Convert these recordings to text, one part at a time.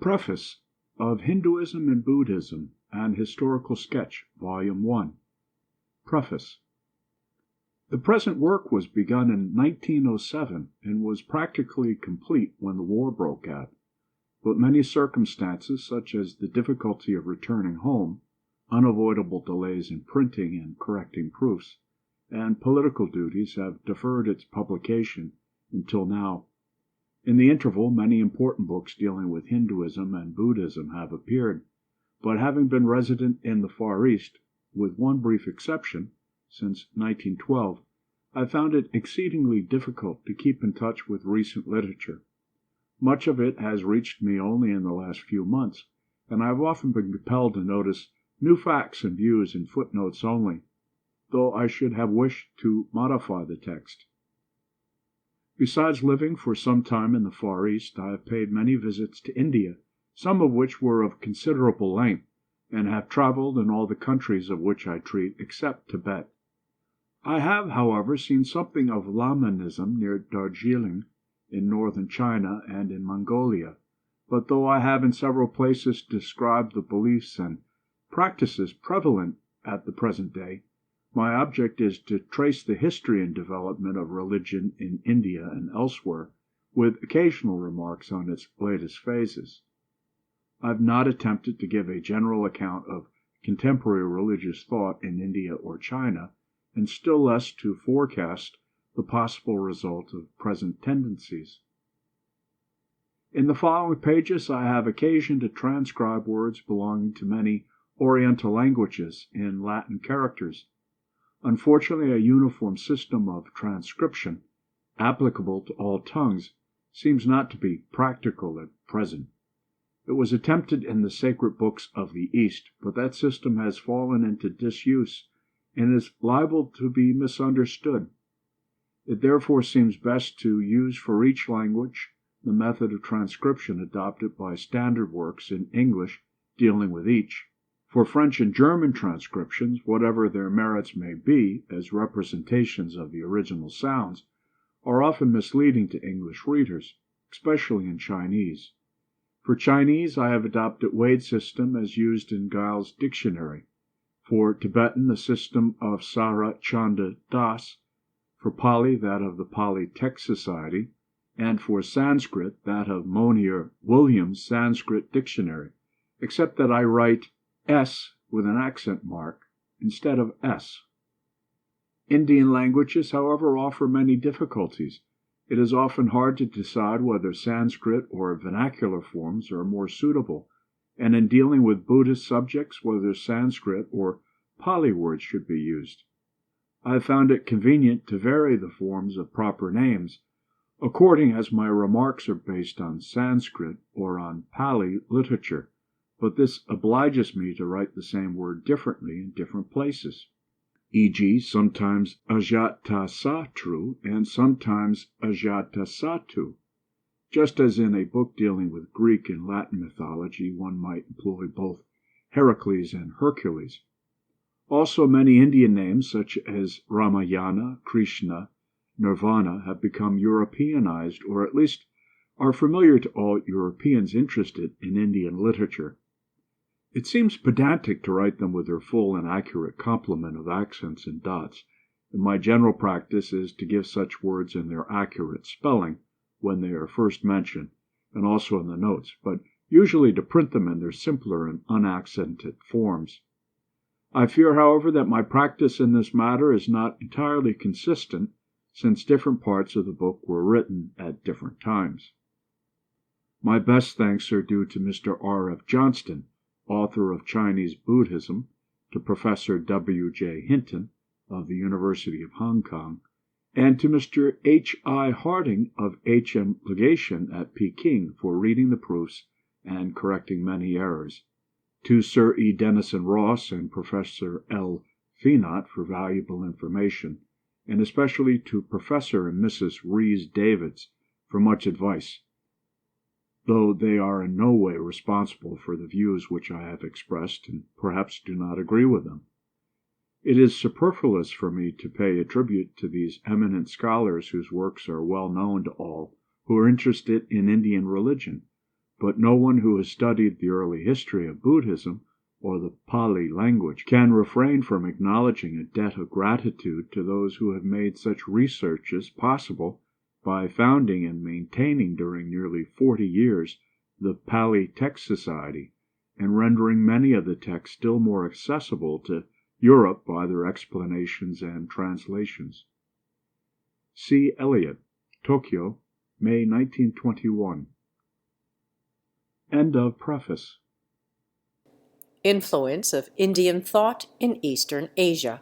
Preface of Hinduism and Buddhism, an Historical Sketch, Volume 1. Preface. The present work was begun in 1907 and was practically complete when the war broke out, but many circumstances, such as the difficulty of returning home, unavoidable delays in printing and correcting proofs, and political duties have deferred its publication until now. In the interval, many important books dealing with Hinduism and Buddhism have appeared, but having been resident in the Far East, with one brief exception, since 1912, I found it exceedingly difficult to keep in touch with recent literature. Much of it has reached me only in the last few months, and I have often been compelled to notice new facts and views in footnotes only, though I should have wished to modify the text. Besides living for some time in the Far East, I have paid many visits to India, some of which were of considerable length, and have traveled in all the countries of which I treat except Tibet. I have, however, seen something of Lamanism near Darjeeling, in northern China, and in Mongolia, but though I have in several places described the beliefs and practices prevalent at the present day, my object is to trace the history and development of religion in India and elsewhere, with occasional remarks on its latest phases. I have not attempted to give a general account of contemporary religious thought in India or China, and still less to forecast the possible result of present tendencies. In the following pages I have occasion to transcribe words belonging to many Oriental languages in Latin characters. Unfortunately, a uniform system of transcription, applicable to all tongues, seems not to be practical at present. It was attempted in the sacred books of the East, but that system has fallen into disuse and is liable to be misunderstood. It therefore seems best to use for each language the method of transcription adopted by standard works in English dealing with each. For French and German transcriptions, whatever their merits may be as representations of the original sounds, are often misleading to English readers, especially in Chinese. For Chinese, I have adopted Wade's system as used in Giles' dictionary; for Tibetan, the system of Sara Chanda Das; for Pali, that of the Pali Text Society; and for Sanskrit, that of Monier Williams' Sanskrit Dictionary, except that I write S with an accent mark instead of S. Indian languages, however, offer many difficulties. It is often hard to decide whether Sanskrit or vernacular forms are more suitable, and in dealing with Buddhist subjects whether Sanskrit or Pali words should be used. I have found it convenient to vary the forms of proper names, according as my remarks are based on Sanskrit or on Pali literature, but this obliges me to write the same word differently in different places, e.g. sometimes Ajatasattu and sometimes Ajatasattu. Just as in a book dealing with Greek and Latin mythology one might employ both Heracles and Hercules. Also many Indian names, such as Ramayana, Krishna, Nirvana, have become Europeanized, or at least are familiar to all Europeans interested in Indian literature. It seems pedantic to write them with their full and accurate complement of accents and dots, and my general practice is to give such words in their accurate spelling when they are first mentioned, and also in the notes, but usually to print them in their simpler and unaccented forms. I fear, however, that my practice in this matter is not entirely consistent, since different parts of the book were written at different times. My best thanks are due to Mr. R. F. Johnston, author of Chinese Buddhism, to Professor W. J. Hinton, of the University of Hong Kong, and to Mr. H. I. Harding of H.M. Legation at Peking for reading the proofs and correcting many errors, to Sir E. Denison Ross and Professor L. Phenot for valuable information, and especially to Professor and Mrs. Rhys Davids for much advice, though they are in no way responsible for the views which I have expressed and perhaps do not agree with them. It is superfluous for me to pay a tribute to these eminent scholars whose works are well known to all who are interested in Indian religion, but no one who has studied the early history of Buddhism or the Pali language can refrain from acknowledging a debt of gratitude to those who have made such researches possible by founding and maintaining during nearly 40 years the Pali Text Society, and rendering many of the texts still more accessible to Europe by their explanations and translations. C. Eliot, Tokyo, May 1921. End of preface. Influence of Indian Thought in Eastern Asia.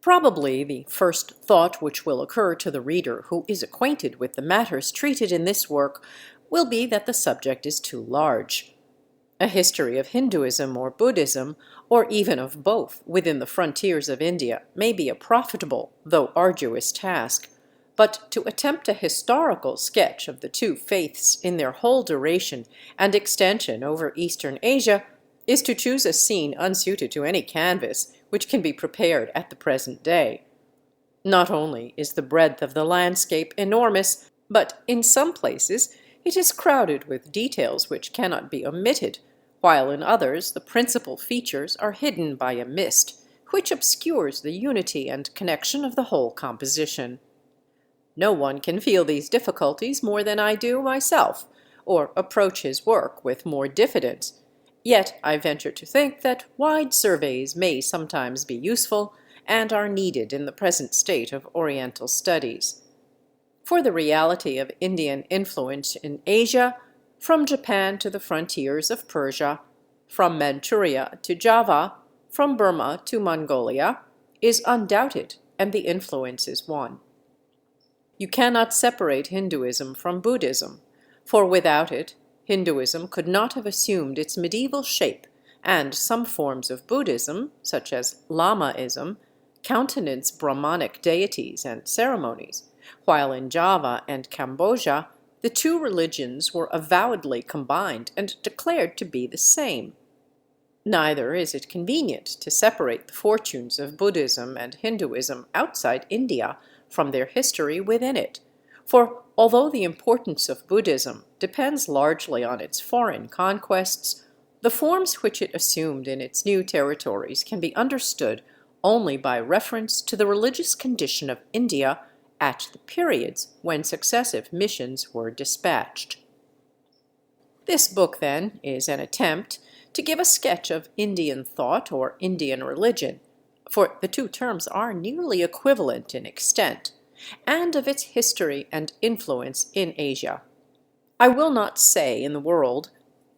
Probably the first thought which will occur to the reader who is acquainted with the matters treated in this work will be that the subject is too large. A history of Hinduism or Buddhism, or even of both, within the frontiers of India may be a profitable, though arduous task, but to attempt a historical sketch of the two faiths in their whole duration and extension over Eastern Asia is to choose a scene unsuited to any canvas which can be prepared at the present day. Not only is the breadth of the landscape enormous, but in some places it is crowded with details which cannot be omitted, while in others the principal features are hidden by a mist, which obscures the unity and connection of the whole composition. No one can feel these difficulties more than I do myself, or approach his work with more diffidence, yet I venture to think that wide surveys may sometimes be useful, and are needed in the present state of Oriental studies. For the reality of Indian influence in Asia, from Japan to the frontiers of Persia, from Manchuria to Java, from Burma to Mongolia, is undoubted, and the influence is one. You cannot separate Hinduism from Buddhism, for without it, Hinduism could not have assumed its medieval shape, and some forms of Buddhism, such as Lamaism, countenance Brahmanic deities and ceremonies, while in Java and Cambodia the two religions were avowedly combined and declared to be the same. Neither is it convenient to separate the fortunes of Buddhism and Hinduism outside India from their history within it, for although the importance of Buddhism depends largely on its foreign conquests, the forms which it assumed in its new territories can be understood only by reference to the religious condition of India at the periods when successive missions were dispatched. This book, then, is an attempt to give a sketch of Indian thought or Indian religion, for the two terms are nearly equivalent in extent, and of its history and influence in Asia. I will not say in the world,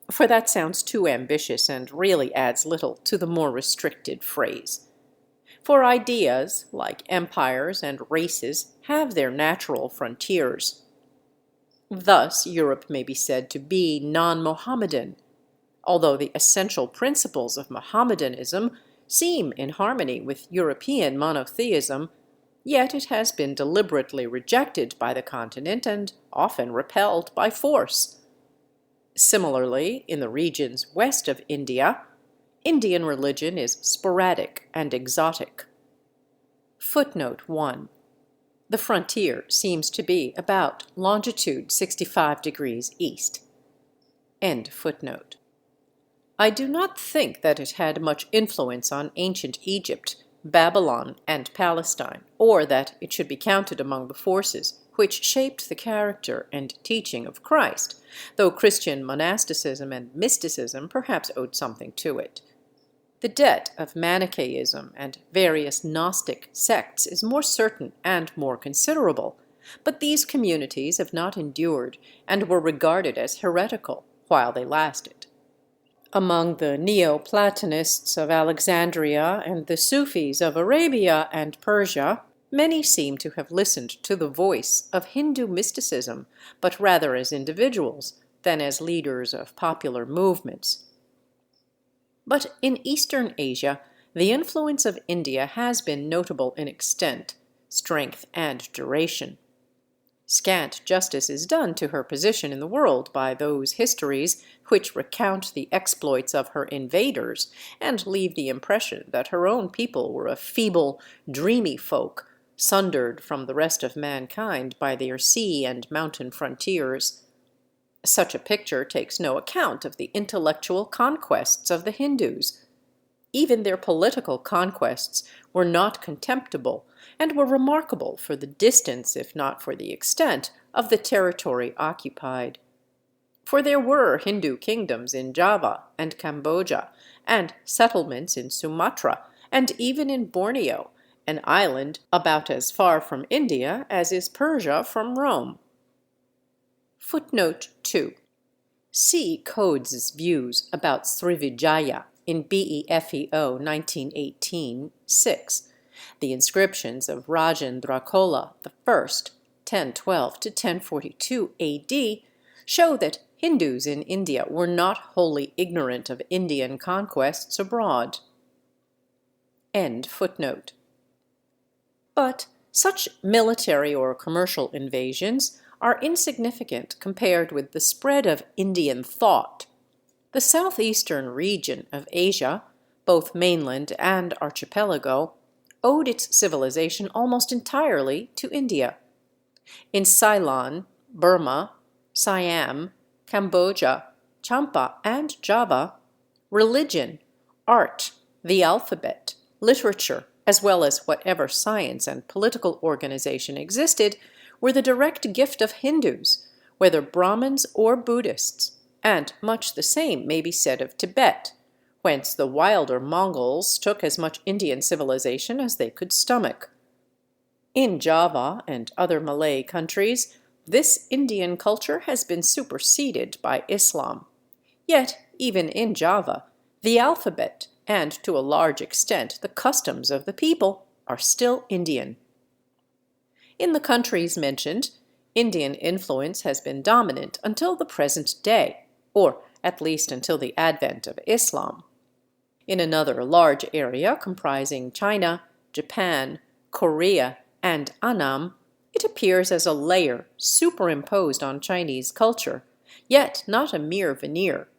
for that sounds too ambitious and really adds little to the more restricted phrase. For ideas, like empires and races, have their natural frontiers. Thus, Europe may be said to be non-Mohammedan, although the essential principles of Mohammedanism seem in harmony with European monotheism, yet it has been deliberately rejected by the continent and often repelled by force. Similarly, in the regions west of India, Indian religion is sporadic and exotic. Footnote 1. The frontier seems to be about longitude 65 degrees east. End footnote. I do not think that it had much influence on ancient Egypt, Babylon, and Palestine, or that it should be counted among the forces which shaped the character and teaching of Christ, though Christian monasticism and mysticism perhaps owed something to it. The debt of Manichaeism and various Gnostic sects is more certain and more considerable, but these communities have not endured and were regarded as heretical while they lasted. Among the Neoplatonists of Alexandria and the Sufis of Arabia and Persia, many seem to have listened to the voice of Hindu mysticism, but rather as individuals than as leaders of popular movements. But in Eastern Asia, the influence of India has been notable in extent, strength, and duration. Scant justice is done to her position in the world by those histories which recount the exploits of her invaders and leave the impression that her own people were a feeble, dreamy folk, sundered from the rest of mankind by their sea and mountain frontiers. Such a picture takes no account of the intellectual conquests of the Hindus. Even their political conquests were not contemptible, and were remarkable for the distance, if not for the extent, of the territory occupied. For there were Hindu kingdoms in Java and Cambodia, and settlements in Sumatra, and even in Borneo, an island about as far from India as is Persia from Rome. Footnote 2. See Coates' views about Srivijaya in BEFEO 1918, 6. The inscriptions of Rajendra Chola I, 1012 to 1042 AD, show that Hindus in India were not wholly ignorant of Indian conquests abroad. End footnote. But such military or commercial invasions are insignificant compared with the spread of Indian thought. The southeastern region of Asia, both mainland and archipelago, owed its civilization almost entirely to India. In Ceylon, Burma, Siam, Cambodia, Champa, and Java, religion, art, the alphabet, literature, as well as whatever science and political organization existed, were the direct gift of Hindus, whether Brahmins or Buddhists, and much the same may be said of Tibet, whence the wilder Mongols took as much Indian civilization as they could stomach. In Java and other Malay countries, this Indian culture has been superseded by Islam. Yet, even in Java, the alphabet, and to a large extent the customs of the people, are still Indian. In the countries mentioned, Indian influence has been dominant until the present day, or at least until the advent of Islam. In another large area comprising China, Japan, Korea, and Annam, it appears as a layer superimposed on Chinese culture, yet not a mere veneer.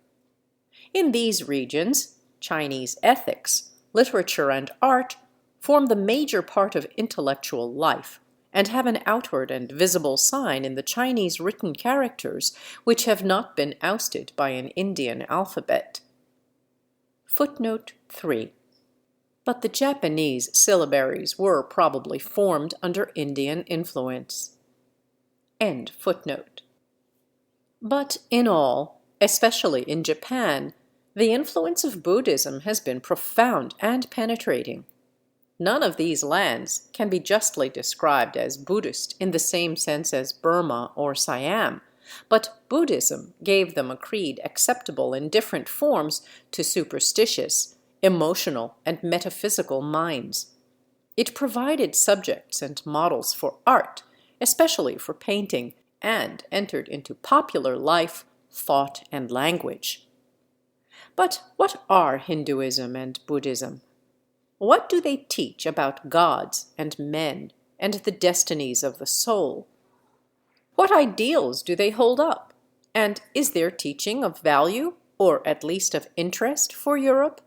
In these regions, Chinese ethics, literature, and art form the major part of intellectual life, and have an outward and visible sign in the Chinese written characters which have not been ousted by an Indian alphabet. Footnote 3. But the Japanese syllabaries were probably formed under Indian influence. End footnote. But in all, especially in Japan, the influence of Buddhism has been profound and penetrating. None of these lands can be justly described as Buddhist in the same sense as Burma or Siam, but Buddhism gave them a creed acceptable in different forms to superstitious, emotional, and metaphysical minds. It provided subjects and models for art, especially for painting, and entered into popular life, thought, and language. But what are Hinduism and Buddhism? What do they teach about gods and men and the destinies of the soul? What ideals do they hold up? And is their teaching of value, or at least of interest, for Europe?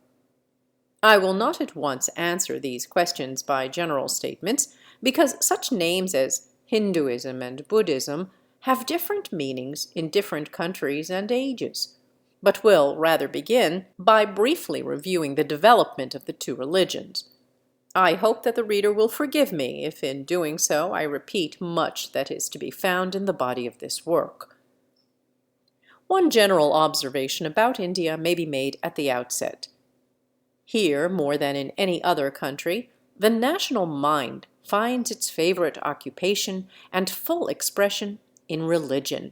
I will not at once answer these questions by general statements, because such names as Hinduism and Buddhism have different meanings in different countries and ages, but will rather begin by briefly reviewing the development of the two religions. I hope that the reader will forgive me if in doing so I repeat much that is to be found in the body of this work. One general observation about India may be made at the outset. Here, more than in any other country, the national mind finds its favorite occupation and full expression in religion.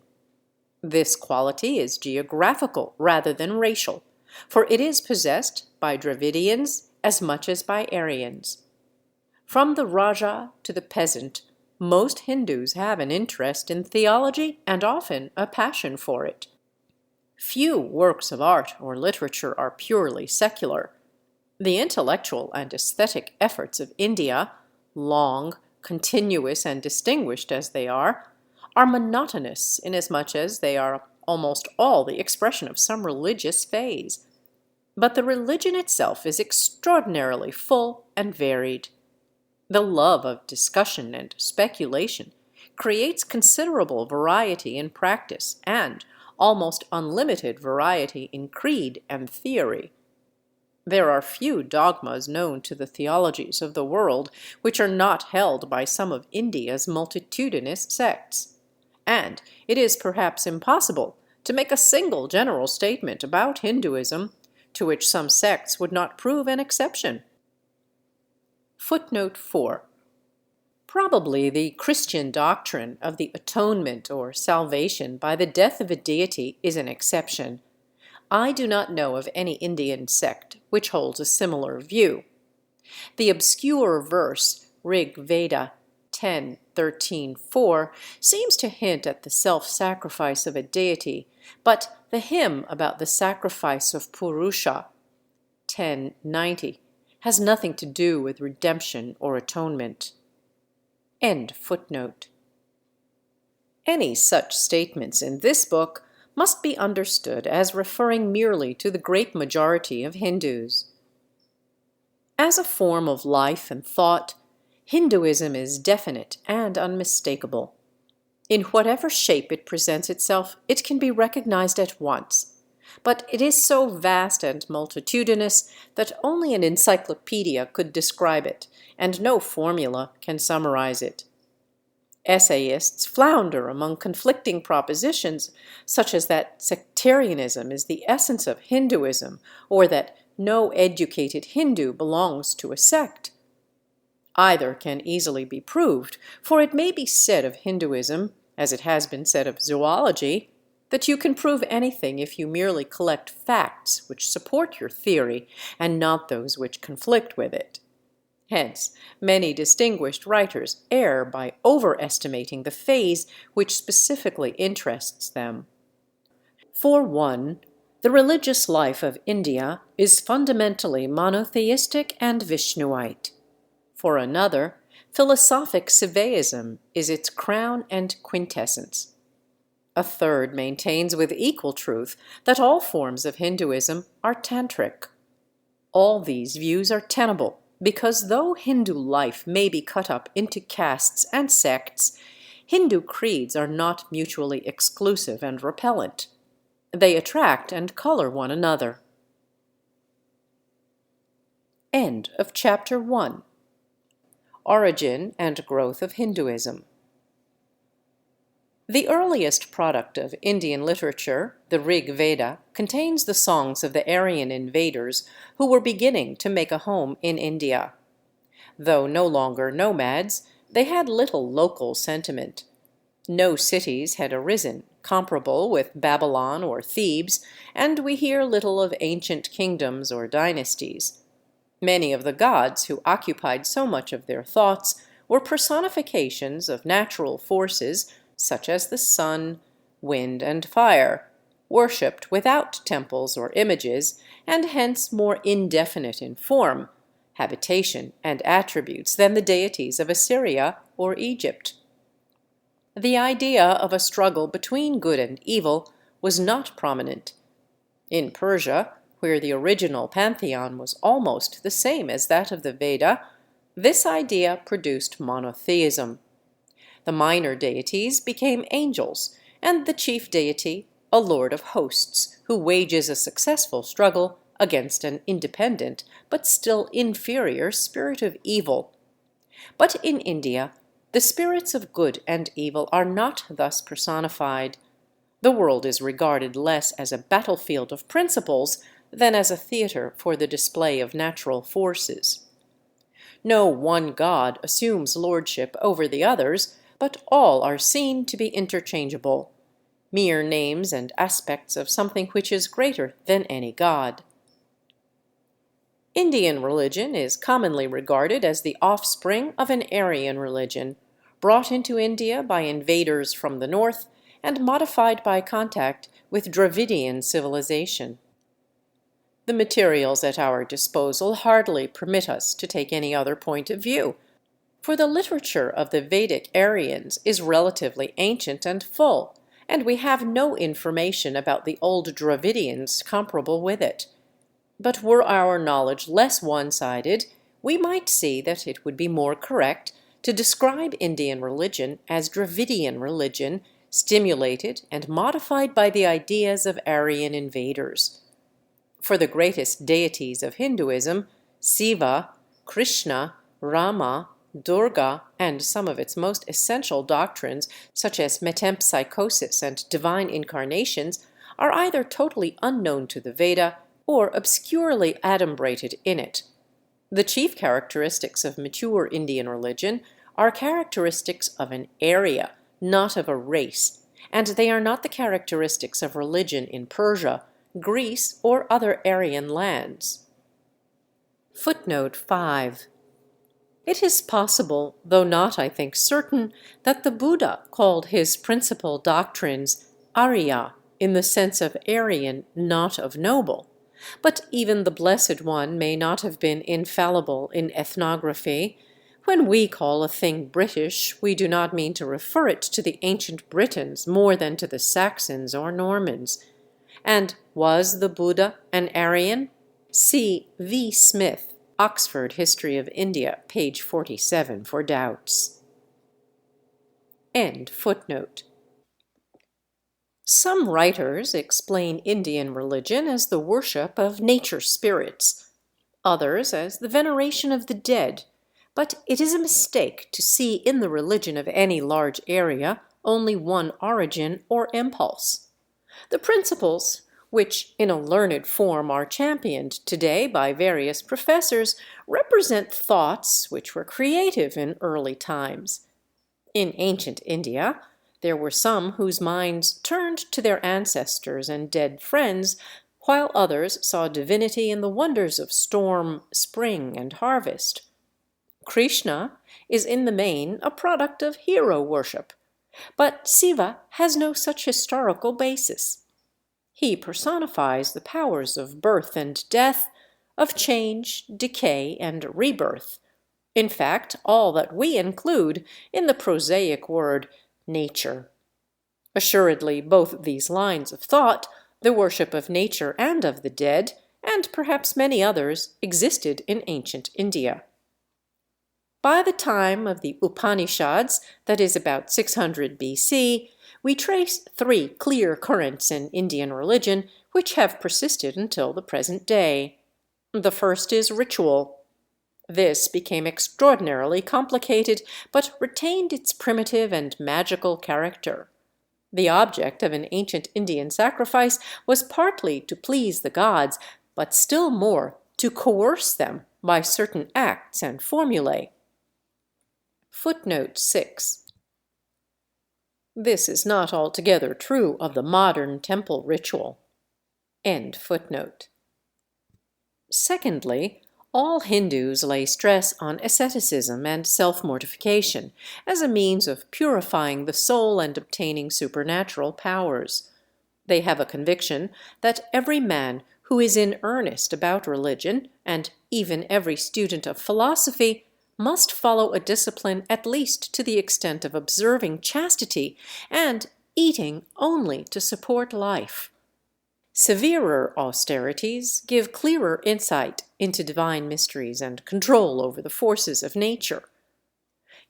This quality is geographical rather than racial, for it is possessed by Dravidians as much as by Aryans. From the Raja to the peasant, most Hindus have an interest in theology and often a passion for it. Few works of art or literature are purely secular. The intellectual and aesthetic efforts of India, long, continuous, and distinguished as they are monotonous inasmuch as they are almost all the expression of some religious phase. But the religion itself is extraordinarily full and varied. The love of discussion and speculation creates considerable variety in practice and, almost unlimited variety in creed and theory. There are few dogmas known to the theologies of the world which are not held by some of India's multitudinous sects, and it is perhaps impossible to make a single general statement about Hinduism to which some sects would not prove an exception. Footnote 4. Probably the Christian doctrine of the atonement or salvation by the death of a deity is an exception. I do not know of any Indian sect which holds a similar view. The obscure verse Rig Veda 10:13-4 seems to hint at the self-sacrifice of a deity, but the hymn about the sacrifice of Purusha 10:90 has nothing to do with redemption or atonement. End footnote. Any such statements in this book must be understood as referring merely to the great majority of Hindus. As a form of life and thought, Hinduism is definite and unmistakable. In whatever shape it presents itself, it can be recognized at once. But it is so vast and multitudinous that only an encyclopedia could describe it, and no formula can summarize it. Essayists flounder among conflicting propositions, such as that sectarianism is the essence of Hinduism, or that no educated Hindu belongs to a sect. Either can easily be proved, for it may be said of Hinduism, as it has been said of zoology, that you can prove anything if you merely collect facts which support your theory, and not those which conflict with it. Hence, many distinguished writers err by overestimating the phase which specifically interests them. For one, the religious life of India is fundamentally monotheistic and Vishnuite. For another, philosophic Sivaism is its crown and quintessence. A third maintains with equal truth that all forms of Hinduism are tantric. All these views are tenable, because though Hindu life may be cut up into castes and sects, Hindu creeds are not mutually exclusive and repellent. They attract and color one another. End of Chapter 1. Origin and Growth of Hinduism. The earliest product of Indian literature, the Rig Veda, contains the songs of the Aryan invaders who were beginning to make a home in India. Though no longer nomads, they had little local sentiment. No cities had arisen comparable with Babylon or Thebes, and we hear little of ancient kingdoms or dynasties. Many of the gods who occupied so much of their thoughts were personifications of natural forces such as the sun, wind, and fire, worshipped without temples or images, and hence more indefinite in form, habitation, and attributes than the deities of Assyria or Egypt. The idea of a struggle between good and evil was not prominent. In Persia, where the original pantheon was almost the same as that of the Veda, this idea produced monotheism. The minor deities became angels, and the chief deity a lord of hosts, who wages a successful struggle against an independent but still inferior spirit of evil. But in India, the spirits of good and evil are not thus personified. The world is regarded less as a battlefield of principles than as a theater for the display of natural forces. No one god assumes lordship over the others, but all are seen to be interchangeable, mere names and aspects of something which is greater than any god. Indian religion is commonly regarded as the offspring of an Aryan religion, brought into India by invaders from the north and modified by contact with Dravidian civilization. The materials at our disposal hardly permit us to take any other point of view, for the literature of the Vedic Aryans is relatively ancient and full, and we have no information about the old Dravidians comparable with it. But were our knowledge less one-sided, we might see that it would be more correct to describe Indian religion as Dravidian religion, stimulated and modified by the ideas of Aryan invaders. For the greatest deities of Hinduism, Siva, Krishna, Rama, Durga, and some of its most essential doctrines, such as metempsychosis and divine incarnations, are either totally unknown to the Veda or obscurely adumbrated in it. The chief characteristics of mature Indian religion are characteristics of an area, not of a race, and they are not the characteristics of religion in Persia, Greece, or other Aryan lands. Footnote 5. It is possible, though not, I think, certain, that the Buddha called his principal doctrines Arya in the sense of Aryan, not of noble. But even the Blessed One may not have been infallible in ethnography. When we call a thing British, we do not mean to refer it to the ancient Britons more than to the Saxons or Normans. And was the Buddha an Aryan? See V. Smith, Oxford History of India, page 47, for doubts. End footnote. Some writers explain Indian religion as the worship of nature spirits, others as the veneration of the dead, but it is a mistake to see in the religion of any large area only one origin or impulse. The principles, which in a learned form are championed today by various professors, represent thoughts which were creative in early times. In ancient India, there were some whose minds turned to their ancestors and dead friends, while others saw divinity in the wonders of storm, spring, and harvest. Krishna is in the main a product of hero worship, but Siva has no such historical basis. He personifies the powers of birth and death, of change, decay, and rebirth. In fact, all that we include in the prosaic word nature. Assuredly, both these lines of thought, the worship of nature and of the dead, and perhaps many others, existed in ancient India. By the time of the Upanishads, that is about 600 BC, we trace three clear currents in Indian religion which have persisted until the present day. The first is ritual. This became extraordinarily complicated, but retained its primitive and magical character. The object of an ancient Indian sacrifice was partly to please the gods, but still more to coerce them by certain acts and formulae. Footnote 6. This is not altogether true of the modern temple ritual. End footnote. Secondly, all Hindus lay stress on asceticism and self-mortification as a means of purifying the soul and obtaining supernatural powers. They have a conviction that every man who is in earnest about religion, and even every student of philosophy, must follow a discipline at least to the extent of observing chastity and eating only to support life. Severer austerities give clearer insight into divine mysteries and control over the forces of nature.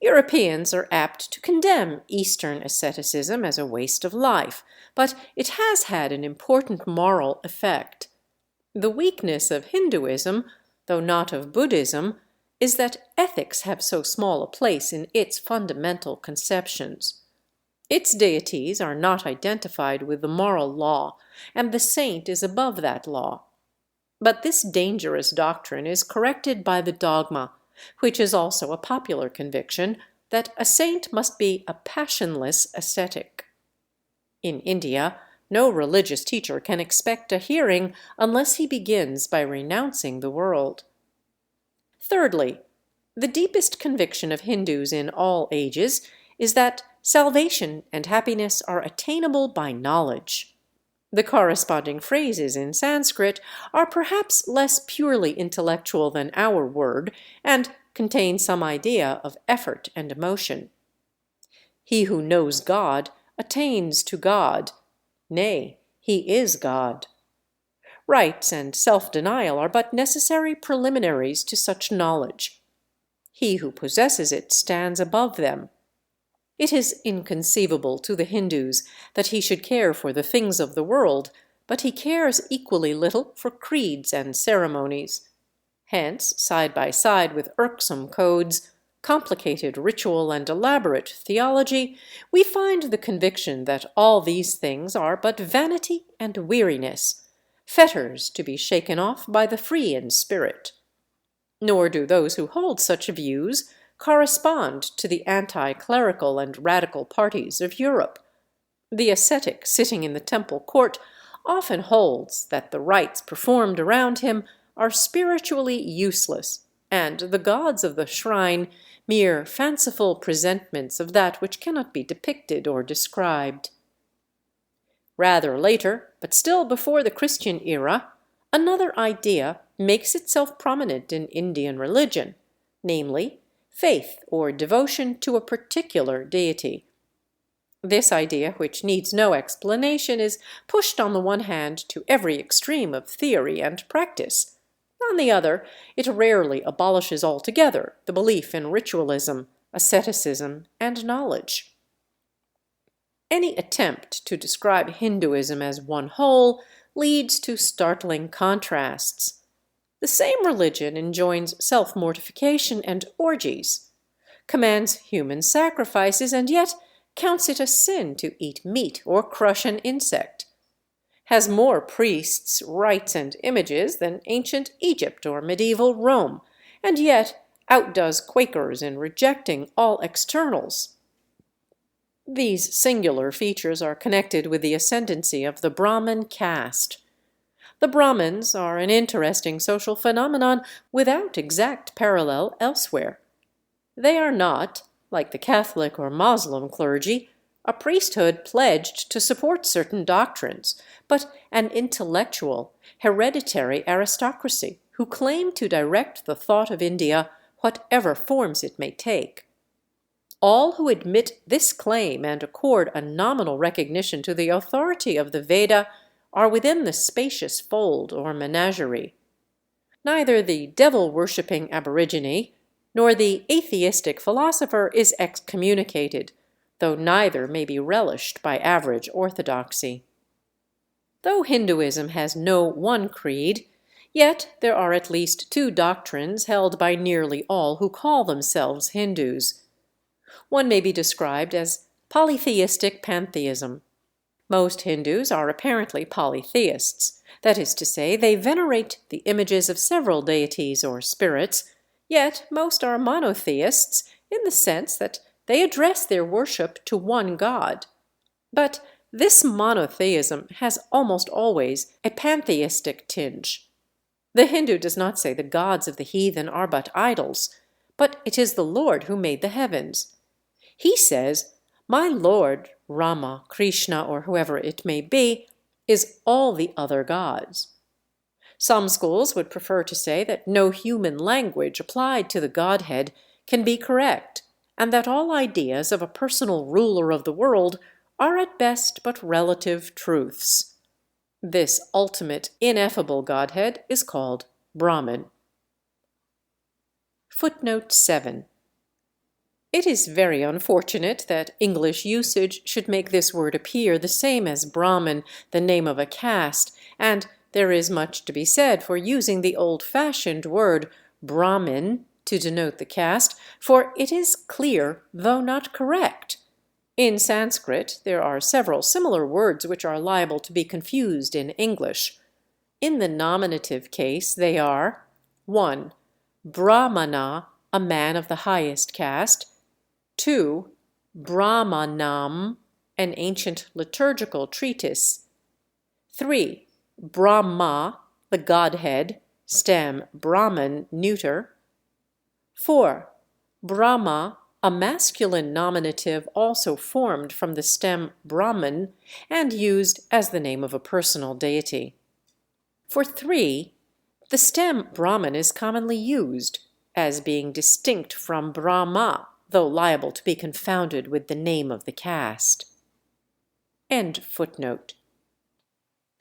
Europeans are apt to condemn Eastern asceticism as a waste of life, but it has had an important moral effect. The weakness of Hinduism, though not of Buddhism, is that ethics have so small a place in its fundamental conceptions. Its deities are not identified with the moral law, and the saint is above that law. But this dangerous doctrine is corrected by the dogma, which is also a popular conviction, that a saint must be a passionless ascetic. In India, no religious teacher can expect a hearing unless he begins by renouncing the world. Thirdly, the deepest conviction of Hindus in all ages is that salvation and happiness are attainable by knowledge. The corresponding phrases in Sanskrit are perhaps less purely intellectual than our word, and contain some idea of effort and emotion. He who knows God attains to God. Nay, he is God. Rites and self-denial are but necessary preliminaries to such knowledge. He who possesses it stands above them. It is inconceivable to the Hindus that he should care for the things of the world, but he cares equally little for creeds and ceremonies. Hence, side by side with irksome codes, complicated ritual, and elaborate theology, we find the conviction that all these things are but vanity and weariness, fetters to be shaken off by the free in spirit. Nor do those who hold such views correspond to the anti-clerical and radical parties of Europe. The ascetic sitting in the temple court often holds that the rites performed around him are spiritually useless, and the gods of the shrine mere fanciful presentments of that which cannot be depicted or described. Rather later, but still before the Christian era, another idea makes itself prominent in Indian religion, namely, faith or devotion to a particular deity. This idea, which needs no explanation, is pushed on the one hand to every extreme of theory and practice. On the other, it rarely abolishes altogether the belief in ritualism, asceticism, and knowledge. Any attempt to describe Hinduism as one whole leads to startling contrasts. The same religion enjoins self-mortification and orgies, commands human sacrifices, and yet counts it a sin to eat meat or crush an insect, has more priests, rites, and images than ancient Egypt or medieval Rome, and yet outdoes Quakers in rejecting all externals. These singular features are connected with the ascendancy of the Brahmin caste. The Brahmins are an interesting social phenomenon without exact parallel elsewhere. They are not, like the Catholic or Moslem clergy, a priesthood pledged to support certain doctrines, but an intellectual, hereditary aristocracy who claim to direct the thought of India, whatever forms it may take. All who admit this claim and accord a nominal recognition to the authority of the Veda are within the spacious fold or menagerie. Neither the devil-worshipping aborigine nor the atheistic philosopher is excommunicated, though neither may be relished by average orthodoxy. Though Hinduism has no one creed, yet there are at least two doctrines held by nearly all who call themselves Hindus. One may be described as polytheistic pantheism. Most Hindus are apparently polytheists, that is to say, they venerate the images of several deities or spirits, yet most are monotheists in the sense that they address their worship to one god. But this monotheism has almost always a pantheistic tinge. The Hindu does not say the gods of the heathen are but idols, but it is the Lord who made the heavens. He says, "My Lord, Rama, Krishna, or whoever it may be, is all the other gods." Some schools would prefer to say that no human language applied to the Godhead can be correct, and that all ideas of a personal ruler of the world are at best but relative truths. This ultimate, ineffable Godhead is called Brahman. Footnote 7. It is very unfortunate that English usage should make this word appear the same as Brahmin, the name of a caste, and there is much to be said for using the old-fashioned word Brahmin to denote the caste, for it is clear, though not correct. In Sanskrit, there are several similar words which are liable to be confused in English. In the nominative case, they are 1. Brahmana, a man of the highest caste; 2. Brahmanam, an ancient liturgical treatise; 3. Brahma, the Godhead, stem Brahman, neuter; 4. Brahma, a masculine nominative also formed from the stem Brahman and used as the name of a personal deity. For 3, the stem Brahman is commonly used, as being distinct from Brahma, though liable to be confounded with the name of the caste. End footnote.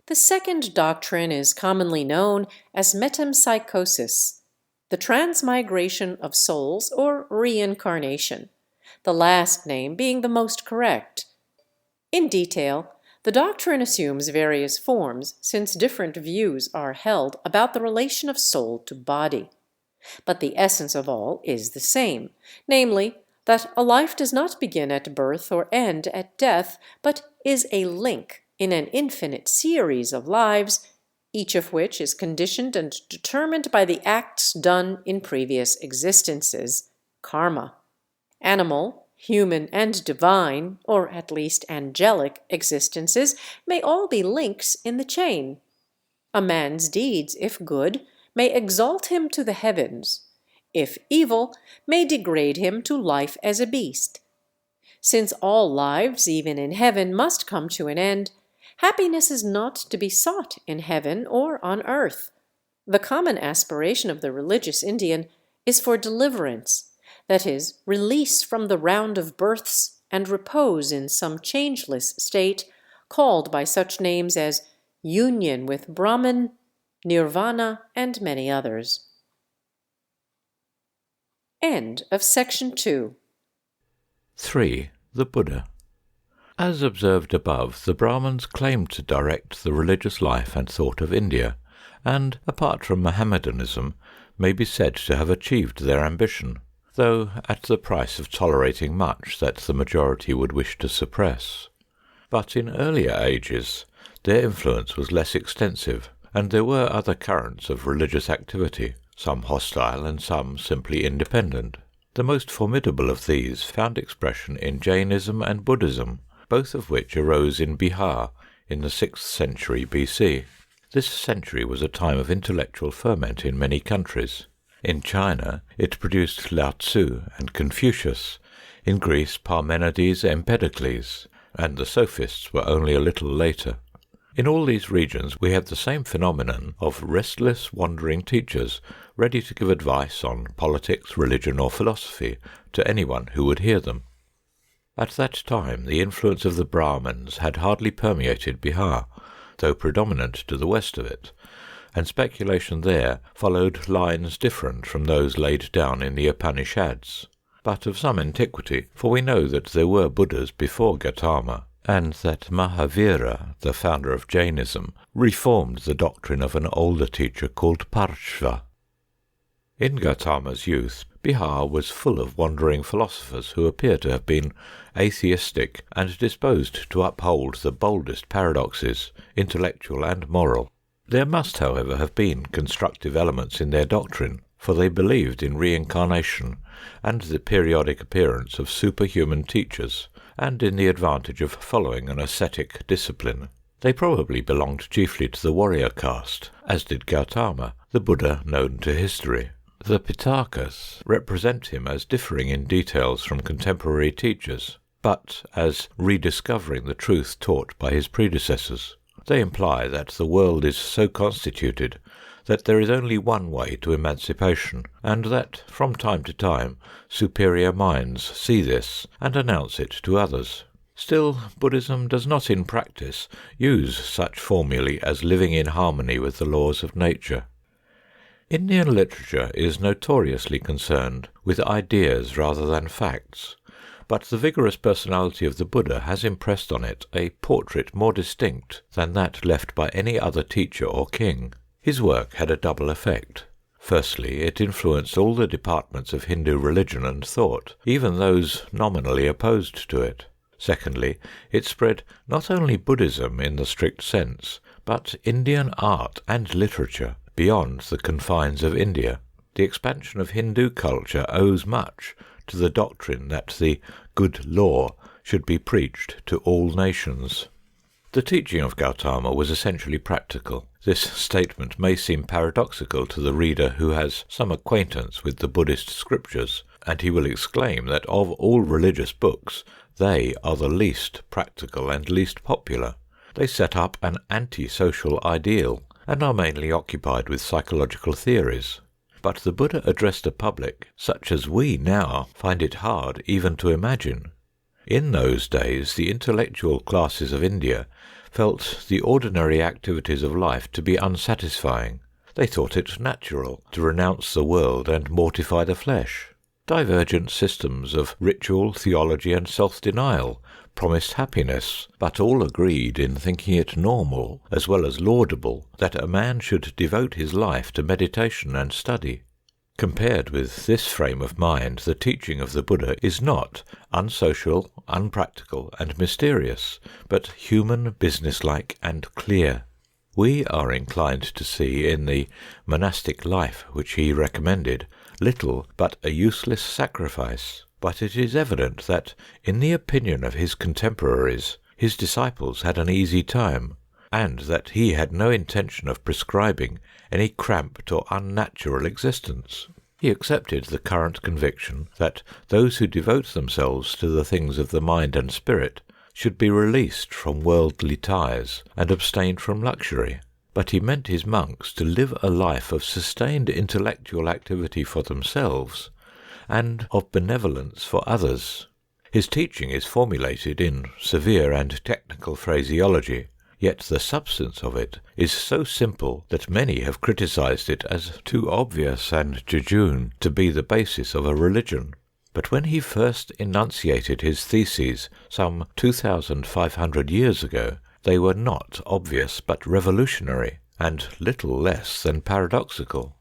The second doctrine is commonly known as metempsychosis, the transmigration of souls or reincarnation, the last name being the most correct. In detail, the doctrine assumes various forms, since different views are held about the relation of soul to body. But the essence of all is the same, namely, that a life does not begin at birth or end at death, but is a link in an infinite series of lives, each of which is conditioned and determined by the acts done in previous existences, karma. Animal, human, and divine, or at least angelic, existences may all be links in the chain. A man's deeds, if good, may exalt him to the heavens; if evil, may degrade him to life as a beast. Since all lives, even in heaven, must come to an end, happiness is not to be sought in heaven or on earth. The common aspiration of the religious Indian is for deliverance, that is, release from the round of births and repose in some changeless state, called by such names as union with Brahman, Nirvana, and many others. End of section 2. 3. The Buddha. As observed above, the Brahmins claimed to direct the religious life and thought of India, and, apart from Mohammedanism, may be said to have achieved their ambition, though at the price of tolerating much that the majority would wish to suppress. But in earlier ages, their influence was less extensive, and there were other currents of religious activity, some hostile and some simply independent. The most formidable of these found expression in Jainism and Buddhism, both of which arose in Bihar in the 6th century BC. This century was a time of intellectual ferment in many countries. In China, it produced Lao Tzu and Confucius. In Greece, Parmenides, Empedocles, and the Sophists were only a little later. In all these regions we have the same phenomenon of restless, wandering teachers ready to give advice on politics, religion, or philosophy to anyone who would hear them. At that time the influence of the Brahmins had hardly permeated Bihar, though predominant to the west of it, and speculation there followed lines different from those laid down in the Upanishads, but of some antiquity, for we know that there were Buddhas before Gautama, and that Mahavira, the founder of Jainism, reformed the doctrine of an older teacher called Parshva. In Gautama's youth, Bihar was full of wandering philosophers who appear to have been atheistic and disposed to uphold the boldest paradoxes, intellectual and moral. There must, however, have been constructive elements in their doctrine, for they believed in reincarnation and the periodic appearance of superhuman teachers, and in the advantage of following an ascetic discipline. They probably belonged chiefly to the warrior caste, as did Gautama, the Buddha known to history. The Pitakas represent him as differing in details from contemporary teachers, but as rediscovering the truth taught by his predecessors. They imply that the world is so constituted that there is only one way to emancipation, and that, from time to time, superior minds see this and announce it to others. Still, Buddhism does not in practice use such formulae as living in harmony with the laws of nature. Indian literature is notoriously concerned with ideas rather than facts, but the vigorous personality of the Buddha has impressed on it a portrait more distinct than that left by any other teacher or king. His work had a double effect. Firstly, it influenced all the departments of Hindu religion and thought, even those nominally opposed to it. Secondly, it spread not only Buddhism in the strict sense, but Indian art and literature beyond the confines of India. The expansion of Hindu culture owes much to the doctrine that the good law should be preached to all nations. The teaching of Gautama was essentially practical. This statement may seem paradoxical to the reader who has some acquaintance with the Buddhist scriptures, and he will exclaim that of all religious books, they are the least practical and least popular. They set up an anti-social ideal, and are mainly occupied with psychological theories. But the Buddha addressed a public such as we now find it hard even to imagine. In those days, the intellectual classes of India felt the ordinary activities of life to be unsatisfying. They thought it natural to renounce the world and mortify the flesh. Divergent systems of ritual, theology, and self-denial promised happiness, but all agreed in thinking it normal as well as laudable that a man should devote his life to meditation and study. Compared with this frame of mind, the teaching of the Buddha is not unsocial, unpractical, and mysterious, but human, businesslike, and clear. We are inclined to see in the monastic life which he recommended little but a useless sacrifice, but it is evident that, in the opinion of his contemporaries, his disciples had an easy time, and that he had no intention of prescribing any cramped or unnatural existence. He accepted the current conviction that those who devote themselves to the things of the mind and spirit should be released from worldly ties and abstain from luxury, but he meant his monks to live a life of sustained intellectual activity for themselves and of benevolence for others. His teaching is formulated in severe and technical phraseology, yet the substance of it is so simple that many have criticized it as too obvious and jejune to be the basis of a religion. But when he first enunciated his theses some 2,500 years ago, they were not obvious but revolutionary, and little less than paradoxical.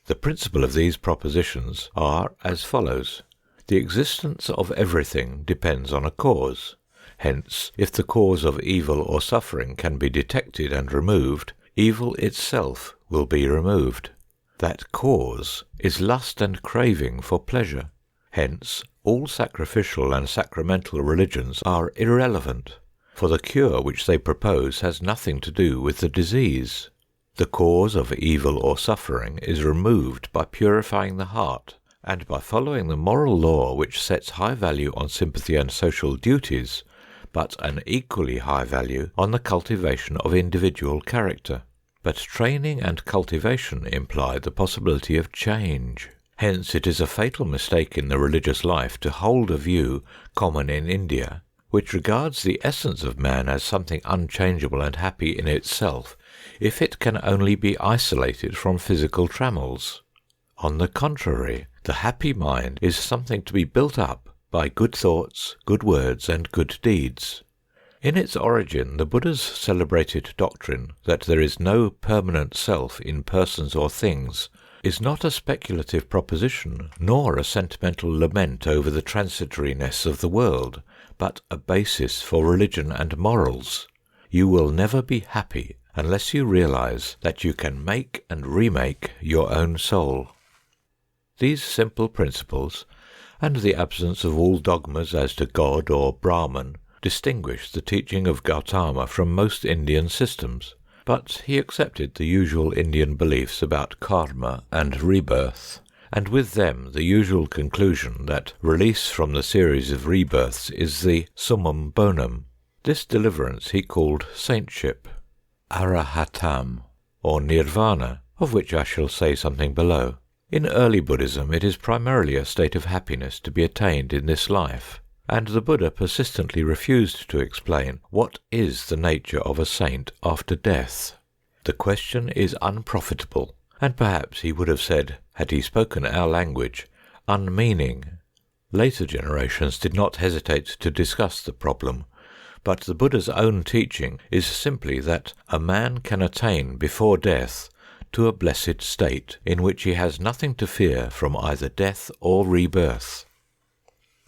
The principle of these propositions are as follows. The existence of everything depends on a cause. Hence, if the cause of evil or suffering can be detected and removed, evil itself will be removed. That cause is lust and craving for pleasure. Hence, all sacrificial and sacramental religions are irrelevant, for the cure which they propose has nothing to do with the disease. The cause of evil or suffering is removed by purifying the heart, and by following the moral law which sets high value on sympathy and social duties, but an equally high value on the cultivation of individual character. But training and cultivation imply the possibility of change. Hence it is a fatal mistake in the religious life to hold a view, common in India, which regards the essence of man as something unchangeable and happy in itself, if it can only be isolated from physical trammels. On the contrary, the happy mind is something to be built up by good thoughts, good words, and good deeds. In its origin, the Buddha's celebrated doctrine that there is no permanent self in persons or things is not a speculative proposition, nor a sentimental lament over the transitoriness of the world, but a basis for religion and morals. You will never be happy unless you realize that you can make and remake your own soul. These simple principles, and the absence of all dogmas as to God or Brahman, distinguish the teaching of Gautama from most Indian systems. But he accepted the usual Indian beliefs about karma and rebirth, and with them the usual conclusion that release from the series of rebirths is the summum bonum. This deliverance he called saintship, arahatam, or nirvana, of which I shall say something below. In early Buddhism it is primarily a state of happiness to be attained in this life, and the Buddha persistently refused to explain what is the nature of a saint after death. The question is unprofitable, and perhaps he would have said, had he spoken our language, unmeaning. Later generations did not hesitate to discuss the problem, but the Buddha's own teaching is simply that a man can attain before death to a blessed state in which he has nothing to fear from either death or rebirth.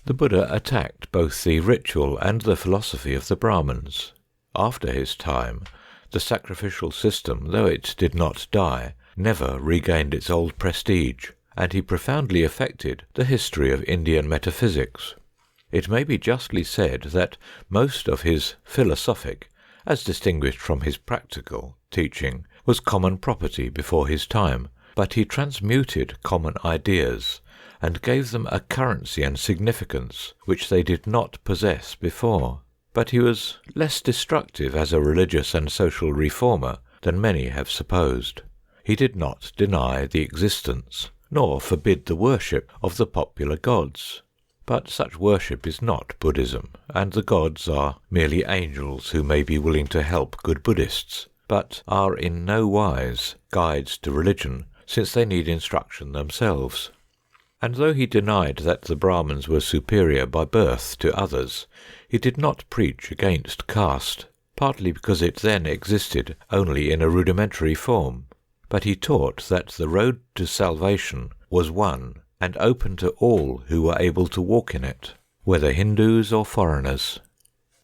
The Buddha attacked both the ritual and the philosophy of the Brahmins. After his time, the sacrificial system, though it did not die, never regained its old prestige, and he profoundly affected the history of Indian metaphysics. It may be justly said that most of his philosophic, as distinguished from his practical, teaching was common property before his time, but he transmuted common ideas and gave them a currency and significance which they did not possess before. But he was less destructive as a religious and social reformer than many have supposed. He did not deny the existence, nor forbid the worship of the popular gods. But such worship is not Buddhism, and the gods are merely angels who may be willing to help good Buddhists, but are in no wise guides to religion, since they need instruction themselves. And though he denied that the Brahmins were superior by birth to others, he did not preach against caste, partly because it then existed only in a rudimentary form. But he taught that the road to salvation was one and open to all who were able to walk in it, whether Hindus or foreigners.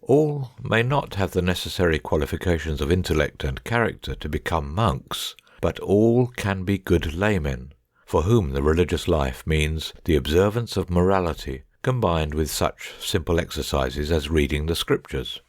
All may not have the necessary qualifications of intellect and character to become monks, but all can be good laymen, for whom the religious life means the observance of morality combined with such simple exercises as reading the scriptures.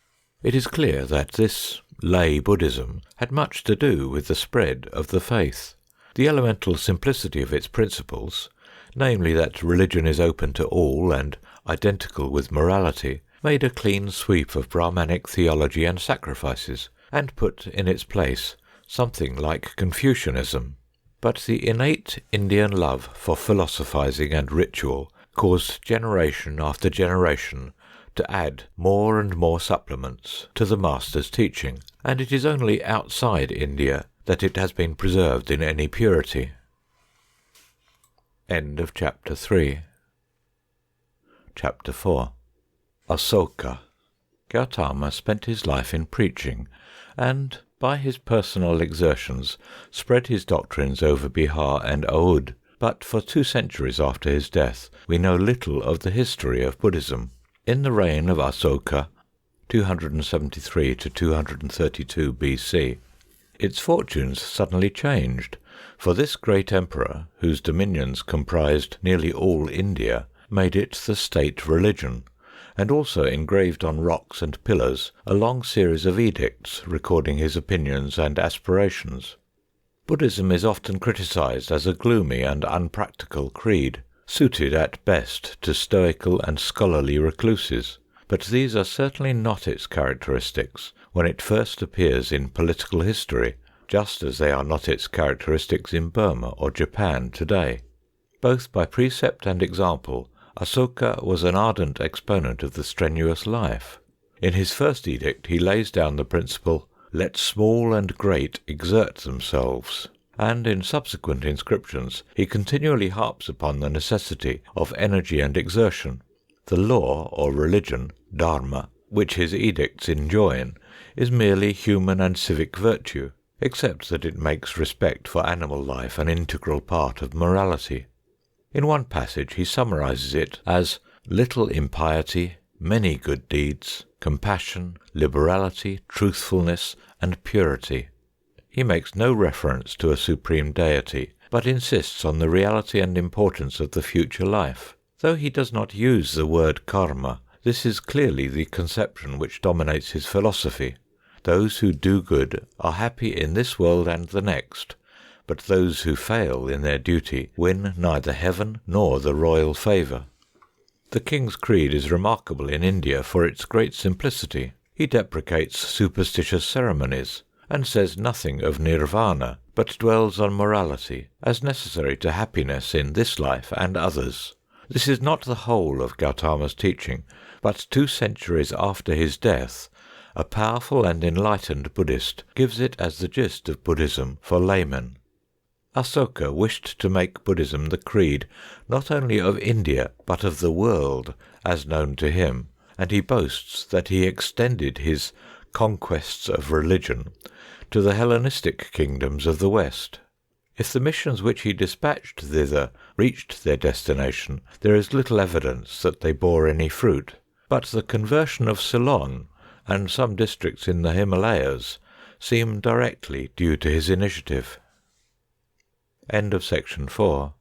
It is clear that this lay Buddhism had much to do with the spread of the faith. The elemental simplicity of its principles, namely that religion is open to all and identical with morality, made a clean sweep of Brahmanic theology and sacrifices, and put in its place something like Confucianism. But the innate Indian love for philosophizing and ritual caused generation after generation to add more and more supplements to the master's teaching, and it is only outside India that it has been preserved in any purity. End of Chapter 3. Chapter 4. Asoka. Gautama spent his life in preaching, and by his personal exertions spread his doctrines over Bihar and Oudh, but for 2 centuries after his death we know little of the history of Buddhism. In the reign of Asoka, 273 to 232 BC, its fortunes suddenly changed, for this great emperor, whose dominions comprised nearly all India, made it the state religion, and also engraved on rocks and pillars a long series of edicts recording his opinions and aspirations. Buddhism is often criticized as a gloomy and unpractical creed, suited at best to stoical and scholarly recluses, but these are certainly not its characteristics when it first appears in political history, just as they are not its characteristics in Burma or Japan today. Both by precept and example, Asoka was an ardent exponent of the strenuous life. In his first edict he lays down the principle, "Let small and great exert themselves," and in subsequent inscriptions he continually harps upon the necessity of energy and exertion. The law or religion, dharma, which his edicts enjoin, is merely human and civic virtue, except that it makes respect for animal life an integral part of morality. In one passage he summarizes it as little impiety, many good deeds, compassion, liberality, truthfulness, and purity. He makes no reference to a supreme deity, but insists on the reality and importance of the future life. Though he does not use the word karma, this is clearly the conception which dominates his philosophy. Those who do good are happy in this world and the next, but those who fail in their duty win neither heaven nor the royal favour. The King's Creed is remarkable in India for its great simplicity. He deprecates superstitious ceremonies, and says nothing of nirvana, but dwells on morality as necessary to happiness in this life and others. This is not the whole of Gautama's teaching, but 2 centuries after his death, a powerful and enlightened Buddhist gives it as the gist of Buddhism for laymen. Asoka wished to make Buddhism the creed not only of India but of the world as known to him, and he boasts that he extended his conquests of religion to the Hellenistic kingdoms of the West. If the missions which he dispatched thither reached their destination, there is little evidence that they bore any fruit, but the conversion of Ceylon and some districts in the Himalayas seem directly due to his initiative. End of section 4.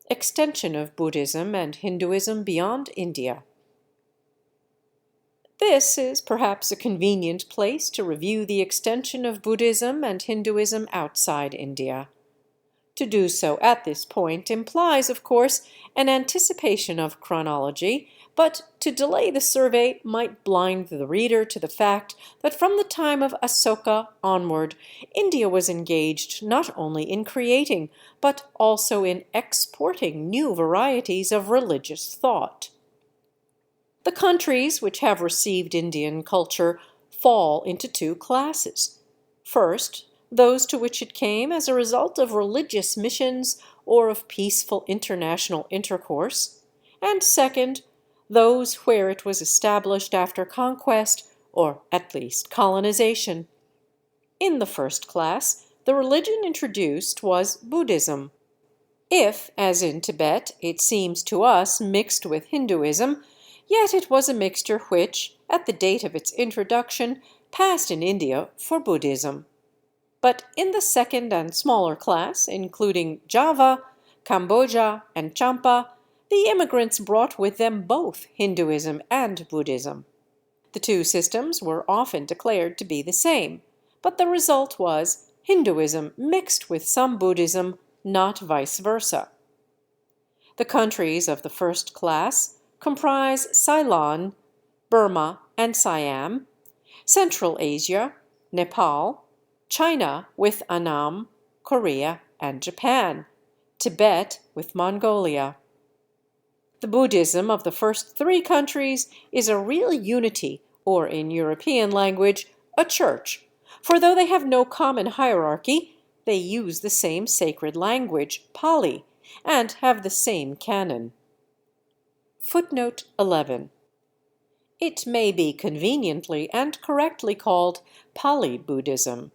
Extension of Buddhism and Hinduism beyond India. This is perhaps a convenient place to review the extension of Buddhism and Hinduism outside India. To do so at this point implies, of course, an anticipation of chronology, but to delay the survey might blind the reader to the fact that from the time of Asoka onward, India was engaged not only in creating, but also in exporting new varieties of religious thought. The countries which have received Indian culture fall into 2 classes. First, those to which it came as a result of religious missions or of peaceful international intercourse, and second, those where it was established after conquest, or at least colonization. In the first class, the religion introduced was Buddhism. If, as in Tibet, it seems to us mixed with Hinduism, yet it was a mixture which, at the date of its introduction, passed in India for Buddhism. But in the second and smaller class, including Java, Cambodia, and Champa, the immigrants brought with them both Hinduism and Buddhism. The two systems were often declared to be the same, but the result was Hinduism mixed with some Buddhism, not vice versa. The countries of the first class comprise Ceylon, Burma and Siam, Central Asia, Nepal, China with Annam, Korea and Japan, Tibet with Mongolia. The Buddhism of the first three countries is a real unity, or in European language, a church, for though they have no common hierarchy, they use the same sacred language, Pali, and have the same canon. Footnote 11. It may be conveniently and correctly called Pali Buddhism.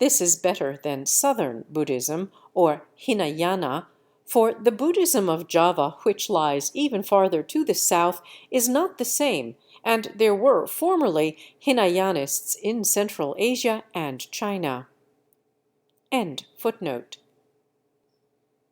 This is better than Southern Buddhism, or Hinayana, for the Buddhism of Java, which lies even farther to the south, is not the same, and there were formerly Hinayanists in Central Asia and China. End footnote.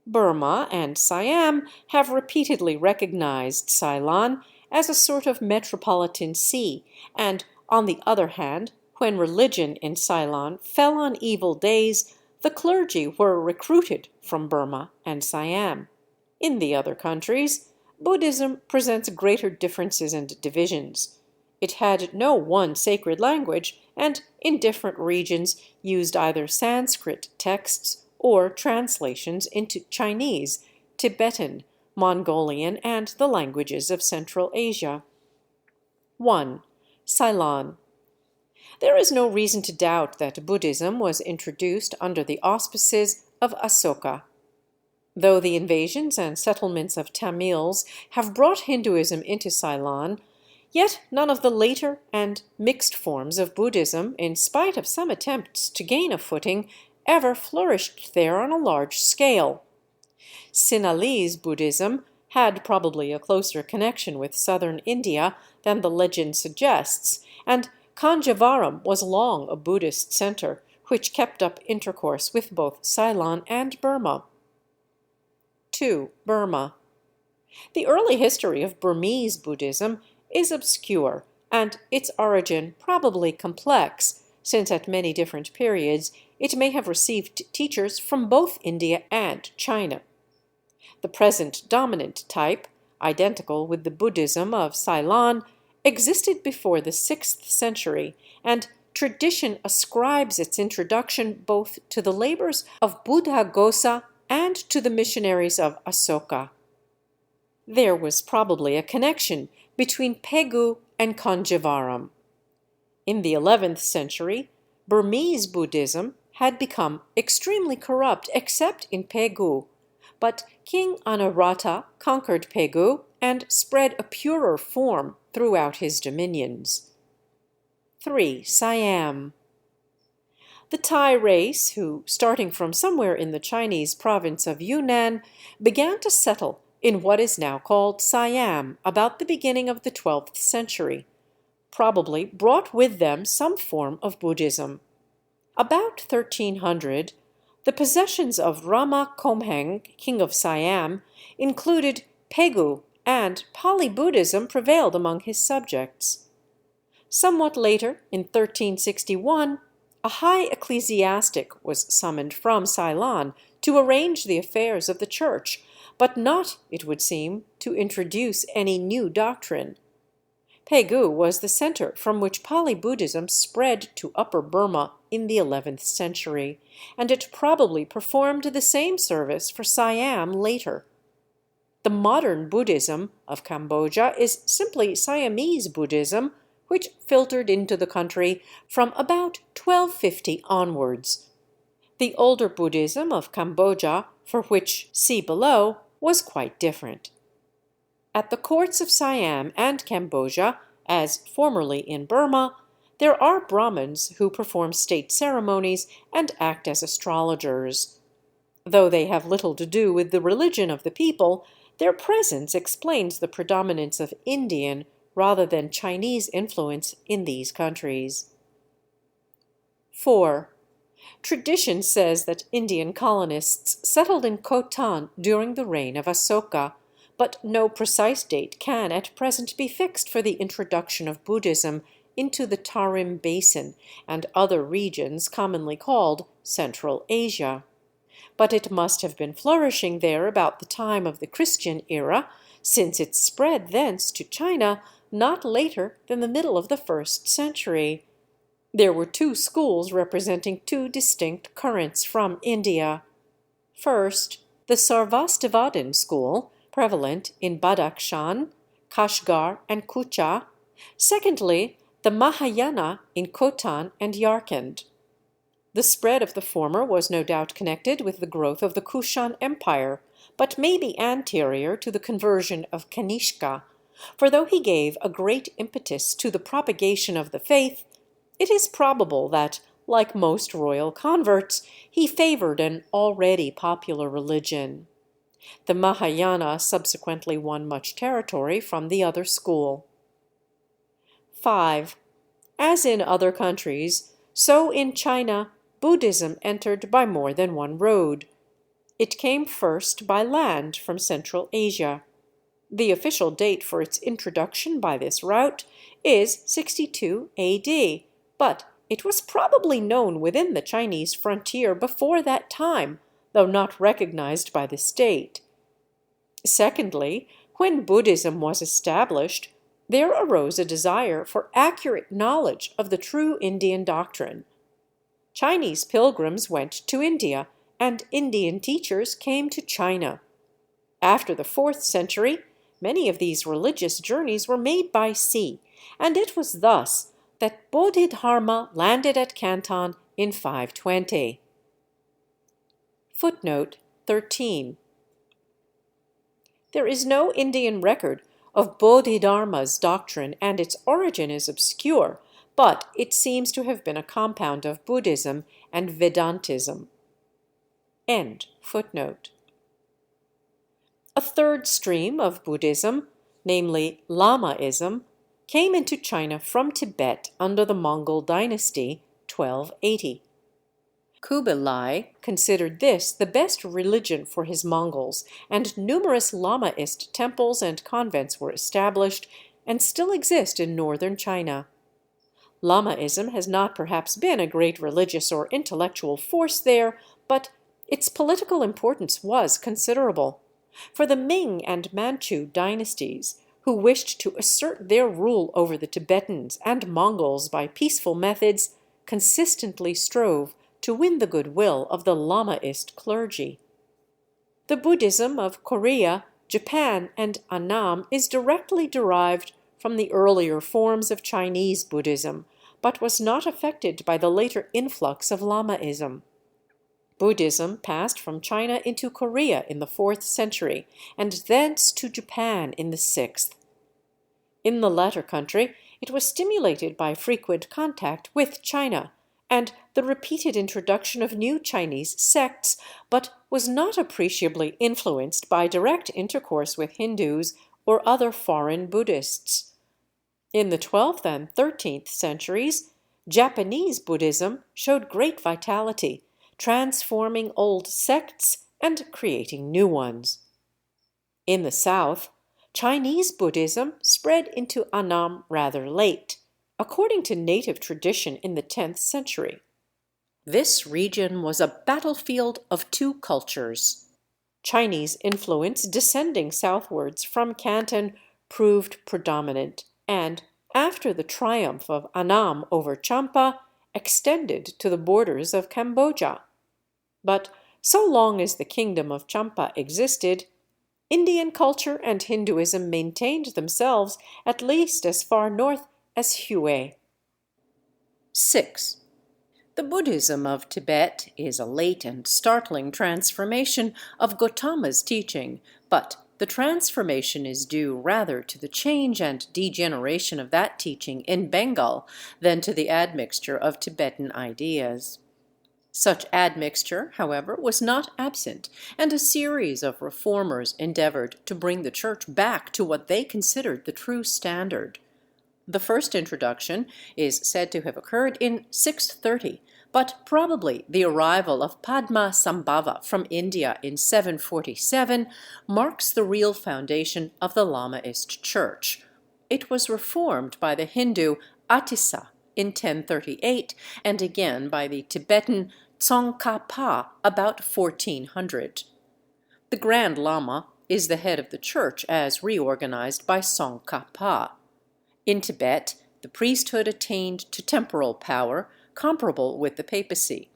Burma and Siam have repeatedly recognized Ceylon as a sort of metropolitan see, and, on the other hand, when religion in Ceylon fell on evil days, the clergy were recruited from Burma and Siam. In the other countries, Buddhism presents greater differences and divisions. It had no one sacred language, and in different regions used either Sanskrit texts or translations into Chinese, Tibetan, Mongolian, and the languages of Central Asia. 1. Ceylon. There is no reason to doubt that Buddhism was introduced under the auspices of Asoka. Though the invasions and settlements of Tamils have brought Hinduism into Ceylon, yet none of the later and mixed forms of Buddhism, in spite of some attempts to gain a footing, ever flourished there on a large scale. Sinhalese Buddhism had probably a closer connection with southern India than the legend suggests, and Kanjavaram was long a Buddhist center, which kept up intercourse with both Ceylon and Burma. 2. Burma. The early history of Burmese Buddhism is obscure, and its origin probably complex, since at many different periods it may have received teachers from both India and China. The present dominant type, identical with the Buddhism of Ceylon, existed before the 6th century, and tradition ascribes its introduction both to the labors of Buddhaghosa and to the missionaries of Asoka. There was probably a connection between Pegu and Kanjavaram. In the 11th century, Burmese Buddhism had become extremely corrupt except in Pegu, but King Anawrahta conquered Pegu and spread a purer form throughout his dominions. 3. Siam. The Thai race, who, starting from somewhere in the Chinese province of Yunnan, began to settle in what is now called Siam about the beginning of the 12th century, probably brought with them some form of Buddhism. About 1300, the possessions of Rama Komheng, king of Siam, included Pegu, and Pali Buddhism prevailed among his subjects. Somewhat later, in 1361, a high ecclesiastic was summoned from Ceylon to arrange the affairs of the church, but not, it would seem, to introduce any new doctrine. Pegu was the center from which Pali Buddhism spread to Upper Burma in the 11th century, and it probably performed the same service for Siam later. The modern Buddhism of Cambodia is simply Siamese Buddhism, which filtered into the country from about 1250 onwards. The older Buddhism of Cambodia, for which see below, was quite different. At the courts of Siam and Cambodia, as formerly in Burma, there are Brahmins who perform state ceremonies and act as astrologers. Though they have little to do with the religion of the people, their presence explains the predominance of Indian rather than Chinese influence in these countries. 4. Tradition says that Indian colonists settled in Khotan during the reign of Asoka, but no precise date can at present be fixed for the introduction of Buddhism into the Tarim Basin and other regions commonly called Central Asia. But it must have been flourishing there about the time of the Christian era, since it spread thence to China not later than the middle of the 1st century. There were two schools representing two distinct currents from India. First, the Sarvastivadin school, prevalent in Badakhshan, Kashgar, and Kucha. Secondly, the Mahayana in Khotan and Yarkand. The spread of the former was no doubt connected with the growth of the Kushan Empire, but may be anterior to the conversion of Kanishka, for though he gave a great impetus to the propagation of the faith, it is probable that, like most royal converts, he favored an already popular religion. The Mahayana subsequently won much territory from the other school. 5. As in other countries, so in China, Buddhism entered by more than one road. It came first by land from Central Asia. The official date for its introduction by this route is 62 A.D., but it was probably known within the Chinese frontier before that time, though not recognized by the state. Secondly, when Buddhism was established, there arose a desire for accurate knowledge of the true Indian doctrine. Chinese pilgrims went to India, and Indian teachers came to China. After the 4th century, many of these religious journeys were made by sea, and it was thus that Bodhidharma landed at Canton in 520. Footnote 13. There is no Indian record of Bodhidharma's doctrine, and its origin is obscure, but it seems to have been a compound of Buddhism and Vedantism. End footnote. A third stream of Buddhism, namely Lamaism, came into China from Tibet under the Mongol dynasty 1280. Kubilai considered this the best religion for his Mongols, and numerous Lamaist temples and convents were established and still exist in northern China. Lamaism has not perhaps been a great religious or intellectual force there, but its political importance was considerable. For the Ming and Manchu dynasties, who wished to assert their rule over the Tibetans and Mongols by peaceful methods, consistently strove to win the goodwill of the Lamaist clergy. The Buddhism of Korea, Japan, and Annam is directly derived from the earlier forms of Chinese Buddhism, but was not affected by the later influx of Lamaism. Buddhism passed from China into Korea in the 4th century, and thence to Japan in the 6th. In the latter country, it was stimulated by frequent contact with China, and the repeated introduction of new Chinese sects, but was not appreciably influenced by direct intercourse with Hindus or other foreign Buddhists. In the 12th and 13th centuries, Japanese Buddhism showed great vitality, transforming old sects and creating new ones. In the south, Chinese Buddhism spread into Annam rather late, according to native tradition in the 10th century. This region was a battlefield of two cultures. Chinese influence descending southwards from Canton proved predominant, and, after the triumph of Annam over Champa, extended to the borders of Cambodia. But so long as the kingdom of Champa existed, Indian culture and Hinduism maintained themselves at least as far north as Hue. 6. The The Buddhism of Tibet is a late and startling transformation of Gautama's teaching, but the transformation is due rather to the change and degeneration of that teaching in Bengal than to the admixture of Tibetan ideas. Such admixture, however, was not absent, and a series of reformers endeavored to bring the Church back to what they considered the true standard. The first introduction is said to have occurred in 630, but probably the arrival of Padma Sambhava from India in 747 marks the real foundation of the Lamaist Church. It was reformed by the Hindu Atisa in 1038 and again by the Tibetan Tsongkhapa about 1400. The Grand Lama is the head of the Church as reorganized by Tsongkhapa. In Tibet, the priesthood attained to temporal power, comparable with the papacy.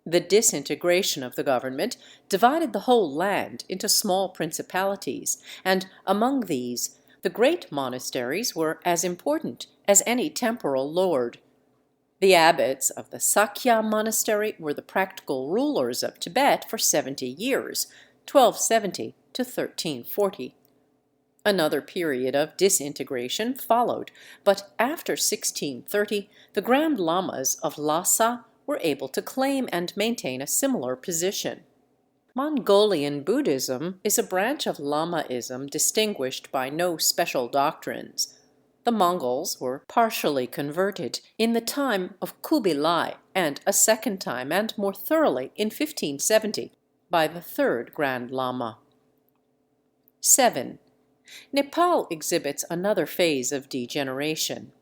The disintegration of the government divided the whole land into small principalities, and among these, the great monasteries were as important as any temporal lord. The abbots of the Sakya monastery were the practical rulers of Tibet for 70 years, 1270 to 1340. Another period of disintegration followed, but after 1630, the Grand Lamas of Lhasa were able to claim and maintain a similar position. Mongolian Buddhism is a branch of Lamaism distinguished by no special doctrines. The Mongols were partially converted in the time of Kubilai, and a second time and more thoroughly in 1570 by the third Grand Lama. 7. Nepal exhibits another phase of degeneration.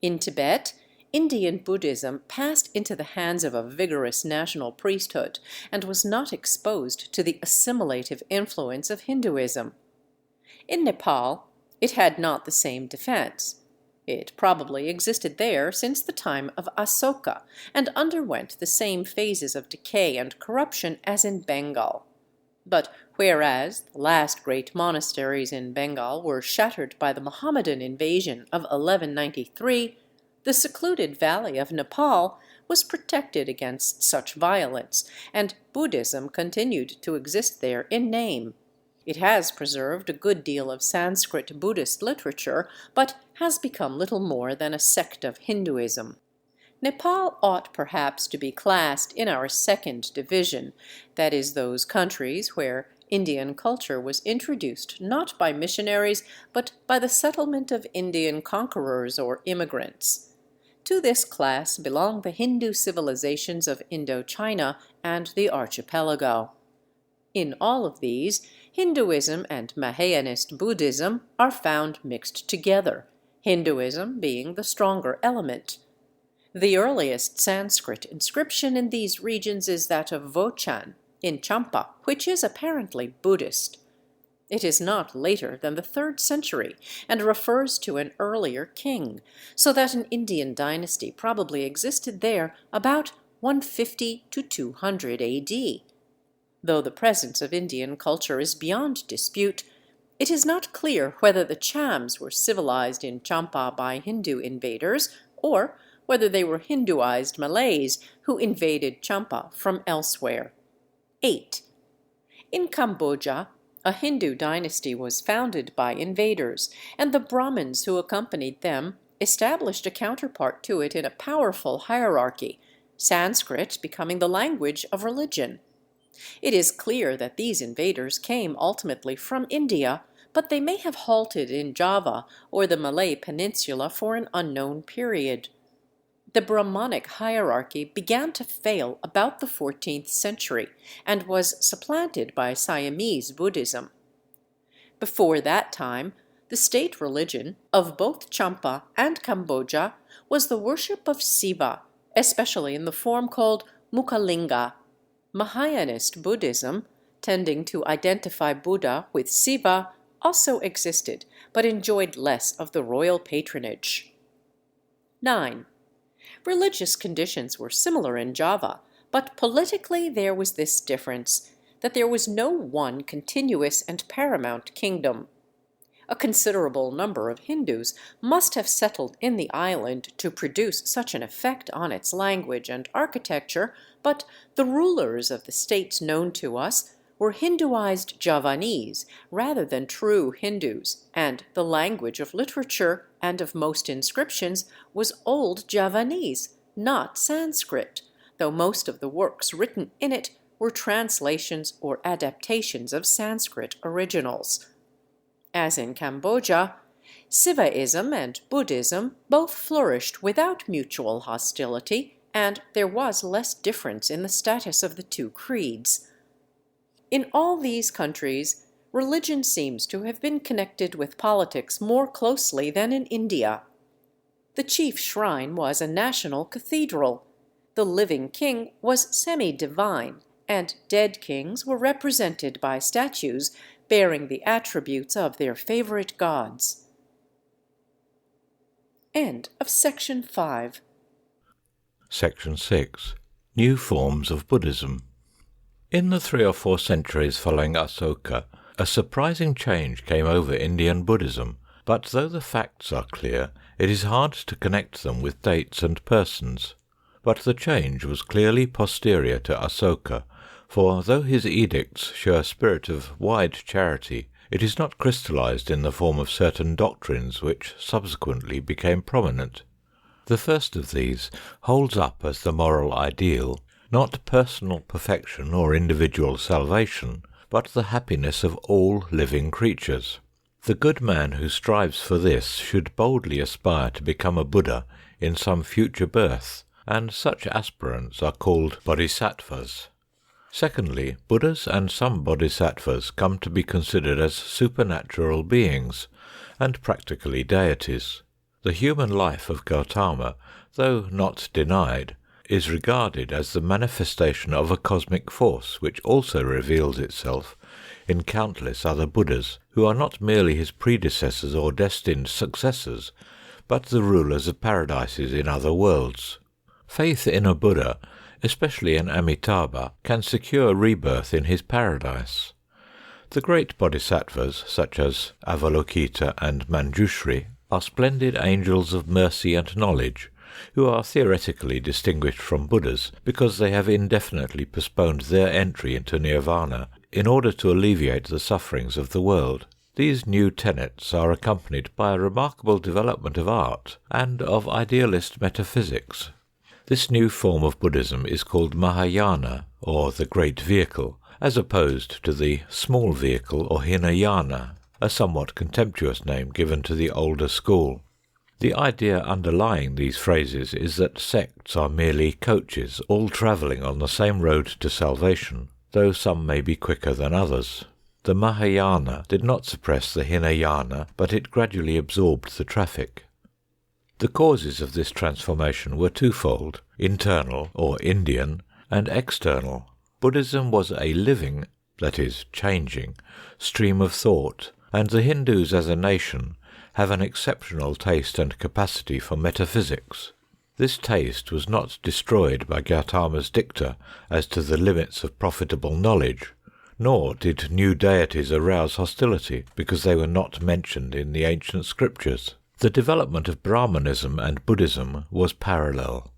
In Tibet, Indian Buddhism passed into the hands of a vigorous national priesthood and was not exposed to the assimilative influence of Hinduism. In Nepal, it had not the same defense. It probably existed there since the time of Asoka and underwent the same phases of decay and corruption as in Bengal. But whereas the last great monasteries in Bengal were shattered by the Mohammedan invasion of 1193, the secluded valley of Nepal was protected against such violence, and Buddhism continued to exist there in name. It has preserved a good deal of Sanskrit Buddhist literature, but has become little more than a sect of Hinduism. Nepal ought perhaps to be classed in our second division, that is, those countries where Indian culture was introduced not by missionaries, but by the settlement of Indian conquerors or immigrants. To this class belong the Hindu civilizations of Indochina and the archipelago. In all of these, Hinduism and Mahayanist Buddhism are found mixed together, Hinduism being the stronger element. The earliest Sanskrit inscription in these regions is that of Vochan in Champa, which is apparently Buddhist. It is not later than the 3rd century and refers to an earlier king, so that an Indian dynasty probably existed there about 150 to 200 A.D. Though the presence of Indian culture is beyond dispute, it is not clear whether the Chams were civilized in Champa by Hindu invaders, or whether they were Hinduized Malays who invaded Champa from elsewhere. 8. In Cambodia, a Hindu dynasty was founded by invaders, and the Brahmins who accompanied them established a counterpart to it in a powerful hierarchy, Sanskrit becoming the language of religion. It is clear that these invaders came ultimately from India, but they may have halted in Java or the Malay Peninsula for an unknown period. The Brahmanic hierarchy began to fail about the 14th century and was supplanted by Siamese Buddhism. Before that time, the state religion of both Champa and Cambodia was the worship of Siva, especially in the form called Mukhalinga. Mahayanist Buddhism, tending to identify Buddha with Siva, also existed, but enjoyed less of the royal patronage. 9. Religious conditions were similar in Java, but politically there was this difference, that there was no one continuous and paramount kingdom. A considerable number of Hindus must have settled in the island to produce such an effect on its language and architecture, but the rulers of the states known to us were Hinduized Javanese rather than true Hindus, and the language of literature and of most inscriptions was Old Javanese, not Sanskrit, though most of the works written in it were translations or adaptations of Sanskrit originals. As in Cambodia, Sivaism and Buddhism both flourished without mutual hostility, and there was less difference in the status of the two creeds. In all these countries, religion seems to have been connected with politics more closely than in India. The chief shrine was a national cathedral, the living king was semi-divine, and dead kings were represented by statues bearing the attributes of their favorite gods. End of section 5. Section 6. New Forms of Buddhism. In the 3 or 4 centuries following Asoka, a surprising change came over Indian Buddhism, but though the facts are clear, it is hard to connect them with dates and persons. But the change was clearly posterior to Asoka, for though his edicts show a spirit of wide charity, it is not crystallized in the form of certain doctrines which subsequently became prominent. The first of these holds up as the moral ideal, not personal perfection or individual salvation, but the happiness of all living creatures. The good man who strives for this should boldly aspire to become a Buddha in some future birth, and such aspirants are called bodhisattvas. Secondly, Buddhas and some bodhisattvas come to be considered as supernatural beings, and practically deities. The human life of Gautama, though not denied, is regarded as the manifestation of a cosmic force which also reveals itself in countless other Buddhas, who are not merely his predecessors or destined successors, but the rulers of paradises in other worlds. Faith in a Buddha, especially in Amitabha, can secure rebirth in his paradise. The great bodhisattvas, such as Avalokita and Manjushri, are splendid angels of mercy and knowledge, who are theoretically distinguished from Buddhas because they have indefinitely postponed their entry into nirvana in order to alleviate the sufferings of the world. These new tenets are accompanied by a remarkable development of art and of idealist metaphysics. This new form of Buddhism is called Mahayana, or the Great Vehicle, as opposed to the Small Vehicle or Hinayana, a somewhat contemptuous name given to the older school. The idea underlying these phrases is that sects are merely coaches, all travelling on the same road to salvation, though some may be quicker than others. The Mahayana did not suppress the Hinayana, but it gradually absorbed the traffic. The causes of this transformation were twofold: internal, or Indian, and external. Buddhism was a living, that is, changing, stream of thought, and the Hindus as a nation have an exceptional taste and capacity for metaphysics. This taste was not destroyed by Gautama's dicta as to the limits of profitable knowledge, nor did new deities arouse hostility because they were not mentioned in the ancient scriptures. The development of Brahmanism and Buddhism was parallel.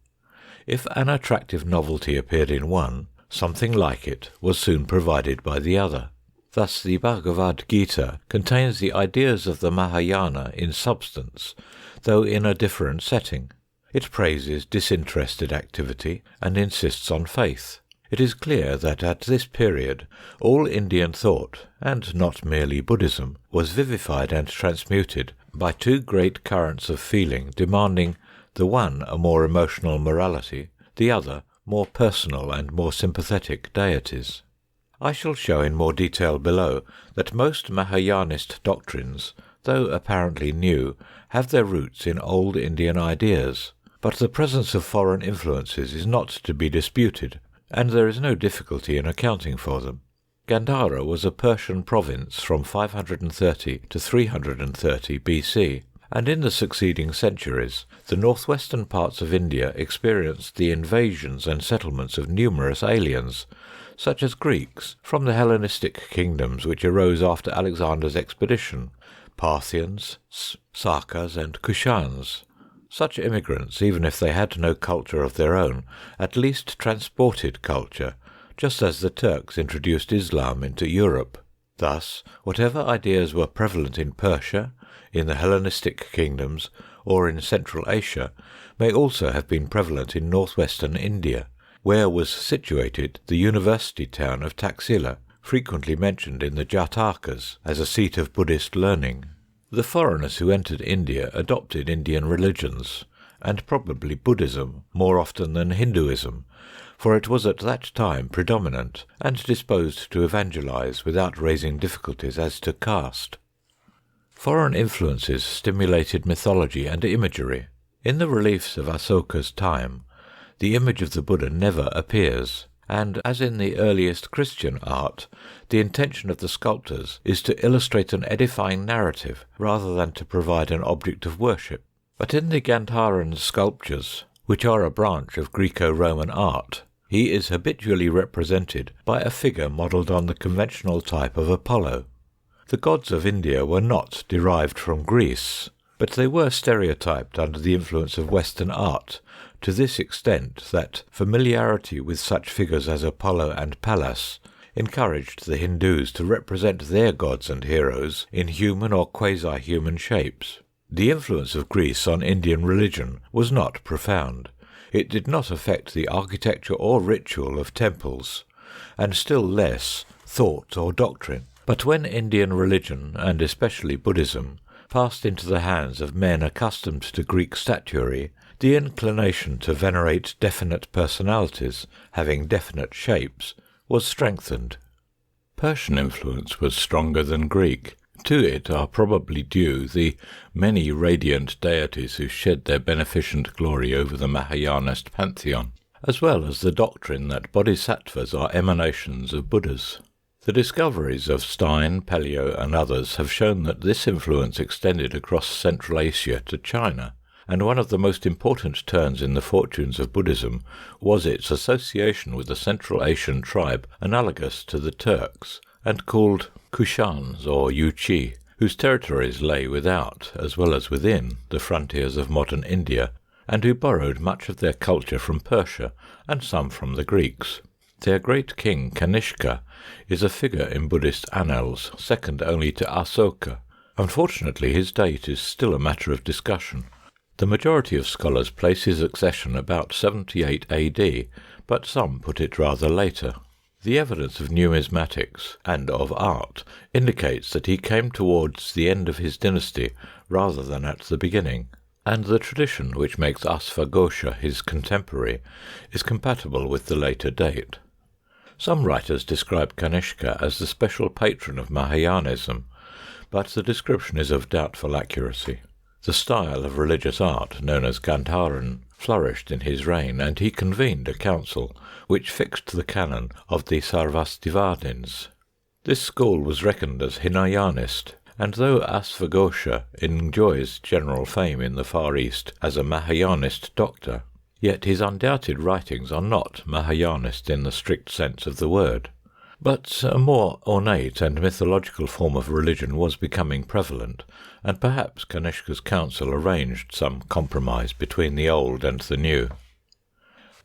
If an attractive novelty appeared in one, something like it was soon provided by the other. Thus the Bhagavad Gita contains the ideas of the Mahayana in substance, though in a different setting. It praises disinterested activity and insists on faith. It is clear that at this period all Indian thought, and not merely Buddhism, was vivified and transmuted by two great currents of feeling demanding, the one a more emotional morality, the other more personal and more sympathetic deities. I shall show in more detail below that most Mahayanist doctrines, though apparently new, have their roots in old Indian ideas, but the presence of foreign influences is not to be disputed, and there is no difficulty in accounting for them. Gandhara was a Persian province from 530 to 330 BC, and in the succeeding centuries the northwestern parts of India experienced the invasions and settlements of numerous aliens, such as Greeks from the Hellenistic kingdoms which arose after Alexander's expedition, Parthians, Sakas, and Kushans. Such immigrants, even if they had no culture of their own, at least transported culture, just as the Turks introduced Islam into Europe. Thus, whatever ideas were prevalent in Persia, in the Hellenistic kingdoms, or in Central Asia, may also have been prevalent in northwestern India, where was situated the university town of Taxila, frequently mentioned in the Jatakas as a seat of Buddhist learning. The foreigners who entered India adopted Indian religions, and probably Buddhism more often than Hinduism, for it was at that time predominant and disposed to evangelize without raising difficulties as to caste. Foreign influences stimulated mythology and imagery. In the reliefs of Asoka's time, the image of the Buddha never appears, and, as in the earliest Christian art, the intention of the sculptors is to illustrate an edifying narrative rather than to provide an object of worship. But in the Gandharan sculptures, which are a branch of Greco-Roman art, he is habitually represented by a figure modelled on the conventional type of Apollo. The gods of India were not derived from Greece, but they were stereotyped under the influence of Western art to this extent that familiarity with such figures as Apollo and Pallas encouraged the Hindus to represent their gods and heroes in human or quasi-human shapes. The influence of Greece on Indian religion was not profound. It did not affect the architecture or ritual of temples, and still less thought or doctrine. But when Indian religion, and especially Buddhism, passed into the hands of men accustomed to Greek statuary, the inclination to venerate definite personalities, having definite shapes, was strengthened. Persian influence was stronger than Greek. To it are probably due the many radiant deities who shed their beneficent glory over the Mahayanist pantheon, as well as the doctrine that bodhisattvas are emanations of Buddhas. The discoveries of Stein, Pelliot, and others have shown that this influence extended across Central Asia to China, and one of the most important turns in the fortunes of Buddhism was its association with a Central Asian tribe analogous to the Turks, and called Kushans or Yuchi, whose territories lay without, as well as within, the frontiers of modern India, and who borrowed much of their culture from Persia and some from the Greeks. Their great king Kanishka is a figure in Buddhist annals, second only to Asoka. Unfortunately, his date is still a matter of discussion. The majority of scholars place his accession about 78 AD, but some put it rather later. The evidence of numismatics and of art indicates that he came towards the end of his dynasty rather than at the beginning, and the tradition which makes Asvaghosha his contemporary is compatible with the later date. Some writers describe Kanishka as the special patron of Mahayanism, but the description is of doubtful accuracy. The style of religious art, known as Gandharan, flourished in his reign, and he convened a council which fixed the canon of the Sarvastivadins. This school was reckoned as Hinayanist, and though Asvaghosha enjoys general fame in the Far East as a Mahayanist doctor, yet his undoubted writings are not Mahayanist in the strict sense of the word. But a more ornate and mythological form of religion was becoming prevalent, and perhaps Kanishka's council arranged some compromise between the old and the new.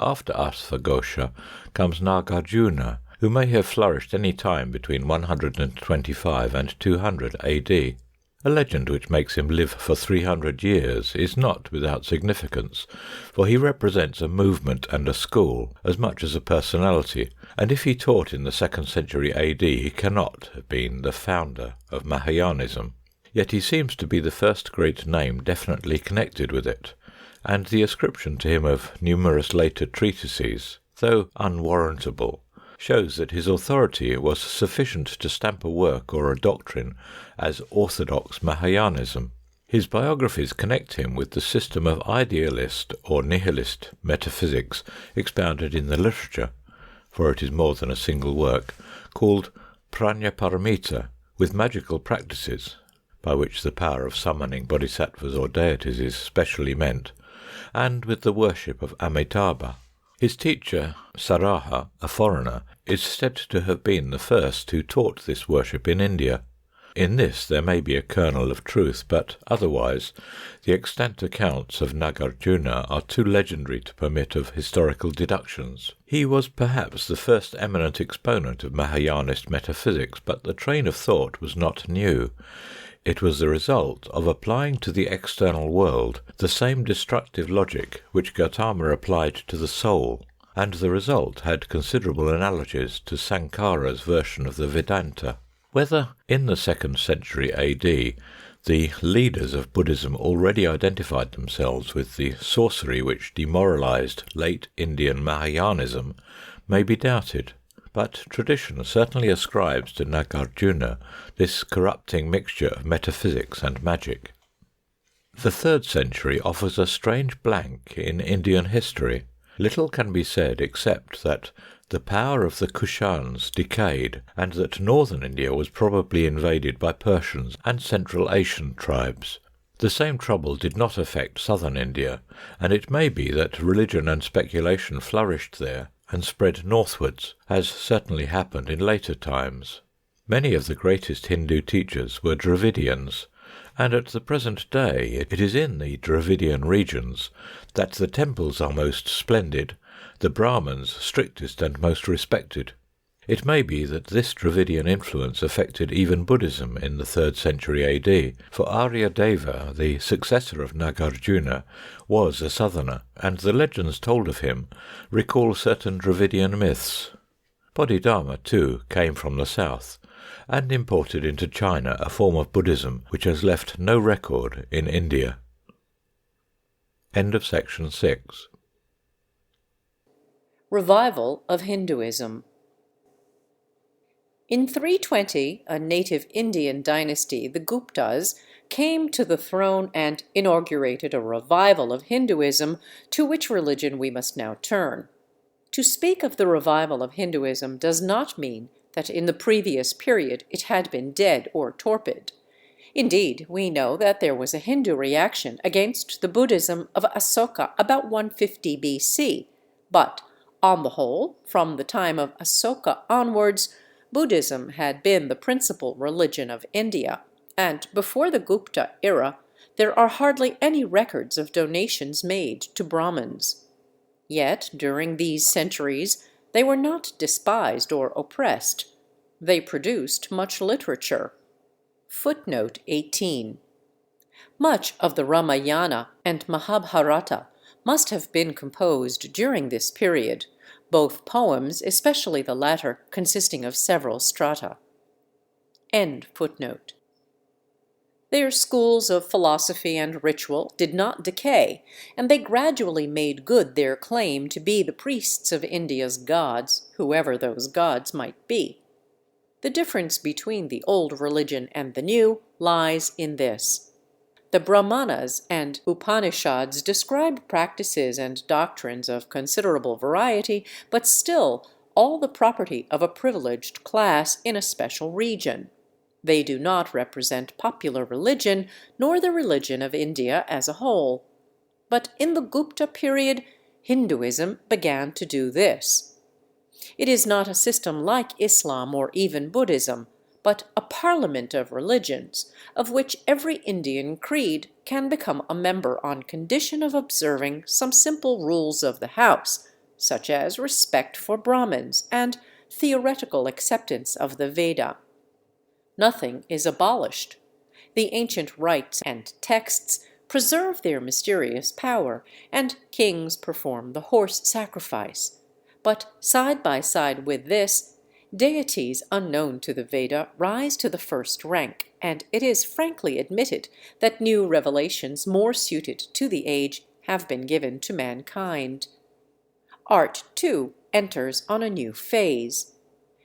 After Asvaghosha comes Nagarjuna, who may have flourished any time between 125 and 200 AD. A legend which makes him live for 300 years is not without significance, for he represents a movement and a school as much as a personality, and if he taught in the 2nd century AD he cannot have been the founder of Mahayanism. Yet he seems to be the first great name definitely connected with it, and the ascription to him of numerous later treatises, though unwarrantable, shows that his authority was sufficient to stamp a work or a doctrine as orthodox Mahayanism. His biographies connect him with the system of idealist or nihilist metaphysics expounded in the literature, for it is more than a single work, called Prajnaparamita, with magical practices, by which the power of summoning bodhisattvas or deities is specially meant, and with the worship of Amitabha. His teacher, Saraha, a foreigner, is said to have been the first who taught this worship in India. In this there may be a kernel of truth, but otherwise the extant accounts of Nagarjuna are too legendary to permit of historical deductions. He was perhaps the first eminent exponent of Mahayanist metaphysics, but the train of thought was not new. It was the result of applying to the external world the same destructive logic which Gautama applied to the soul, and the result had considerable analogies to Sankara's version of the Vedanta. Whether in the 2nd century AD the leaders of Buddhism already identified themselves with the sorcery which demoralized late Indian Mahayanism may be doubted, but tradition certainly ascribes to Nagarjuna this corrupting mixture of metaphysics and magic. The 3rd century offers a strange blank in Indian history. Little can be said except that the power of the Kushans decayed, and that northern India was probably invaded by Persians and Central Asian tribes. The same trouble did not affect southern India, and it may be that religion and speculation flourished there and spread northwards, as certainly happened in later times. Many of the greatest Hindu teachers were Dravidians, and at the present day it is in the Dravidian regions that the temples are most splendid, the Brahmins strictest and most respected. It may be that this Dravidian influence affected even Buddhism in the 3rd century AD, for Aryadeva, the successor of Nagarjuna, was a southerner, and the legends told of him recall certain Dravidian myths. Bodhidharma, too, came from the south, and imported into China a form of Buddhism which has left no record in India. End of section 6. Revival of Hinduism. In 320, a native Indian dynasty, the Guptas, came to the throne and inaugurated a revival of Hinduism, to which religion we must now turn. To speak of the revival of Hinduism does not mean that in the previous period it had been dead or torpid. Indeed, we know that there was a Hindu reaction against the Buddhism of Asoka about 150 BC, but on the whole, from the time of Asoka onwards, Buddhism had been the principal religion of India, and before the Gupta era, there are hardly any records of donations made to Brahmins. Yet, during these centuries, they were not despised or oppressed. They produced much literature. Footnote 18. Much of the Ramayana and Mahabharata must have been composed during this period, both poems, especially the latter, consisting of several strata. End footnote. Their schools of philosophy and ritual did not decay, and they gradually made good their claim to be the priests of India's gods, whoever those gods might be. The difference between the old religion and the new lies in this. The Brahmanas and Upanishads describe practices and doctrines of considerable variety, but still all the property of a privileged class in a special region. They do not represent popular religion, nor the religion of India as a whole. But in the Gupta period, Hinduism began to do this. It is not a system like Islam or even Buddhism, but a parliament of religions, of which every Indian creed can become a member on condition of observing some simple rules of the house, such as respect for Brahmins and theoretical acceptance of the Veda. Nothing is abolished. The ancient rites and texts preserve their mysterious power, and kings perform the horse sacrifice. But side by side with this, deities unknown to the Veda rise to the first rank, and it is frankly admitted that new revelations more suited to the age have been given to mankind. Art, too, enters on a new phase.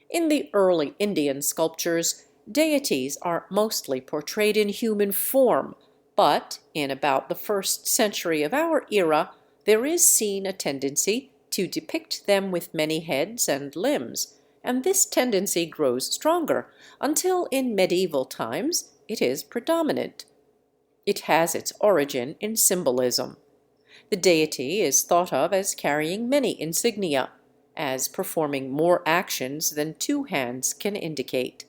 In the early Indian sculptures, deities are mostly portrayed in human form, but in about the 1st century of our era, there is seen a tendency to depict them with many heads and limbs, and this tendency grows stronger until in medieval times it is predominant. It has its origin in symbolism. The deity is thought of as carrying many insignia, as performing more actions than two hands can indicate.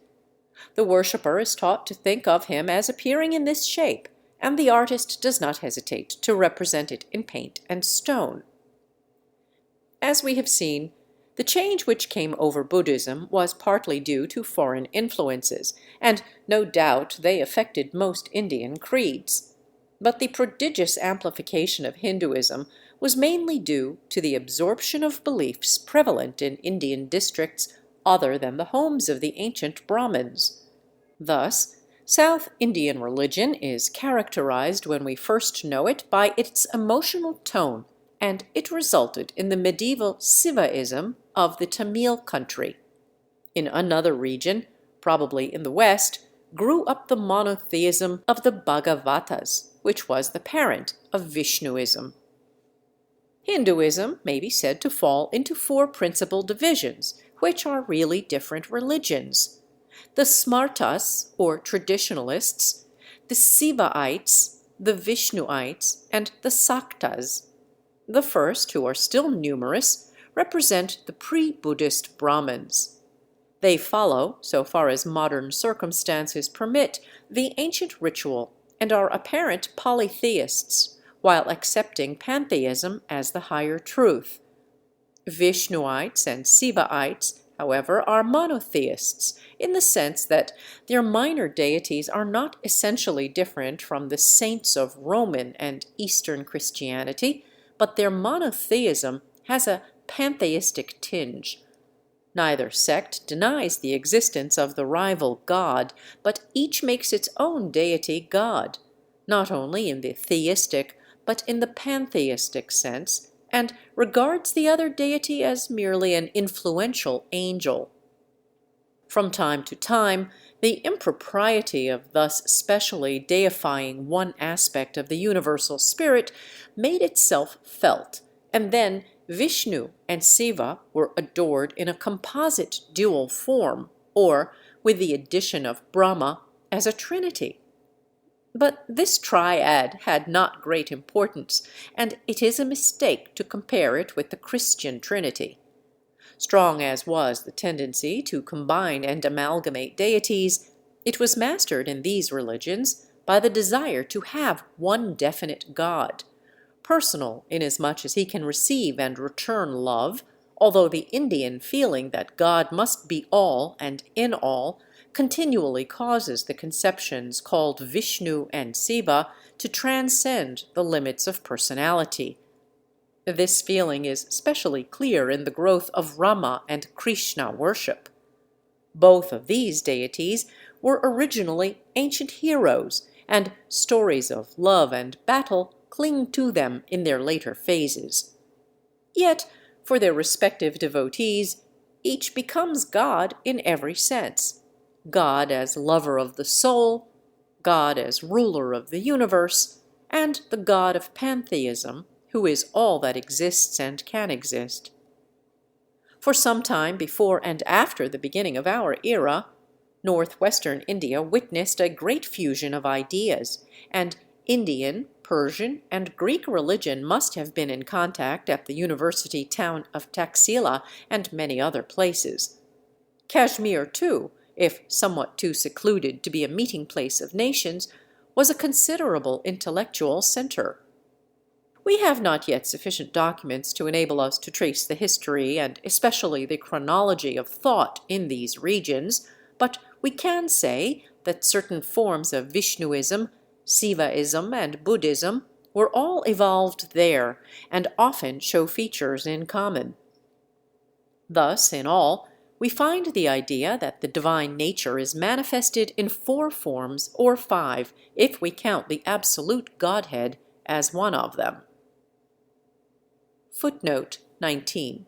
The worshipper is taught to think of him as appearing in this shape, and the artist does not hesitate to represent it in paint and stone. As we have seen, the change which came over Buddhism was partly due to foreign influences, and no doubt they affected most Indian creeds. But the prodigious amplification of Hinduism was mainly due to the absorption of beliefs prevalent in Indian districts other than the homes of the ancient Brahmins. Thus, South Indian religion is characterized when we first know it by its emotional tone, and it resulted in the medieval Sivaism of the Tamil country. In another region, probably in the West, grew up the monotheism of the Bhagavatas, which was the parent of Vishnuism. Hinduism may be said to fall into four principal divisions, which are really different religions: the Smartas, or traditionalists, the Sivaites, the Vishnuites, and the Saktas. The first, who are still numerous, represent the pre-Buddhist Brahmins. They follow, so far as modern circumstances permit, the ancient ritual and are apparent polytheists, while accepting pantheism as the higher truth. Vishnuites and Sivaites, however, are monotheists, in the sense that their minor deities are not essentially different from the saints of Roman and Eastern Christianity, but their monotheism has a pantheistic tinge. Neither sect denies the existence of the rival god, but each makes its own deity god, not only in the theistic but in the pantheistic sense, and regards the other deity as merely an influential angel. From time to time, the impropriety of thus specially deifying one aspect of the universal spirit made itself felt, and then Vishnu and Siva were adored in a composite dual form, or, with the addition of Brahma, as a trinity. But this triad had not great importance, and it is a mistake to compare it with the Christian Trinity. Strong as was the tendency to combine and amalgamate deities, it was mastered in these religions by the desire to have one definite God, personal inasmuch as he can receive and return love, although the Indian feeling that God must be all and in all continually causes the conceptions called Vishnu and Siva to transcend the limits of personality. This feeling is especially clear in the growth of Rama and Krishna worship. Both of these deities were originally ancient heroes, and stories of love and battle cling to them in their later phases. Yet, for their respective devotees, each becomes God in every sense: God as lover of the soul, God as ruler of the universe, and the God of pantheism, who is all that exists and can exist. For some time before and after the beginning of our era, northwestern India witnessed a great fusion of ideas, and Indian, Persian, and Greek religion must have been in contact at the university town of Taxila and many other places. Kashmir, too, if somewhat too secluded to be a meeting place of nations, was a considerable intellectual center. We have not yet sufficient documents to enable us to trace the history and especially the chronology of thought in these regions, but we can say that certain forms of Vishnuism, Sivaism, and Buddhism were all evolved there, and often show features in common. Thus, in all, we find the idea that the divine nature is manifested in four forms, or five, if we count the absolute Godhead as one of them. Footnote 19.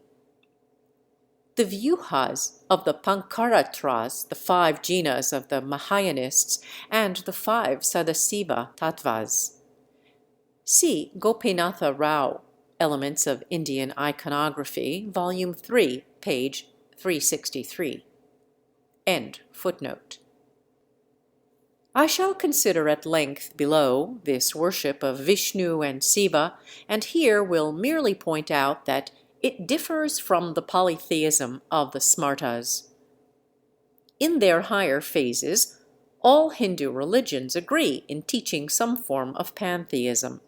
The Vyuhas of the Pankaratras, the five jinas of the Mahayanists, and the five Sadasiva Tattvas. See Gopinatha Rao, Elements of Indian Iconography, Volume 3, page 363. End footnote. I shall consider at length below this worship of Vishnu and Siva, and here will merely point out that it differs from the polytheism of the Smartas. In their higher phases, all Hindu religions agree in teaching some form of pantheism,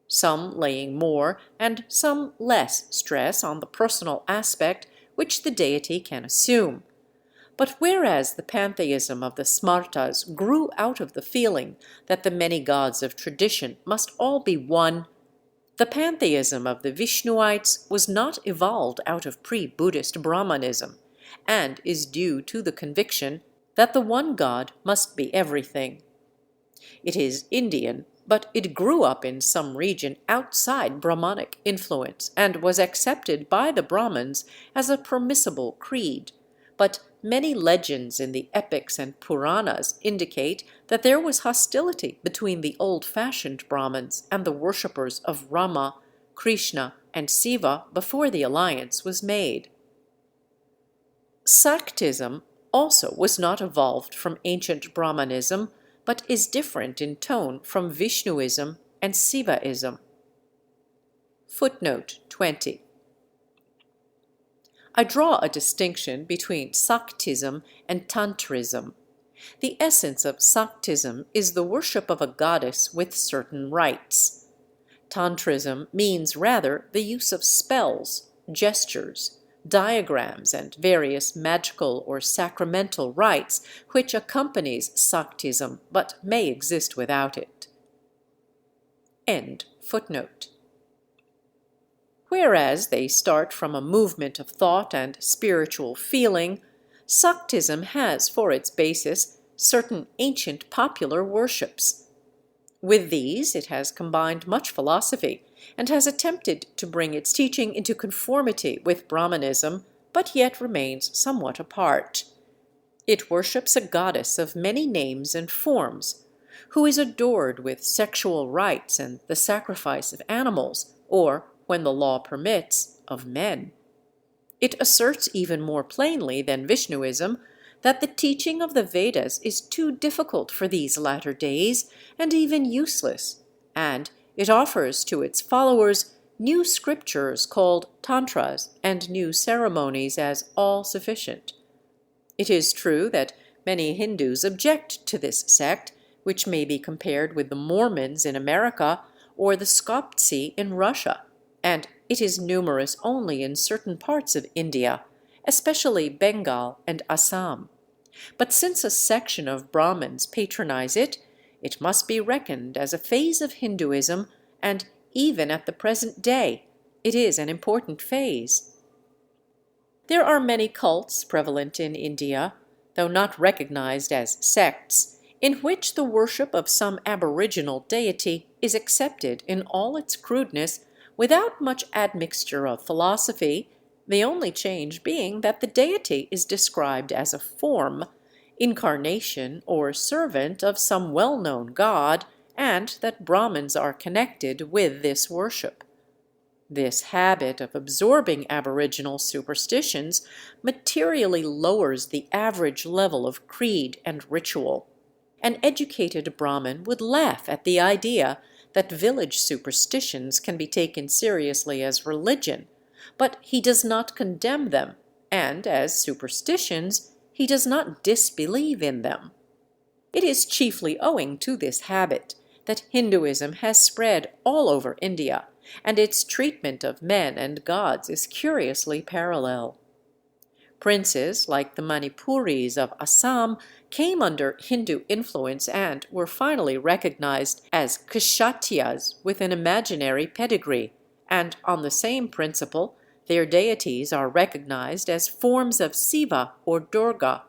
some laying more and some less stress on the personal aspect which the deity can assume. But whereas the pantheism of the Smartas grew out of the feeling that the many gods of tradition must all be one, the pantheism of the Vishnuites was not evolved out of pre-Buddhist Brahmanism, and is due to the conviction that the one God must be everything. It is Indian, but it grew up in some region outside Brahmanic influence and was accepted by the Brahmins as a permissible creed. But many legends in the epics and Puranas indicate that there was hostility between the old-fashioned Brahmins and the worshippers of Rama, Krishna, and Siva before the alliance was made. Saktism also was not evolved from ancient Brahmanism, but is different in tone from Vishnuism and Sivaism. Footnote 20. I draw a distinction between Saktism and Tantrism. The essence of Saktism is the worship of a goddess with certain rites. Tantrism means rather the use of spells, gestures, diagrams, and various magical or sacramental rites which accompanies Saktism but may exist without it. End footnote. Whereas they start from a movement of thought and spiritual feeling, Saktism has for its basis certain ancient popular worships. With these it has combined much philosophy, and has attempted to bring its teaching into conformity with Brahmanism, but yet remains somewhat apart. It worships a goddess of many names and forms, who is adored with sexual rites and the sacrifice of animals, or, when the law permits, of men. It asserts even more plainly than Vishnuism that the teaching of the Vedas is too difficult for these latter days, and even useless, and it offers to its followers new scriptures called tantras and new ceremonies as all sufficient. It is true that many Hindus object to this sect, which may be compared with the Mormons in America or the Skoptsi in Russia, and it is numerous only in certain parts of India, especially Bengal and Assam. But since a section of Brahmins patronize it, it must be reckoned as a phase of Hinduism, and even at the present day, it is an important phase. There are many cults prevalent in India, though not recognized as sects, in which the worship of some aboriginal deity is accepted in all its crudeness without much admixture of philosophy, the only change being that the deity is described as a form, incarnation or servant of some well-known god, and that Brahmins are connected with this worship. This habit of absorbing aboriginal superstitions materially lowers the average level of creed and ritual. An educated Brahmin would laugh at the idea that village superstitions can be taken seriously as religion, but he does not condemn them, and as superstitions, he does not disbelieve in them. It is chiefly owing to this habit that Hinduism has spread all over India, and its treatment of men and gods is curiously parallel. Princes like the Manipuris of Assam came under Hindu influence and were finally recognized as Kshatriyas with an imaginary pedigree, and on the same principle, their deities are recognized as forms of Siva or Durga.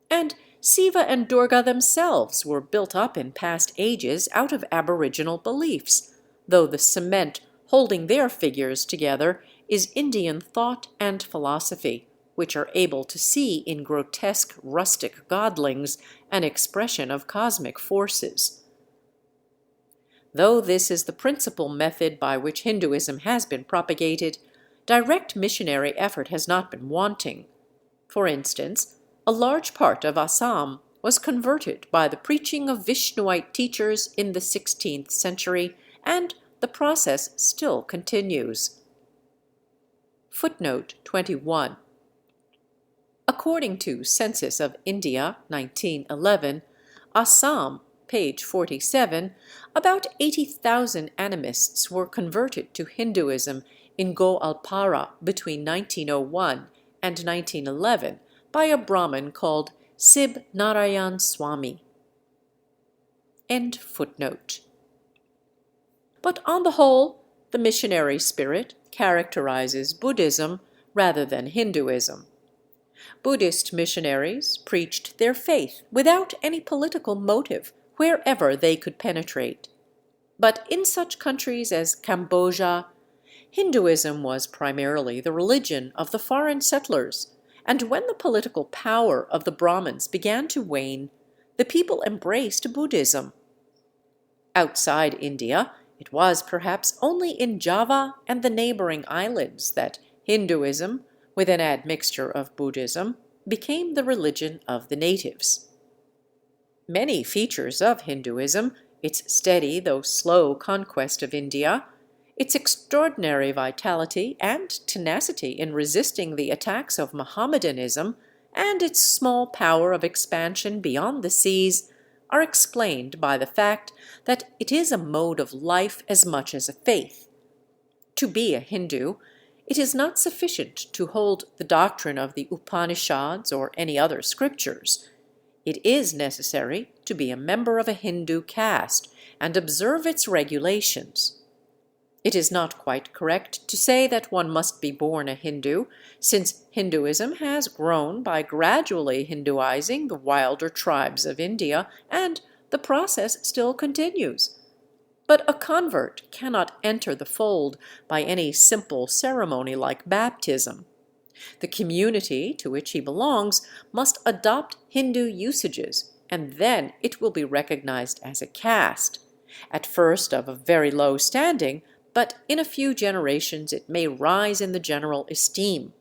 And Siva and Durga themselves were built up in past ages out of aboriginal beliefs, though the cement holding their figures together is Indian thought and philosophy, which are able to see in grotesque rustic godlings an expression of cosmic forces. Though this is the principal method by which Hinduism has been propagated, direct missionary effort has not been wanting. For instance, a large part of Assam was converted by the preaching of Vishnuite teachers in the 16th century, and the process still continues. Footnote 21. According to Census of India, 1911, Assam, page 47, about 80,000 animists were converted to Hinduism in Goalpara between 1901 and 1911 by a Brahmin called Sib Narayan Swami. End footnote. But on the whole, the missionary spirit characterizes Buddhism rather than Hinduism. Buddhist missionaries preached their faith without any political motive wherever they could penetrate. But in such countries as Cambodia, Hinduism was primarily the religion of the foreign settlers, and when the political power of the Brahmins began to wane, the people embraced Buddhism. Outside India, it was perhaps only in Java and the neighboring islands that Hinduism, with an admixture of Buddhism, became the religion of the natives. Many features of Hinduism, its steady though slow conquest of India, its extraordinary vitality and tenacity in resisting the attacks of Mohammedanism, and its small power of expansion beyond the seas, are explained by the fact that it is a mode of life as much as a faith. To be a Hindu, it is not sufficient to hold the doctrine of the Upanishads or any other scriptures. It is necessary to be a member of a Hindu caste and observe its regulations. It is not quite correct to say that one must be born a Hindu, since Hinduism has grown by gradually Hinduizing the wilder tribes of India, and the process still continues. But a convert cannot enter the fold by any simple ceremony like baptism. The community to which he belongs must adopt Hindu usages, and then it will be recognized as a caste, at first of a very low standing, but in a few generations it may rise in the general esteem.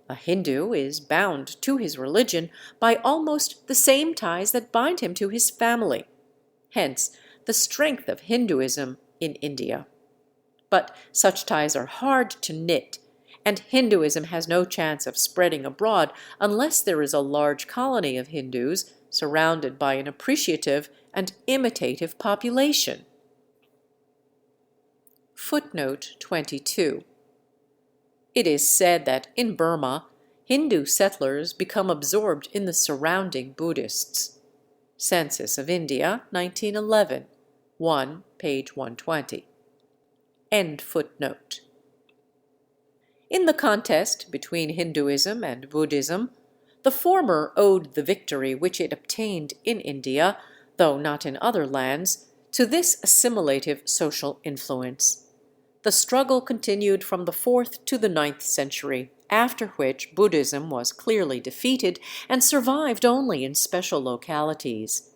A Hindu is bound to his religion by almost the same ties that bind him to his family. Hence, the strength of Hinduism in India. But such ties are hard to knit, and Hinduism has no chance of spreading abroad unless there is a large colony of Hindus surrounded by an appreciative and imitative population. Footnote 22. It is said that in Burma, Hindu settlers become absorbed in the surrounding Buddhists. Census of India, 1911, 1, page 120. End footnote. In the contest between Hinduism and Buddhism, the former owed the victory which it obtained in India, though not in other lands, to this assimilative social influence. The struggle continued from the 4th to the 9th century, after which Buddhism was clearly defeated and survived only in special localities.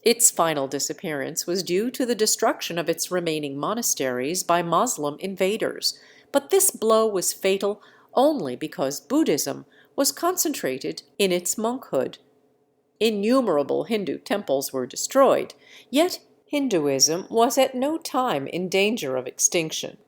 Its final disappearance was due to the destruction of its remaining monasteries by Moslem invaders, but this blow was fatal only because Buddhism was concentrated in its monkhood. Innumerable Hindu temples were destroyed, yet Hinduism was at no time in danger of extinction.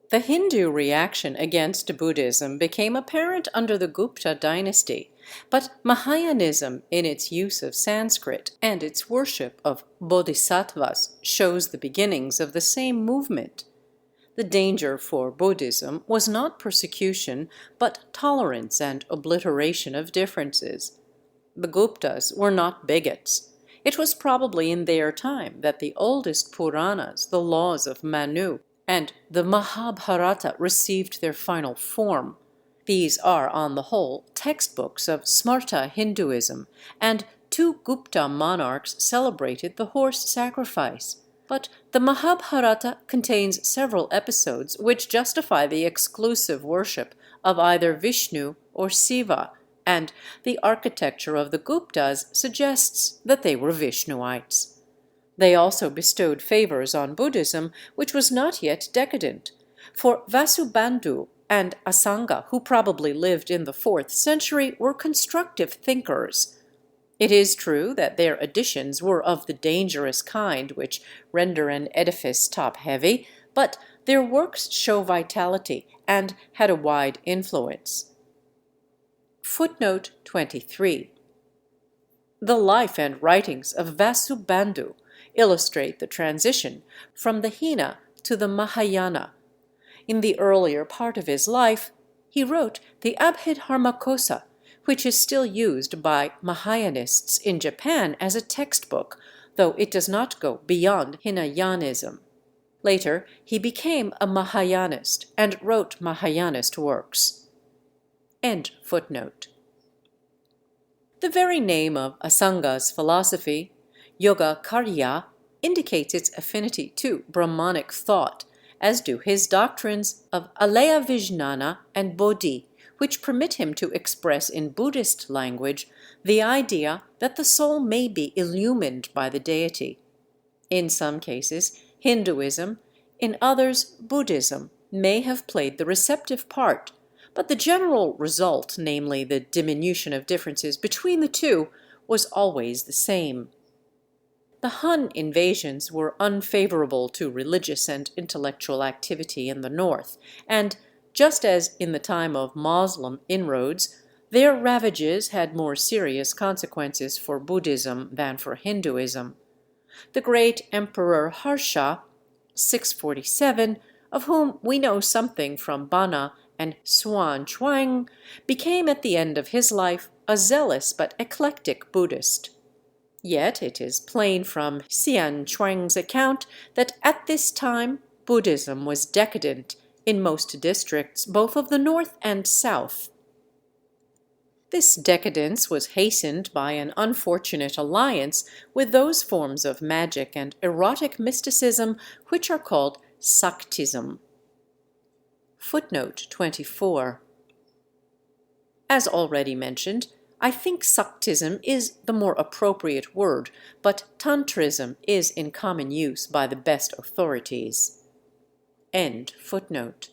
The Hindu reaction against Buddhism became apparent under the Gupta dynasty, but Mahayanism, in its use of Sanskrit and its worship of bodhisattvas, shows the beginnings of the same movement. The danger for Buddhism was not persecution, but tolerance and obliteration of differences. The Guptas were not bigots. It was probably in their time that the oldest Puranas, the laws of Manu, and the Mahabharata received their final form. These are, on the whole, textbooks of Smarta Hinduism, and 2 Gupta monarchs celebrated the horse sacrifice. But the Mahabharata contains several episodes which justify the exclusive worship of either Vishnu or Siva, and the architecture of the Guptas suggests that they were Vishnuites. They also bestowed favors on Buddhism, which was not yet decadent, for Vasubandhu and Asanga, who probably lived in the 4th century, were constructive thinkers. It is true that their additions were of the dangerous kind which render an edifice top-heavy, but their works show vitality and had a wide influence. Footnote 23. The life and writings of Vasubandhu illustrate the transition from the Hina to the Mahayana. In the earlier part of his life, he wrote the Abhidharmakosa, which is still used by Mahayanists in Japan as a textbook, though it does not go beyond Hinayanism. Later, he became a Mahayanist and wrote Mahayanist works. End footnote. The very name of Asanga's philosophy, Yogacarya, indicates its affinity to Brahmanic thought, as do his doctrines of Alaya Vijnana and Bodhi, which permit him to express in Buddhist language the idea that the soul may be illumined by the deity. In some cases, Hinduism, in others, Buddhism, may have played the receptive part, but the general result, namely the diminution of differences between the two, was always the same. The Han invasions were unfavorable to religious and intellectual activity in the north, and, just as in the time of Moslem inroads, their ravages had more serious consequences for Buddhism than for Hinduism. The great Emperor Harsha, 647, of whom we know something from Bana and Xuan Chuang, became at the end of his life a zealous but eclectic Buddhist. Yet it is plain from Xian Chuang's account that at this time Buddhism was decadent in most districts both of the north and south. This decadence was hastened by an unfortunate alliance with those forms of magic and erotic mysticism which are called Saktism. Footnote 24. As already mentioned, I think Saktism is the more appropriate word, but Tantrism is in common use by the best authorities. End footnote.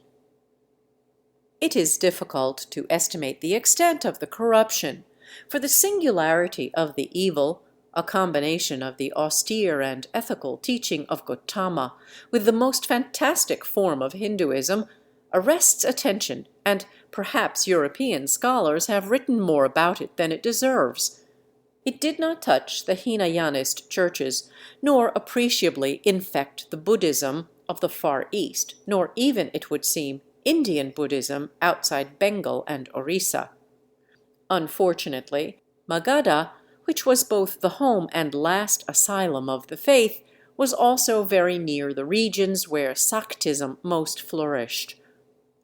It is difficult to estimate the extent of the corruption, for the singularity of the evil, a combination of the austere and ethical teaching of Gautama with the most fantastic form of Hinduism, arrests attention, and perhaps European scholars have written more about it than it deserves. It did not touch the Hinayanist churches, nor appreciably infect the Buddhism of the Far East, nor even, it would seem, Indian Buddhism outside Bengal and Orissa. Unfortunately, Magadha, which was both the home and last asylum of the faith, was also very near the regions where Saktism most flourished.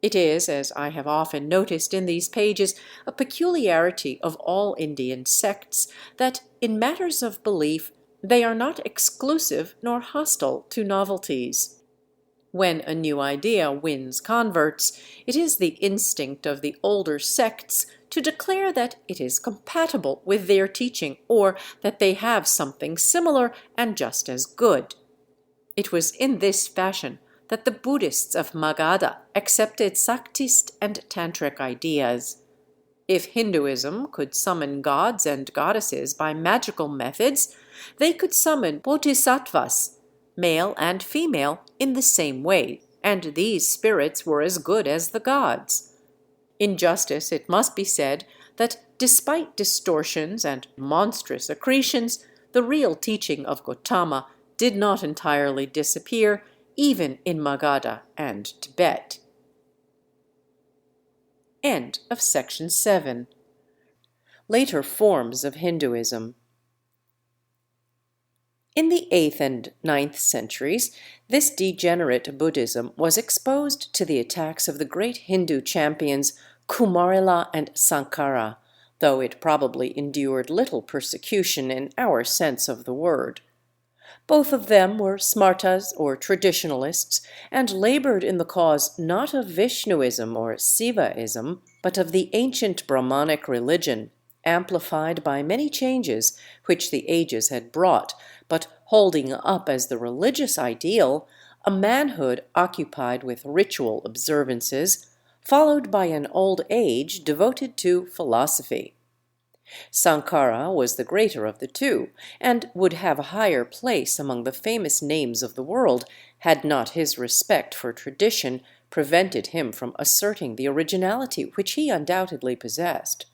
It is, as I have often noticed in these pages, a peculiarity of all Indian sects that, in matters of belief, they are not exclusive nor hostile to novelties. When a new idea wins converts, it is the instinct of the older sects to declare that it is compatible with their teaching or that they have something similar and just as good. It was in this fashion that the Buddhists of Magadha accepted Saktist and Tantric ideas. If Hinduism could summon gods and goddesses by magical methods, they could summon bodhisattvas, male and female, in the same way, and these spirits were as good as the gods. In justice, it must be said that despite distortions and monstrous accretions, the real teaching of Gautama did not entirely disappear, even in Magadha and Tibet. End of section 7. Later forms of Hinduism. In the 8th and 9th centuries, this degenerate Buddhism was exposed to the attacks of the great Hindu champions Kumarila and Sankara, though it probably endured little persecution in our sense of the word. Both of them were smartas or traditionalists and labored in the cause not of Vishnuism or Sivaism, but of the ancient Brahmanic religion, amplified by many changes which the ages had brought, but holding up as the religious ideal a manhood occupied with ritual observances, followed by an old age devoted to philosophy. Sankara was the greater of the two, and would have a higher place among the famous names of the world had not his respect for tradition prevented him from asserting the originality which he undoubtedly possessed.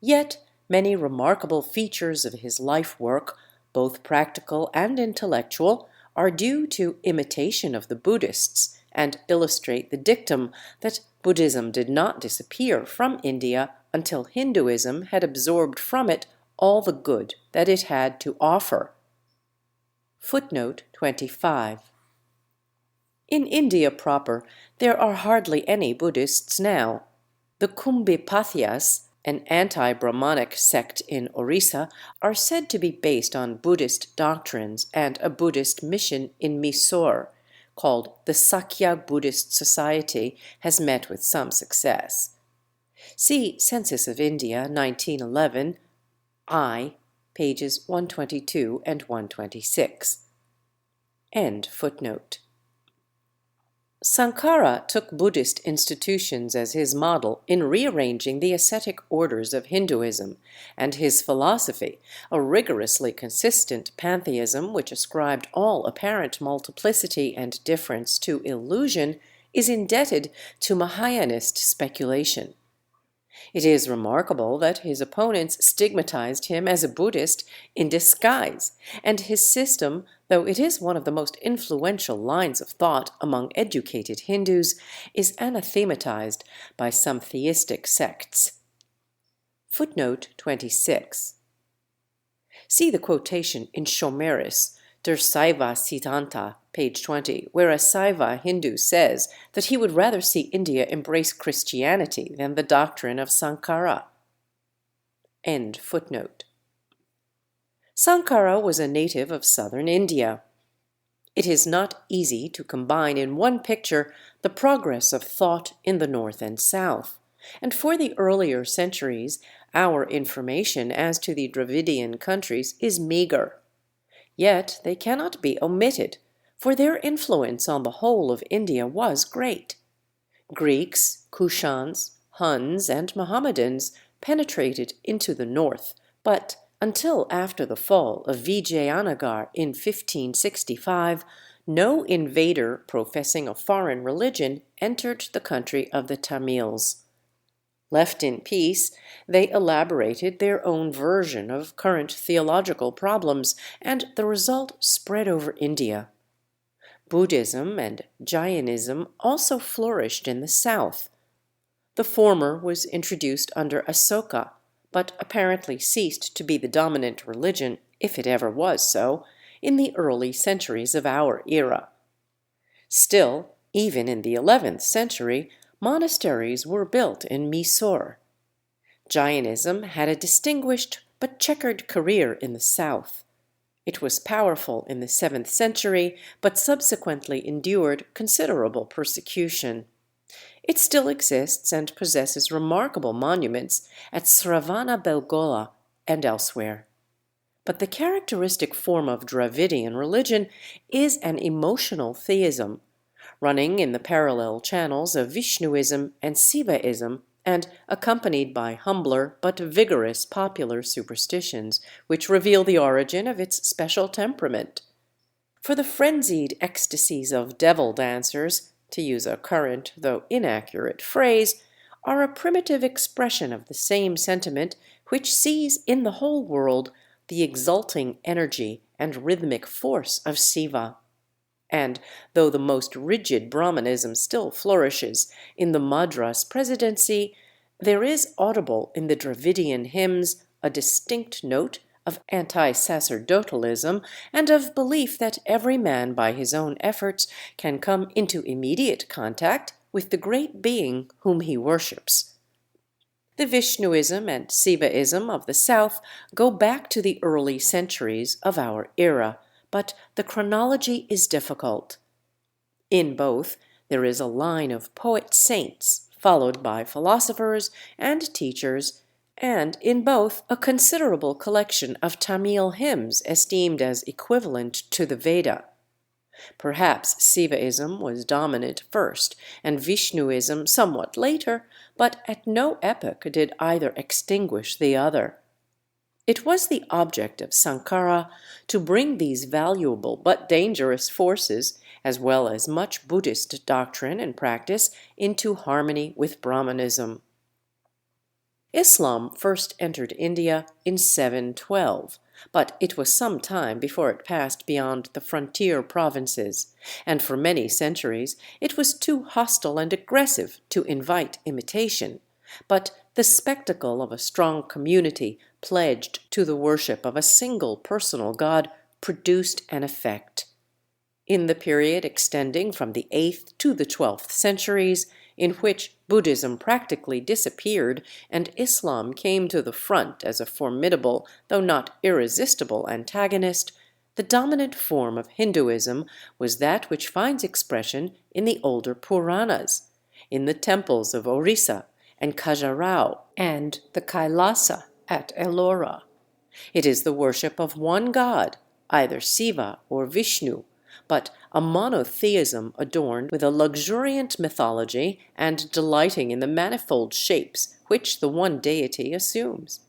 Yet many remarkable features of his life work, both practical and intellectual, are due to imitation of the Buddhists and illustrate the dictum that Buddhism did not disappear from India until Hinduism had absorbed from it all the good that it had to offer. Footnote 25. In India proper, there are hardly any Buddhists now. The Kumbhipathyas, an anti-Brahmanic sect in Orissa, are said to be based on Buddhist doctrines, and a Buddhist mission in Mysore, called the Sakya Buddhist Society, has met with some success. See Census of India, 1911, I, pages 122 and 126. End footnote. Sankara took Buddhist institutions as his model in rearranging the ascetic orders of Hinduism, and his philosophy, a rigorously consistent pantheism which ascribed all apparent multiplicity and difference to illusion, is indebted to Mahayanist speculation. It is remarkable that his opponents stigmatized him as a Buddhist in disguise, and his system, though it is one of the most influential lines of thought among educated Hindus, is anathematized by some theistic sects. Footnote 26. See the quotation in Shomeris, Der Saiva Siddhanta, page 20, where a Saiva Hindu says that he would rather see India embrace Christianity than the doctrine of Sankara. End footnote. Sankara was a native of southern India. It is not easy to combine in one picture the progress of thought in the north and south, and for the earlier centuries our information as to the Dravidian countries is meager. Yet they cannot be omitted, for their influence on the whole of India was great. Greeks, Kushans, Huns, and Mohammedans penetrated into the north, but until after the fall of Vijayanagar in 1565, no invader professing a foreign religion entered the country of the Tamils. Left in peace, they elaborated their own version of current theological problems, and the result spread over India. Buddhism and Jainism also flourished in the south. The former was introduced under Asoka, but apparently ceased to be the dominant religion, if it ever was so, in the early centuries of our era. Still, even in the 11th century, monasteries were built in Mysore. Jainism had a distinguished but checkered career in the south. It was powerful in the 7th century, but subsequently endured considerable persecution. It still exists and possesses remarkable monuments at Sravana-Belgola and elsewhere. But the characteristic form of Dravidian religion is an emotional theism, running in the parallel channels of Vishnuism and Sivaism, and accompanied by humbler but vigorous popular superstitions, which reveal the origin of its special temperament. For the frenzied ecstasies of devil dancers, to use a current though inaccurate phrase, are a primitive expression of the same sentiment which sees in the whole world the exulting energy and rhythmic force of Siva. And though the most rigid Brahmanism still flourishes in the Madras presidency, there is audible in the Dravidian hymns a distinct note of anti-sacerdotalism and of belief that every man by his own efforts can come into immediate contact with the great being whom he worships. The Vishnuism and Sivaism of the south go back to the early centuries of our era, but the chronology is difficult. In both, there is a line of poet-saints, followed by philosophers and teachers, and in both a considerable collection of Tamil hymns esteemed as equivalent to the Veda. Perhaps Sivaism was dominant first, and Vishnuism somewhat later, but at no epoch did either extinguish the other. It was the object of Sankara to bring these valuable but dangerous forces, as well as much Buddhist doctrine and practice, into harmony with Brahmanism. Islam first entered India in 712, but it was some time before it passed beyond the frontier provinces, and for many centuries it was too hostile and aggressive to invite imitation. But the spectacle of a strong community pledged to the worship of a single personal God produced an effect. In the period extending from the 8th to the 12th centuries, in which Buddhism practically disappeared and Islam came to the front as a formidable, though not irresistible antagonist, the dominant form of Hinduism was that which finds expression in the older Puranas, in the temples of Orissa and Khajuraho, and the Kailasa at Ellora. It is the worship of one god, either Siva or Vishnu, but a monotheism adorned with a luxuriant mythology and delighting in the manifold shapes which the one deity assumes.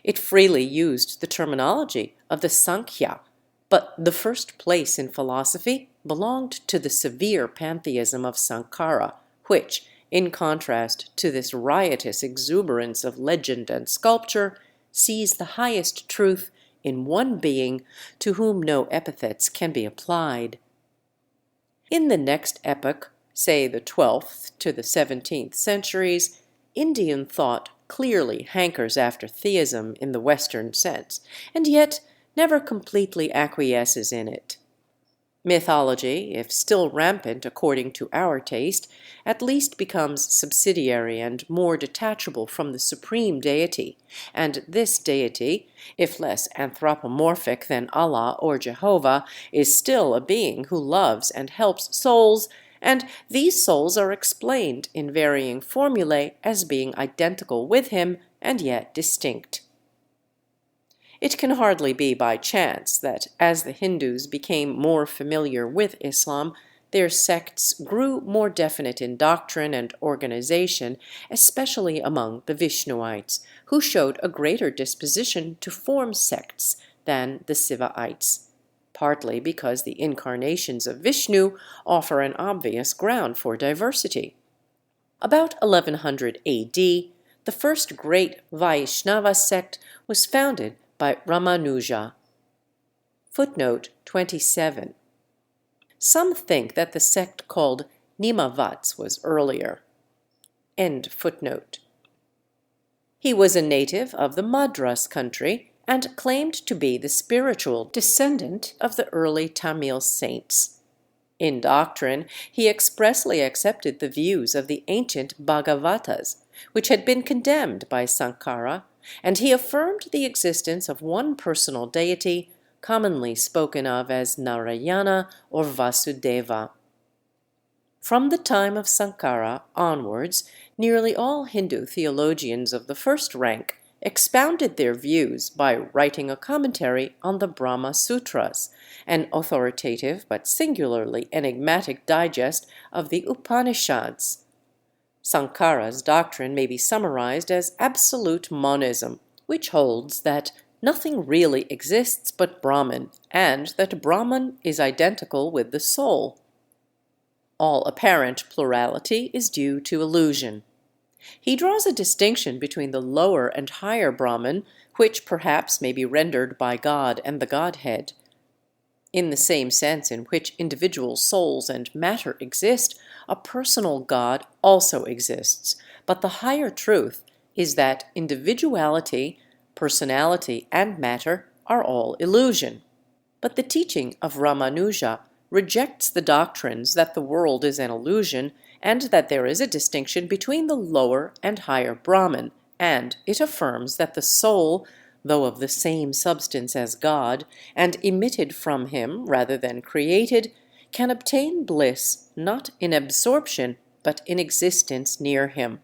It freely used the terminology of the Sankhya, but the first place in philosophy belonged to the severe pantheism of Sankara, which, in contrast to this riotous exuberance of legend and sculpture, sees the highest truth in one being to whom no epithets can be applied. In the next epoch, say the 12th to the 17th centuries, Indian thought clearly hankers after theism in the Western sense, and yet never completely acquiesces in it. Mythology, if still rampant according to our taste, at least becomes subsidiary and more detachable from the supreme deity, and this deity, if less anthropomorphic than Allah or Jehovah, is still a being who loves and helps souls, and these souls are explained in varying formulae as being identical with him and yet distinct. It can hardly be by chance that as the Hindus became more familiar with Islam, their sects grew more definite in doctrine and organization, especially among the Vishnuites, who showed a greater disposition to form sects than the Sivaites, partly because the incarnations of Vishnu offer an obvious ground for diversity. About 1100 A.D., the first great Vaishnava sect was founded by Ramanuja. Footnote 27. Some think that the sect called Nimavats was earlier. End footnote. He was a native of the Madras country and claimed to be the spiritual descendant of the early Tamil saints. In doctrine, he expressly accepted the views of the ancient Bhagavatas, which had been condemned by Sankara, and he affirmed the existence of one personal deity, commonly spoken of as Narayana or Vasudeva. From the time of Sankara onwards, nearly all Hindu theologians of the first rank expounded their views by writing a commentary on the Brahma Sutras, an authoritative but singularly enigmatic digest of the Upanishads. Sankara's doctrine may be summarized as absolute monism, which holds that nothing really exists but Brahman, and that Brahman is identical with the soul. All apparent plurality is due to illusion. He draws a distinction between the lower and higher Brahman, which perhaps may be rendered by God and the Godhead. In the same sense in which individual souls and matter exist, a personal God also exists, but the higher truth is that individuality, personality, and matter are all illusion. But the teaching of Ramanuja rejects the doctrines that the world is an illusion and that there is a distinction between the lower and higher Brahman, and it affirms that the soul, though of the same substance as God, and emitted from him rather than created, can obtain bliss not in absorption but in existence near him.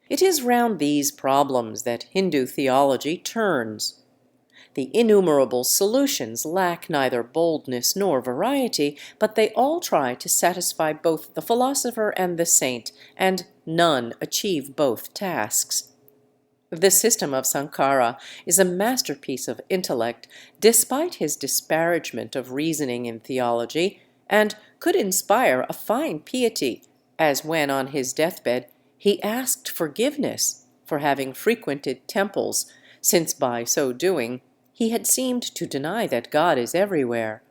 It is round these problems that Hindu theology turns. The innumerable solutions lack neither boldness nor variety, but they all try to satisfy both the philosopher and the saint, and none achieve both tasks. The system of Sankara is a masterpiece of intellect, despite his disparagement of reasoning in theology, and could inspire a fine piety, as when on his deathbed he asked forgiveness for having frequented temples, since by so doing he had seemed to deny that God is everywhere.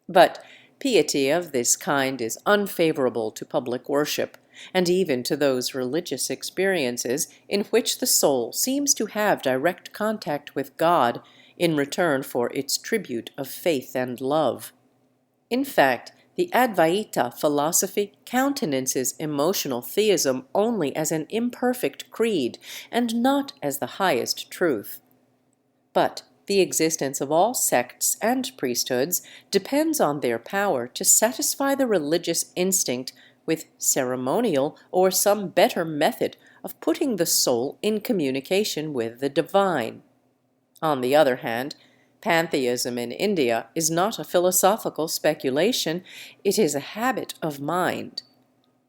But piety of this kind is unfavorable to public worship, and even to those religious experiences in which the soul seems to have direct contact with God in return for its tribute of faith and love. In fact, the Advaita philosophy countenances emotional theism only as an imperfect creed and not as the highest truth. But the existence of all sects and priesthoods depends on their power to satisfy the religious instinct with ceremonial or some better method of putting the soul in communication with the divine. On the other hand, pantheism in India is not a philosophical speculation, it is a habit of mind.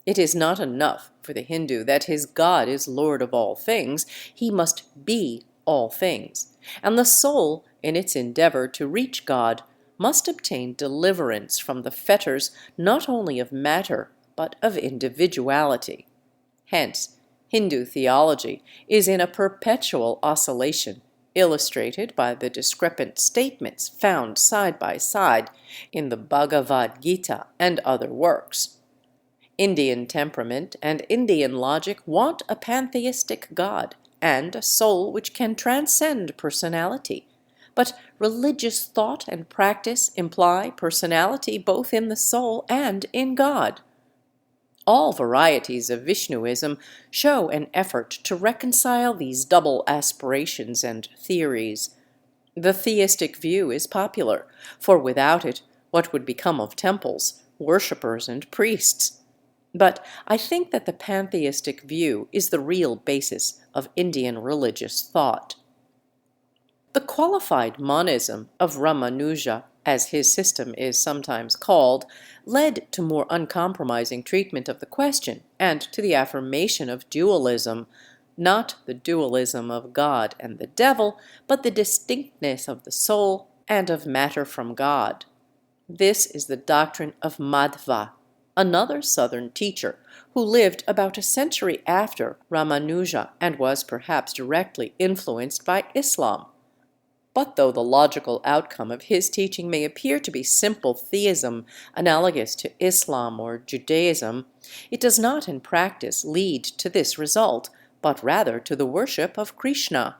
It is not enough for the Hindu that his God is Lord of all things, he must be all things, and the soul, in its endeavor to reach God, must obtain deliverance from the fetters not only of matter, but of individuality. Hence, Hindu theology is in a perpetual oscillation, illustrated by the discrepant statements found side by side in the Bhagavad Gita and other works. Indian temperament and Indian logic want a pantheistic God and a soul which can transcend personality, but religious thought and practice imply personality both in the soul and in God. All varieties of Vishnuism show an effort to reconcile these double aspirations and theories. The theistic view is popular, for without it, what would become of temples, worshippers, and priests? But I think that the pantheistic view is the real basis of Indian religious thought. The qualified monism of Ramanuja, as his system is sometimes called, led to more uncompromising treatment of the question and to the affirmation of dualism, not the dualism of God and the devil, but the distinctness of the soul and of matter from God. This is the doctrine of Madhva, another southern teacher who lived about a century after Ramanuja and was perhaps directly influenced by Islam. But though the logical outcome of his teaching may appear to be simple theism analogous to Islam or Judaism, it does not in practice lead to this result, but rather to the worship of Krishna.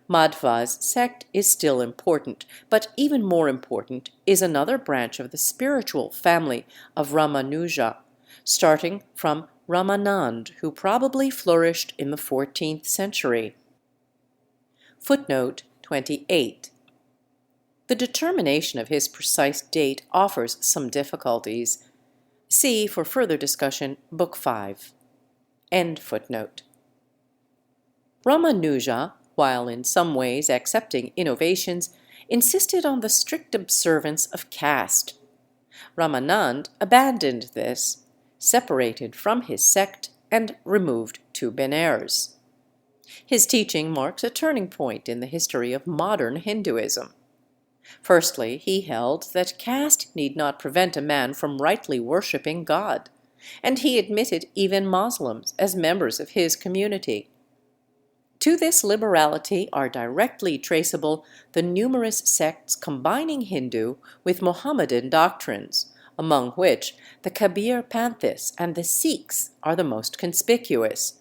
Madhva's sect is still important, but even more important is another branch of the spiritual family of Ramanuja, starting from Ramanand, who probably flourished in the 14th century. Footnote 28. The determination of his precise date offers some difficulties. See, for further discussion, Book 5. End footnote. Ramanuja, while in some ways accepting innovations, insisted on the strict observance of caste. Ramanand abandoned this, separated from his sect, and removed to Benares. His teaching marks a turning point in the history of modern Hinduism. Firstly, he held that caste need not prevent a man from rightly worshipping God, and he admitted even Muslims as members of his community. To this liberality are directly traceable the numerous sects combining Hindu with Mohammedan doctrines, among which the Kabir Panthis and the Sikhs are the most conspicuous.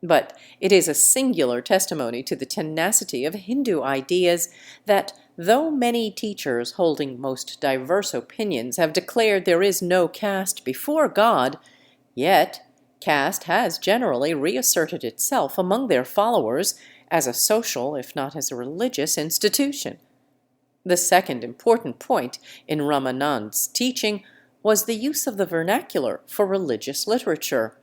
But it is a singular testimony to the tenacity of Hindu ideas that, though many teachers holding most diverse opinions have declared there is no caste before God, yet caste has generally reasserted itself among their followers as a social, if not as a religious, institution. The second important point in Ramanand's teaching was the use of the vernacular for religious literature.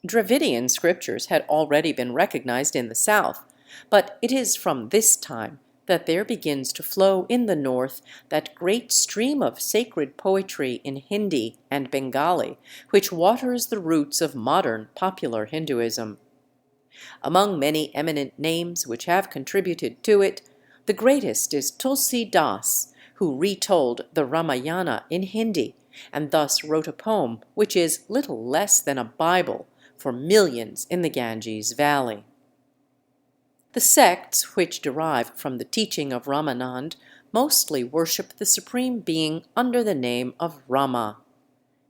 Dravidian scriptures had already been recognized in the South, but it is from this time that there begins to flow in the North that great stream of sacred poetry in Hindi and Bengali, which waters the roots of modern popular Hinduism. Among many eminent names which have contributed to it, the greatest is Tulsi Das, who retold the Ramayana in Hindi, and thus wrote a poem which is little less than a Bible for millions in the Ganges Valley. The sects which derive from the teaching of Ramanand mostly worship the Supreme Being under the name of Rama.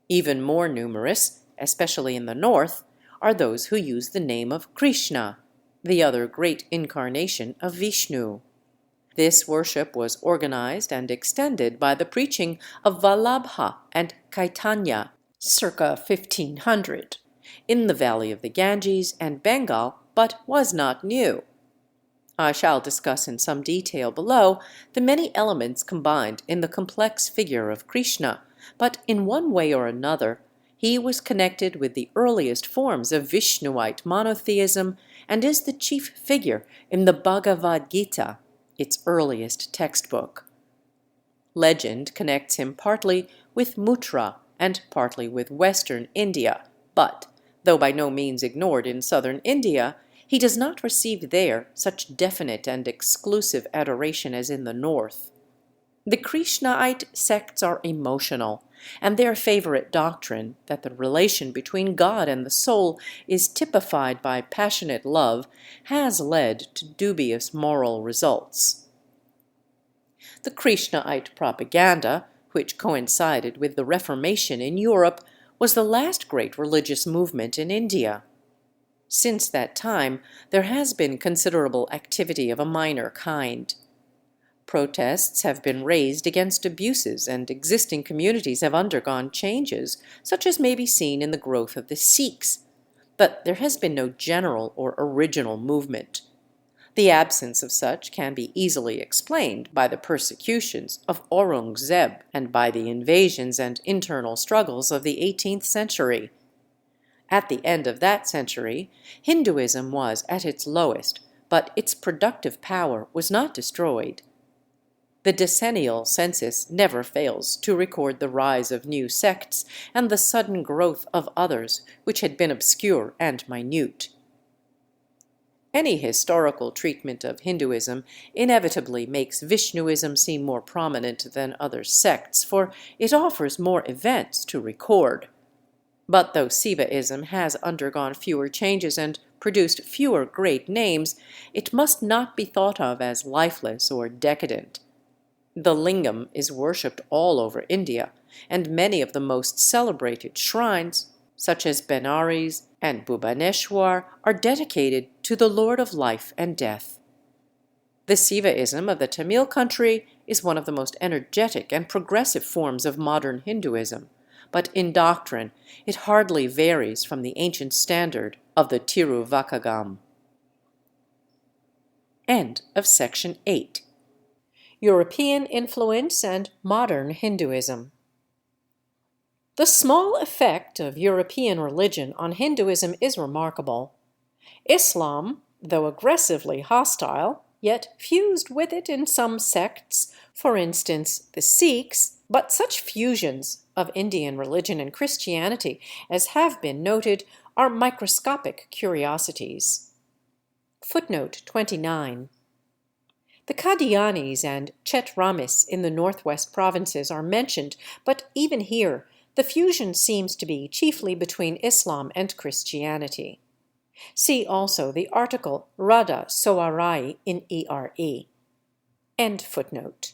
Even more numerous, especially in the north, are those who use the name of Krishna, the other great incarnation of Vishnu. This worship was organized and extended by the preaching of Vallabha and Caitanya, circa 1500, in the valley of the Ganges and Bengal, but was not new. I shall discuss in some detail below the many elements combined in the complex figure of Krishna, but in one way or another he was connected with the earliest forms of Vishnuite monotheism and is the chief figure in the Bhagavad Gita, its earliest textbook. Legend connects him partly with Mutra and partly with Western India, but, though by no means ignored in southern India, he does not receive there such definite and exclusive adoration as in the north. The Krishnaite sects are emotional, and their favorite doctrine, that the relation between God and the soul is typified by passionate love, has led to dubious moral results. The Krishnaite propaganda, which coincided with the Reformation in Europe, was the last great religious movement in India. Since that time, there has been considerable activity of a minor kind. Protests have been raised against abuses, and existing communities have undergone changes, such as may be seen in the growth of the Sikhs. But there has been no general or original movement. The absence of such can be easily explained by the persecutions of Aurangzeb and by the invasions and internal struggles of the 18th century. At the end of that century, Hinduism was at its lowest, but its productive power was not destroyed. The decennial census never fails to record the rise of new sects and the sudden growth of others which had been obscure and minute. Any historical treatment of Hinduism inevitably makes Vishnuism seem more prominent than other sects, for it offers more events to record. But though Sivaism has undergone fewer changes and produced fewer great names, it must not be thought of as lifeless or decadent. The lingam is worshipped all over India, and many of the most celebrated shrines, such as Benares and Bhubaneswar, are dedicated to the Lord of Life and Death. The Sivaism of the Tamil country is one of the most energetic and progressive forms of modern Hinduism, but in doctrine it hardly varies from the ancient standard of the Tiruvakagam. End of section 8. European influence and modern Hinduism. The small effect of European religion on Hinduism is remarkable. Islam, though aggressively hostile, yet fused with it in some sects, for instance the Sikhs, but such fusions of Indian religion and Christianity as have been noted are microscopic curiosities. Footnote 29. The Qadianis and Chetramis in the northwest provinces are mentioned, but even here the fusion seems to be chiefly between Islam and Christianity. See also the article Radha Soarai in ERE. End footnote.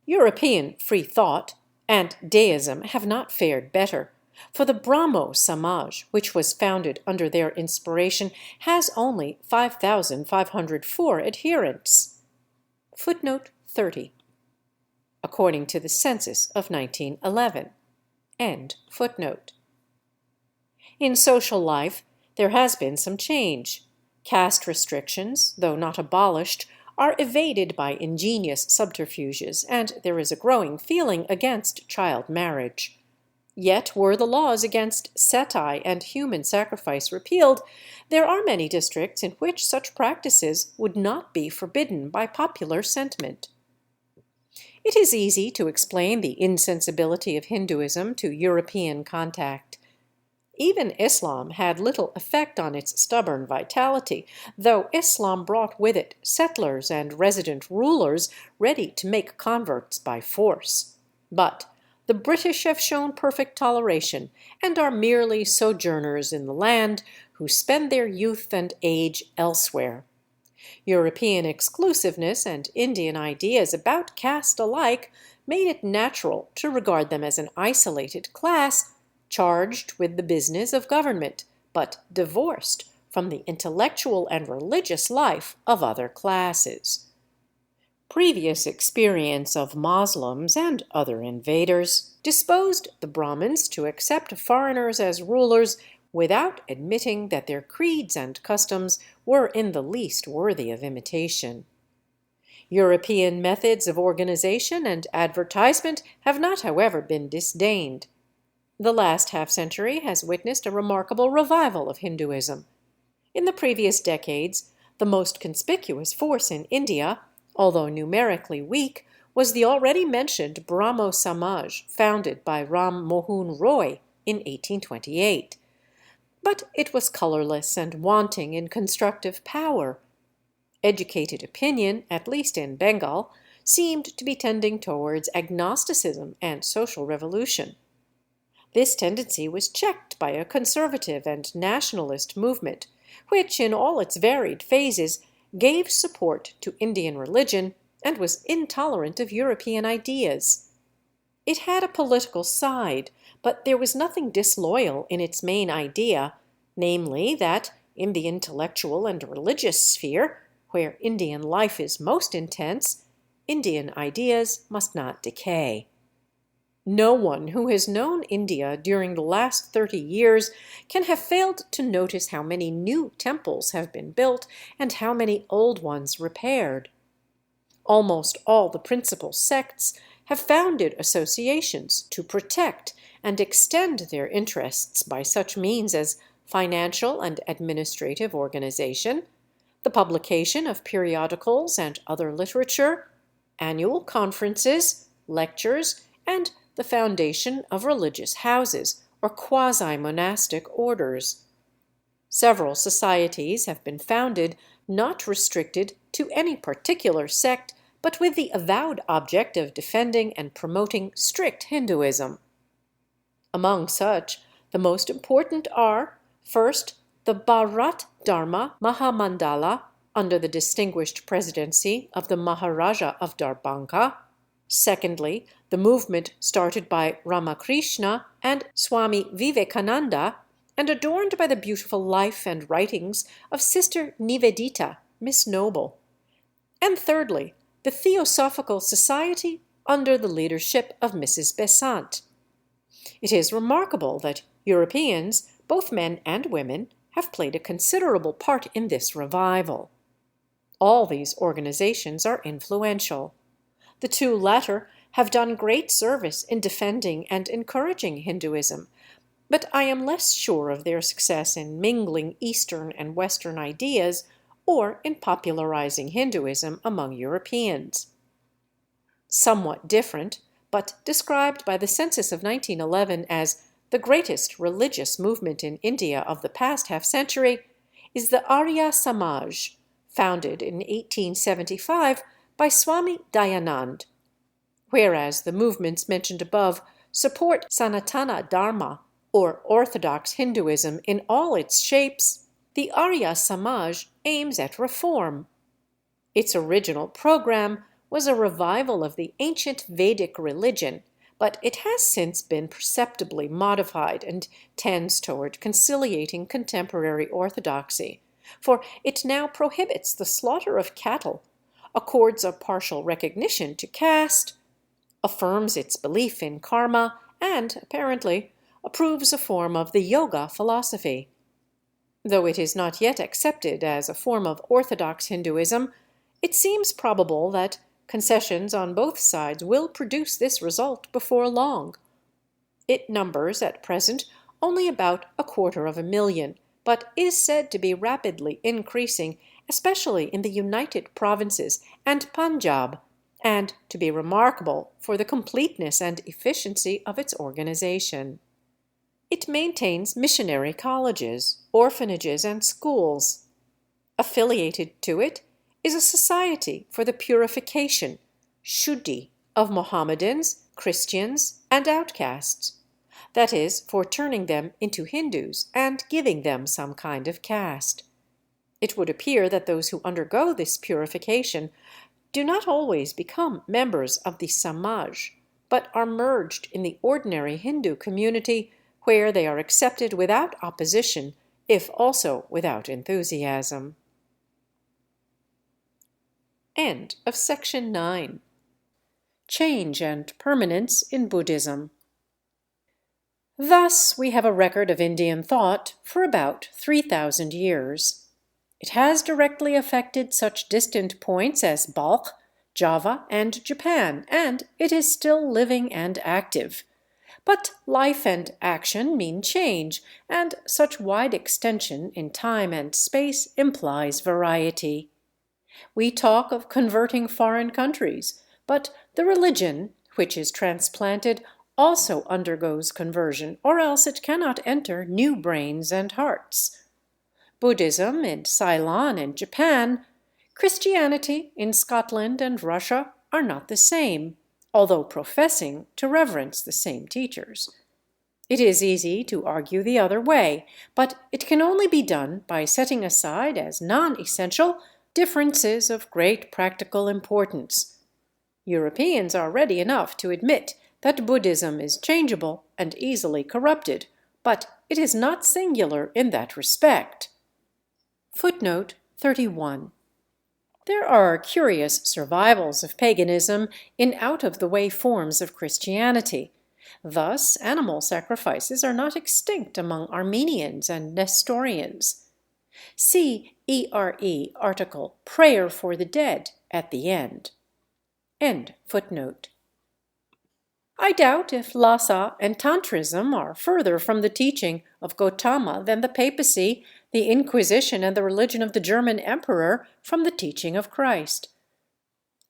European free thought and deism have not fared better, for the Brahmo Samaj, which was founded under their inspiration, has only 5,504 adherents. Footnote 30. According to the census of 1911. End footnote. In social life, there has been some change. Caste restrictions, though not abolished, are evaded by ingenious subterfuges, and there is a growing feeling against child marriage. Yet, were the laws against sati and human sacrifice repealed, there are many districts in which such practices would not be forbidden by popular sentiment. It is easy to explain the insensibility of Hinduism to European contact. Even Islam had little effect on its stubborn vitality, though Islam brought with it settlers and resident rulers ready to make converts by force. But the British have shown perfect toleration and are merely sojourners in the land who spend their youth and age elsewhere. European exclusiveness and Indian ideas about caste alike made it natural to regard them as an isolated class, charged with the business of government, but divorced from the intellectual and religious life of other classes. Previous experience of Moslems and other invaders disposed the Brahmins to accept foreigners as rulers without admitting that their creeds and customs were in the least worthy of imitation. European methods of organization and advertisement have not, however, been disdained. The last half-century has witnessed a remarkable revival of Hinduism. In the previous decades, the most conspicuous force in India, although numerically weak, was the already mentioned Brahmo Samaj, founded by Ram Mohan Roy in 1828. But it was colorless and wanting in constructive power. Educated opinion, at least in Bengal, seemed to be tending towards agnosticism and social revolution. This tendency was checked by a conservative and nationalist movement, which, in all its varied phases, gave support to Indian religion and was intolerant of European ideas. It had a political side, but there was nothing disloyal in its main idea, namely that, in the intellectual and religious sphere, where Indian life is most intense, Indian ideas must not decay. No one who has known India during the last 30 years can have failed to notice how many new temples have been built and how many old ones repaired. Almost all the principal sects have founded associations to protect and extend their interests by such means as financial and administrative organization, the publication of periodicals and other literature, annual conferences, lectures, and the foundation of religious houses or quasi-monastic orders. Several societies have been founded, not restricted to any particular sect, but with the avowed object of defending and promoting strict Hinduism. Among such, the most important are, first, the Bharat Dharma Mahamandala, under the distinguished presidency of the Maharaja of Darbhanga; secondly, the movement started by Ramakrishna and Swami Vivekananda, and adorned by the beautiful life and writings of Sister Nivedita, Miss Noble; and thirdly, the Theosophical Society under the leadership of Mrs. Besant. It is remarkable that Europeans, both men and women, have played a considerable part in this revival. All these organizations are influential. The two latter have done great service in defending and encouraging Hinduism, but I am less sure of their success in mingling Eastern and Western ideas or in popularizing Hinduism among Europeans. Somewhat different, but described by the census of 1911 as the greatest religious movement in India of the past half-century, is the Arya Samaj, founded in 1875 by Swami Dayanand. Whereas the movements mentioned above support Sanatana Dharma, or Orthodox Hinduism in all its shapes, the Arya Samaj aims at reform. Its original program was a revival of the ancient Vedic religion, but it has since been perceptibly modified and tends toward conciliating contemporary orthodoxy, for it now prohibits the slaughter of cattle, accords a partial recognition to caste, affirms its belief in karma, and, apparently, approves a form of the yoga philosophy. Though it is not yet accepted as a form of orthodox Hinduism, it seems probable that concessions on both sides will produce this result before long. It numbers at present only about 250,000, but is said to be rapidly increasing, especially in the United Provinces and Punjab, and to be remarkable for the completeness and efficiency of its organization. It maintains missionary colleges, orphanages, and schools. Affiliated to it is a society for the purification, Shuddhi, of Mohammedans, Christians, and outcasts, that is, for turning them into Hindus and giving them some kind of caste. It would appear that those who undergo this purification do not always become members of the Samaj, but are merged in the ordinary Hindu community, where they are accepted without opposition, if also without enthusiasm. End of section 9. Change and Permanence in Buddhism. Thus, we have a record of Indian thought for about 3,000 years. It has directly affected such distant points as Balkh, Java, and Japan, and it is still living and active. But life and action mean change, and such wide extension in time and space implies variety. We talk of converting foreign countries, but the religion, which is transplanted, also undergoes conversion, or else it cannot enter new brains and hearts. Buddhism in Ceylon and Japan, Christianity in Scotland and Russia are not the same, although professing to reverence the same teachers. It is easy to argue the other way, but it can only be done by setting aside as non-essential differences of great practical importance. Europeans are ready enough to admit that Buddhism is changeable and easily corrupted, but it is not singular in that respect. Footnote 31. There are curious survivals of paganism in out-of-the-way forms of Christianity. Thus, animal sacrifices are not extinct among Armenians and Nestorians. See ERE article Prayer for the Dead at the end. End footnote. I doubt if Lhasa and Tantrism are further from the teaching of Gautama than the papacy, the Inquisition, and the religion of the German emperor from the teaching of Christ.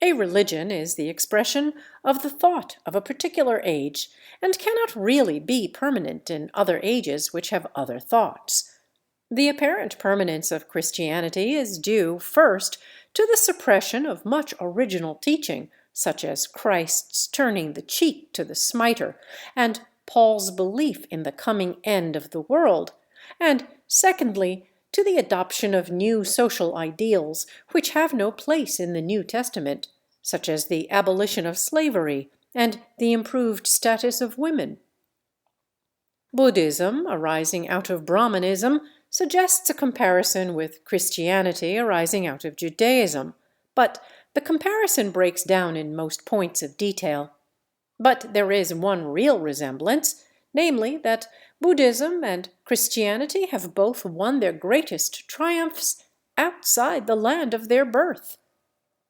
A religion is the expression of the thought of a particular age and cannot really be permanent in other ages which have other thoughts. The apparent permanence of Christianity is due, first, to the suppression of much original teaching, such as Christ's turning the cheek to the smiter, and Paul's belief in the coming end of the world, and secondly, to the adoption of new social ideals which have no place in the New Testament, such as the abolition of slavery and the improved status of women. Buddhism, arising out of Brahmanism, suggests a comparison with Christianity arising out of Judaism, but the comparison breaks down in most points of detail. But there is one real resemblance, namely that Buddhism and Christianity have both won their greatest triumphs outside the land of their birth.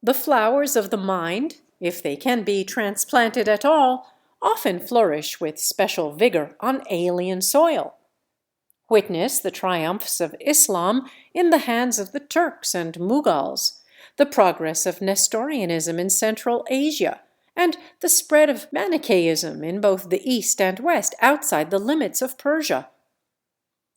The flowers of the mind, if they can be transplanted at all, often flourish with special vigor on alien soil. Witness the triumphs of Islam in the hands of the Turks and Mughals, the progress of Nestorianism in Central Asia, and the spread of Manichaeism in both the East and West outside the limits of Persia.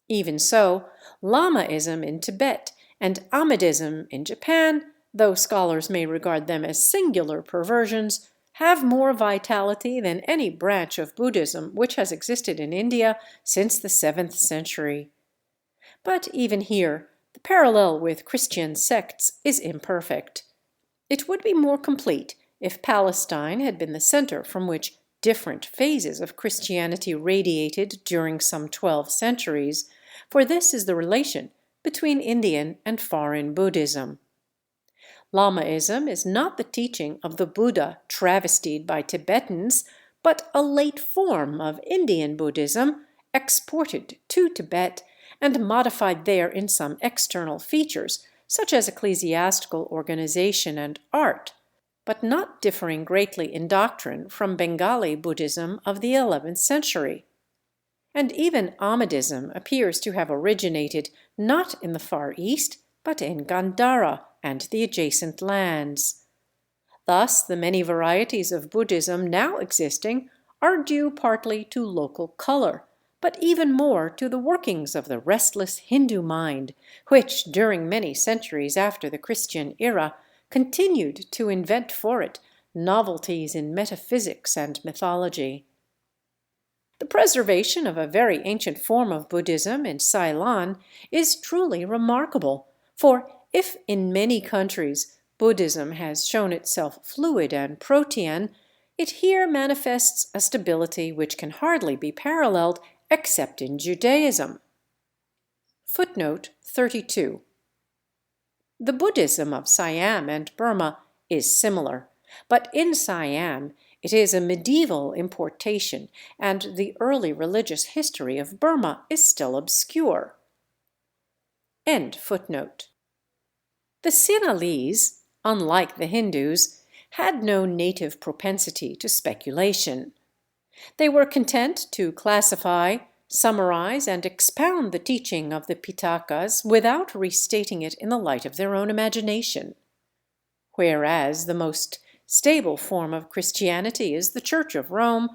Even so, Lamaism in Tibet and Ahmadism in Japan, though scholars may regard them as singular perversions, have more vitality than any branch of Buddhism which has existed in India since the 7th century. But even here, the parallel with Christian sects is imperfect. It would be more complete if Palestine had been the center from which different phases of Christianity radiated during some 12 centuries, for this is the relation between Indian and foreign Buddhism. Lamaism is not the teaching of the Buddha travestied by Tibetans, but a late form of Indian Buddhism exported to Tibet and modified there in some external features, such as ecclesiastical organization and art, but not differing greatly in doctrine from Bengali Buddhism of the 11th century. And even Ahmadism appears to have originated not in the Far East, but in Gandhara and the adjacent lands. Thus, the many varieties of Buddhism now existing are due partly to local color, but even more to the workings of the restless Hindu mind, which, during many centuries after the Christian era, continued to invent for it novelties in metaphysics and mythology. The preservation of a very ancient form of Buddhism in Ceylon is truly remarkable, For if in many countries Buddhism has shown itself fluid and protean, it here manifests a stability which can hardly be paralleled except in Judaism. Footnote 32. The Buddhism of Siam and Burma is similar, but in Siam it is a medieval importation, and the early religious history of Burma is still obscure. End footnote. The Sinhalese, unlike the Hindus, had no native propensity to speculation. They were content to classify, summarize, and expound the teaching of the Pitakas without restating it in the light of their own imagination. Whereas the most stable form of Christianity is the Church of Rome,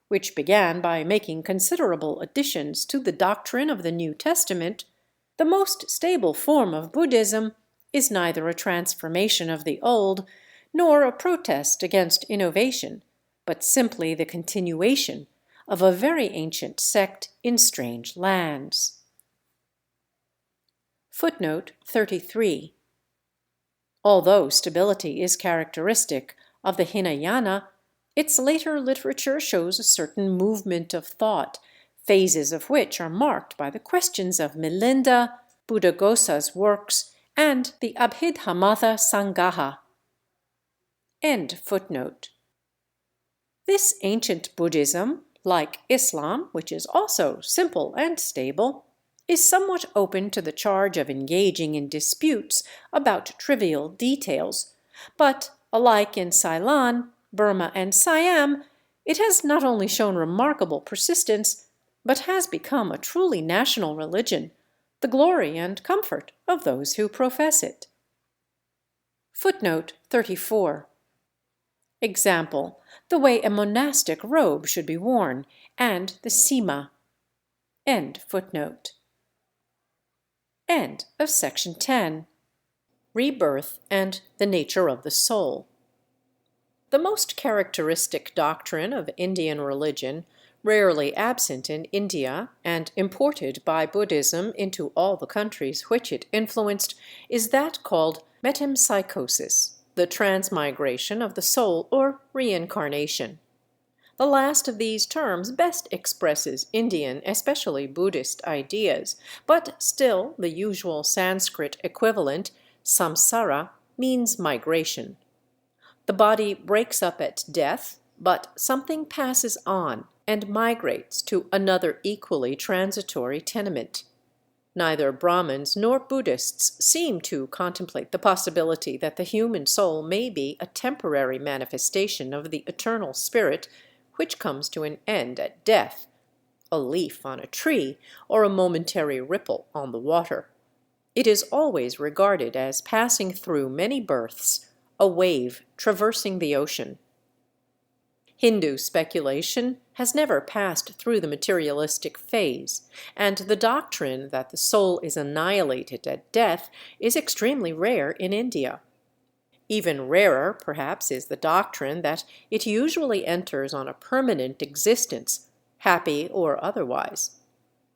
which began by making considerable additions to the doctrine of the New Testament, the most stable form of Buddhism is neither a transformation of the old nor a protest against innovation, but simply the continuation of a very ancient sect in strange lands. Footnote 33. Although stability is characteristic of the Hinayana, its later literature shows a certain movement of thought, phases of which are marked by the questions of Milinda, Buddhaghosa's works, and the Abhidhamma Sangaha. End footnote. This ancient Buddhism, like Islam, which is also simple and stable, is somewhat open to the charge of engaging in disputes about trivial details, but alike in Ceylon, Burma, and Siam, it has not only shown remarkable persistence, but has become a truly national religion, the glory and comfort of those who profess it. Footnote 34. Example, the way a monastic robe should be worn, and the sima. End footnote. End of section 10. Rebirth and the nature of the soul. The most characteristic doctrine of Indian religion, rarely absent in India and imported by Buddhism into all the countries which it influenced, is that called metempsychosis, the transmigration of the soul or reincarnation. The last of these terms best expresses Indian, especially Buddhist, ideas, but still the usual Sanskrit equivalent, samsara, means migration. The body breaks up at death, but something passes on and migrates to another equally transitory tenement. Neither Brahmins nor Buddhists seem to contemplate the possibility that the human soul may be a temporary manifestation of the eternal spirit which comes to an end at death, a leaf on a tree or a momentary ripple on the water. It is always regarded as passing through many births, a wave traversing the ocean. Hindu speculation has never passed through the materialistic phase, and the doctrine that the soul is annihilated at death is extremely rare in India. Even rarer, perhaps, is the doctrine that it usually enters on a permanent existence, happy or otherwise.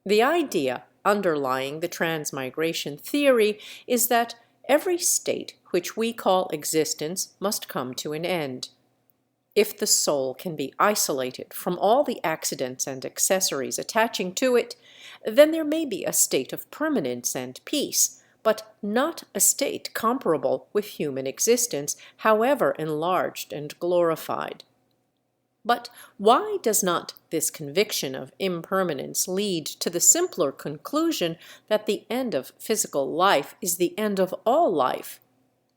The idea underlying the transmigration theory is that every state which we call existence must come to an end. If the soul can be isolated from all the accidents and accessories attaching to it, then there may be a state of permanence and peace, but not a state comparable with human existence, however enlarged and glorified. But why does not this conviction of impermanence lead to the simpler conclusion that the end of physical life is the end of all life?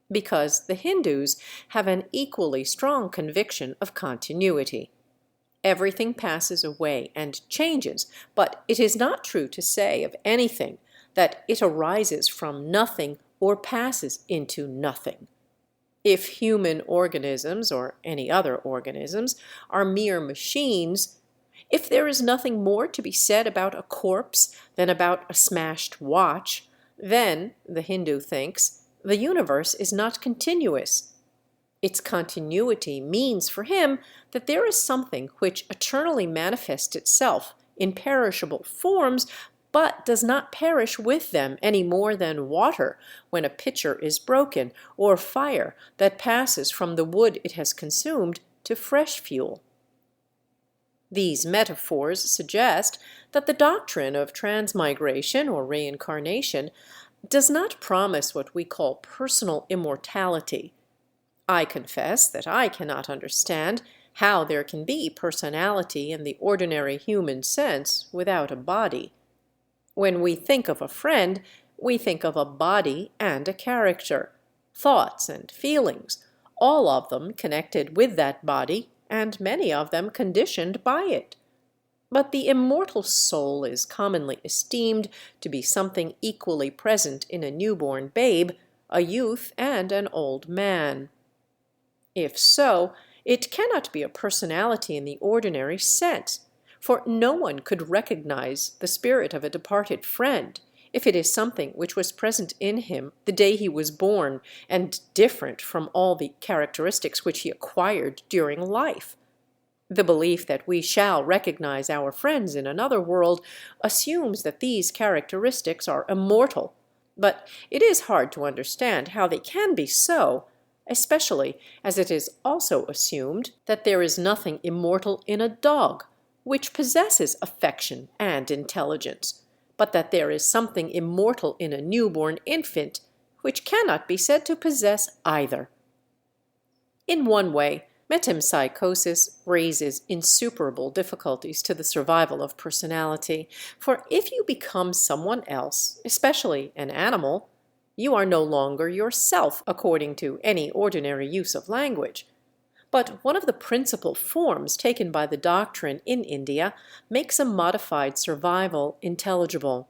Because the Hindus have an equally strong conviction of continuity. Everything passes away and changes, but it is not true to say of anything that it arises from nothing or passes into nothing. If human organisms, or any other organisms, are mere machines, if there is nothing more to be said about a corpse than about a smashed watch, then, the Hindu thinks, the universe is not continuous. Its continuity means for him that there is something which eternally manifests itself in perishable forms, but does not perish with them any more than water when a pitcher is broken, or fire that passes from the wood it has consumed to fresh fuel. These metaphors suggest that the doctrine of transmigration or reincarnation does not promise what we call personal immortality. I confess that I cannot understand how there can be personality in the ordinary human sense without a body. When we think of a friend, we think of a body and a character, thoughts and feelings, all of them connected with that body, and many of them conditioned by it. But the immortal soul is commonly esteemed to be something equally present in a newborn babe, a youth, and an old man. If so, it cannot be a personality in the ordinary sense, for no one could recognize the spirit of a departed friend if it is something which was present in him the day he was born and different from all the characteristics which he acquired during life. The belief that we shall recognize our friends in another world assumes that these characteristics are immortal, but it is hard to understand how they can be so, especially as it is also assumed that there is nothing immortal in a dog, which possesses affection and intelligence, but that there is something immortal in a newborn infant, which cannot be said to possess either. In one way, metempsychosis raises insuperable difficulties to the survival of personality, for if you become someone else, especially an animal, you are no longer yourself according to any ordinary use of language. But one of the principal forms taken by the doctrine in India makes a modified survival intelligible.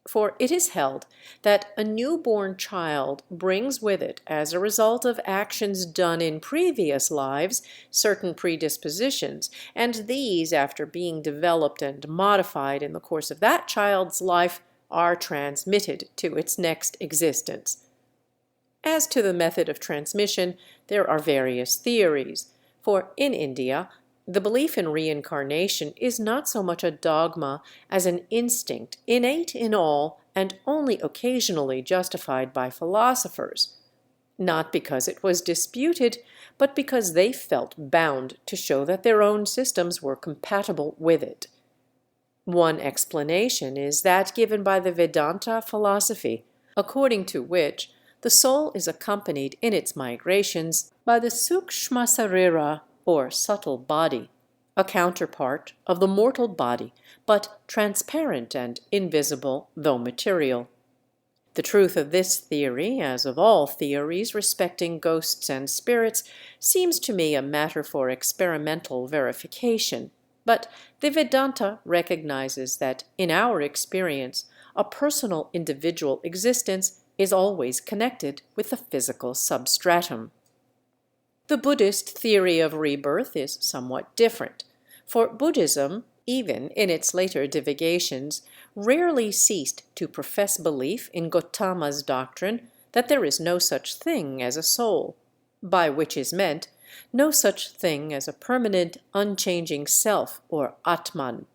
For it is held that a newborn child brings with it, as a result of actions done in previous lives, certain predispositions, and these, after being developed and modified in the course of that child's life, are transmitted to its next existence. As to the method of transmission, there are various theories, for in India, the belief in reincarnation is not so much a dogma as an instinct innate in all and only occasionally justified by philosophers, not because it was disputed, but because they felt bound to show that their own systems were compatible with it. One explanation is that given by the Vedanta philosophy, according to which the soul is accompanied in its migrations by the sukshma sarira, or subtle body, a counterpart of the mortal body, but transparent and invisible, though material. The truth of this theory, as of all theories respecting ghosts and spirits, seems to me a matter for experimental verification, but the Vedanta recognizes that in our experience, a personal individual existence is always connected with the physical substratum. The Buddhist theory of rebirth is somewhat different, for Buddhism, even in its later divagations, rarely ceased to profess belief in Gautama's doctrine that there is no such thing as a soul, by which is meant no such thing as a permanent, unchanging self or Atman.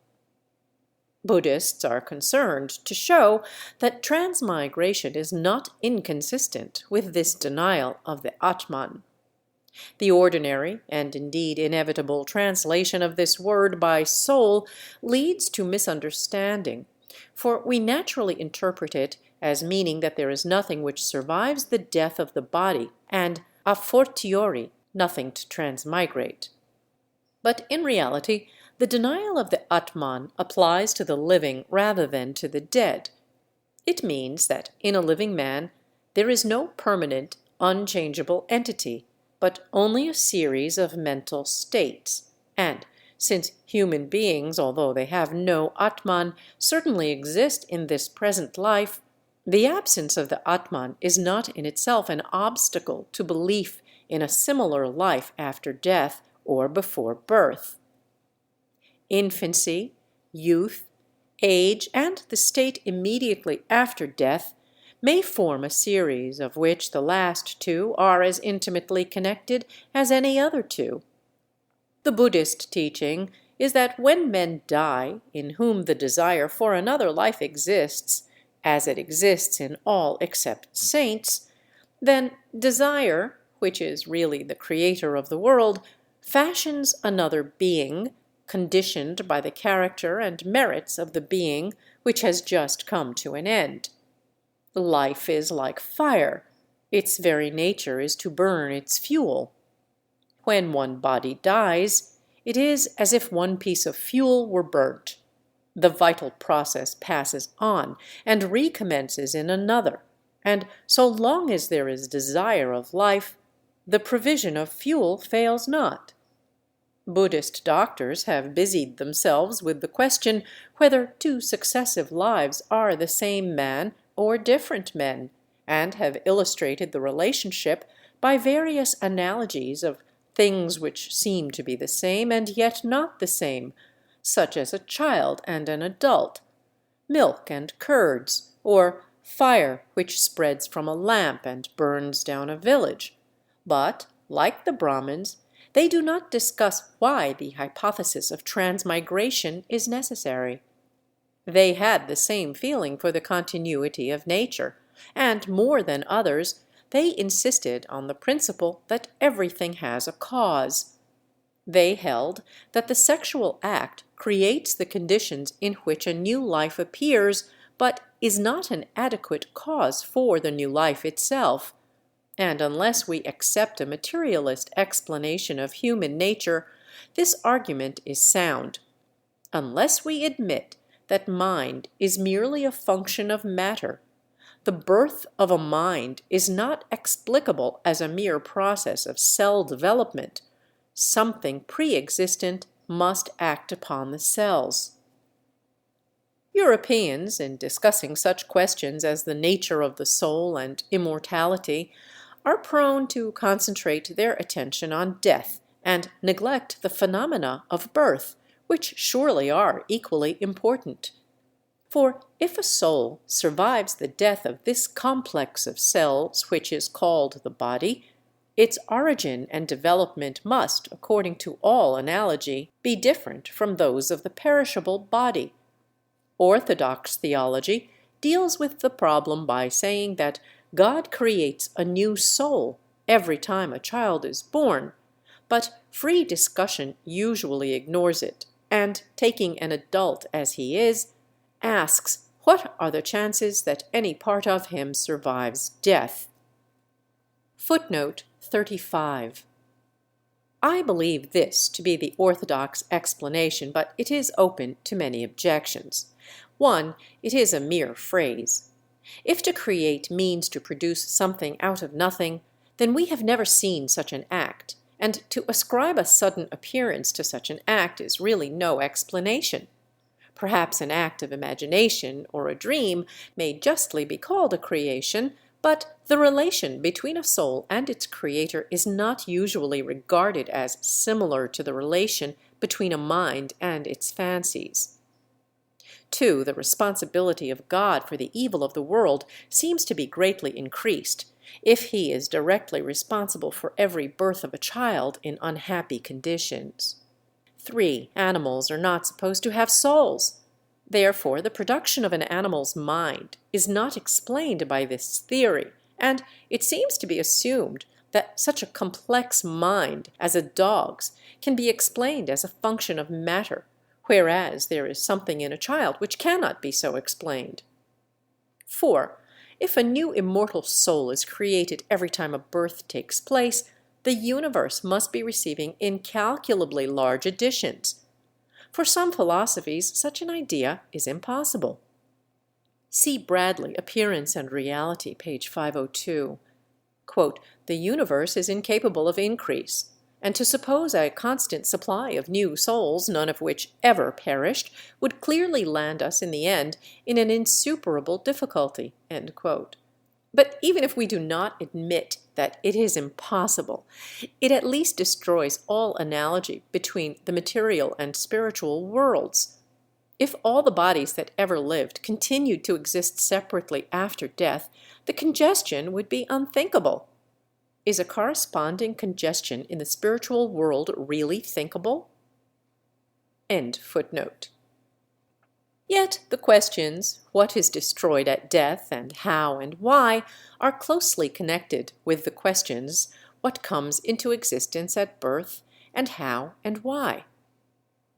Buddhists are concerned to show that transmigration is not inconsistent with this denial of the Atman. The ordinary, and indeed inevitable, translation of this word by soul leads to misunderstanding, for we naturally interpret it as meaning that there is nothing which survives the death of the body, and a fortiori nothing to transmigrate. But in reality, the denial of the Atman applies to the living rather than to the dead. It means that in a living man there is no permanent, unchangeable entity, but only a series of mental states, and since human beings, although they have no Atman, certainly exist in this present life, the absence of the Atman is not in itself an obstacle to belief in a similar life after death or before birth. Infancy, youth, age, and the state immediately after death may form a series of which the last two are as intimately connected as any other two. The Buddhist teaching is that when men die, in whom the desire for another life exists, as it exists in all except saints, then desire, which is really the creator of the world, fashions another being, conditioned by the character and merits of the being which has just come to an end. Life is like fire. Its very nature is to burn its fuel. When one body dies, it is as if one piece of fuel were burnt. The vital process passes on and recommences in another, and so long as there is desire of life, the provision of fuel fails not. Buddhist doctors have busied themselves with the question whether two successive lives are the same man or different men, and have illustrated the relationship by various analogies of things which seem to be the same and yet not the same, such as a child and an adult, milk and curds, or fire which spreads from a lamp and burns down a village. But, like the Brahmins, they do not discuss why the hypothesis of transmigration is necessary. They had the same feeling for the continuity of nature, and more than others, they insisted on the principle that everything has a cause. They held that the sexual act creates the conditions in which a new life appears, but is not an adequate cause for the new life itself. And unless we accept a materialist explanation of human nature, this argument is sound. Unless we admit that mind is merely a function of matter, the birth of a mind is not explicable as a mere process of cell development. Something pre-existent must act upon the cells. Europeans, in discussing such questions as the nature of the soul and immortality, are prone to concentrate their attention on death and neglect the phenomena of birth, which surely are equally important. For if a soul survives the death of this complex of cells which is called the body, its origin and development must, according to all analogy, be different from those of the perishable body. Orthodox theology deals with the problem by saying that God creates a new soul every time a child is born, but free discussion usually ignores it, and, taking an adult as he is, asks what are the chances that any part of him survives death. Footnote 35. I believe this to be the orthodox explanation, but it is open to many objections. One, it is a mere phrase. If to create means to produce something out of nothing, then we have never seen such an act, and to ascribe a sudden appearance to such an act is really no explanation. Perhaps an act of imagination or a dream may justly be called a creation, but the relation between a soul and its creator is not usually regarded as similar to the relation between a mind and its fancies. 2. The responsibility of God for the evil of the world seems to be greatly increased, if he is directly responsible for every birth of a child in unhappy conditions. 3. Animals are not supposed to have souls. Therefore, the production of an animal's mind is not explained by this theory, and it seems to be assumed that such a complex mind as a dog's can be explained as a function of matter, whereas there is something in a child which cannot be so explained. 4. If a new immortal soul is created every time a birth takes place, the universe must be receiving incalculably large additions. For some philosophies, such an idea is impossible. See Bradley, Appearance and Reality, page 502. Quote, "The universe is incapable of increase, and to suppose a constant supply of new souls, none of which ever perished, would clearly land us in the end in an insuperable difficulty." End quote. But even if we do not admit that it is impossible, it at least destroys all analogy between the material and spiritual worlds. If all the bodies that ever lived continued to exist separately after death, the congestion would be unthinkable. Is a corresponding congestion in the spiritual world really thinkable? End footnote. Yet the questions, what is destroyed at death, and how and why, are closely connected with the questions, what comes into existence at birth, and how and why.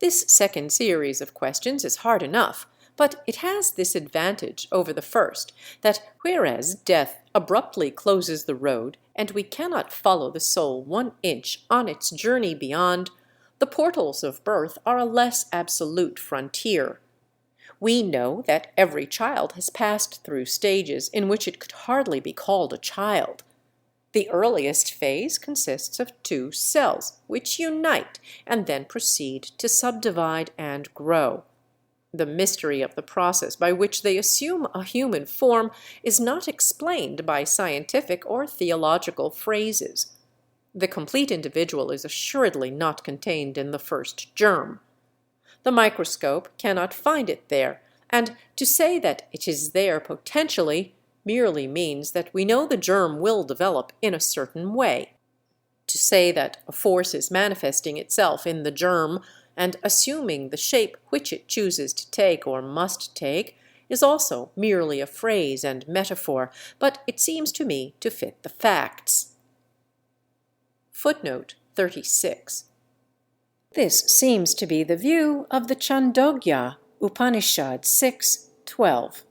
This second series of questions is hard enough, but it has this advantage over the first, that whereas death abruptly closes the road and we cannot follow the soul 1 inch on its journey beyond, the portals of birth are a less absolute frontier. We know that every child has passed through stages in which it could hardly be called a child. The earliest phase consists of 2 cells, which unite and then proceed to subdivide and grow. The mystery of the process by which they assume a human form is not explained by scientific or theological phrases. The complete individual is assuredly not contained in the first germ. The microscope cannot find it there, and to say that it is there potentially merely means that we know the germ will develop in a certain way. To say that a force is manifesting itself in the germ and assuming the shape which it chooses to take or must take is also merely a phrase and metaphor, but it seems to me to fit the facts. Footnote 36. This seems to be the view of the Chandogya Upanishad 6:12.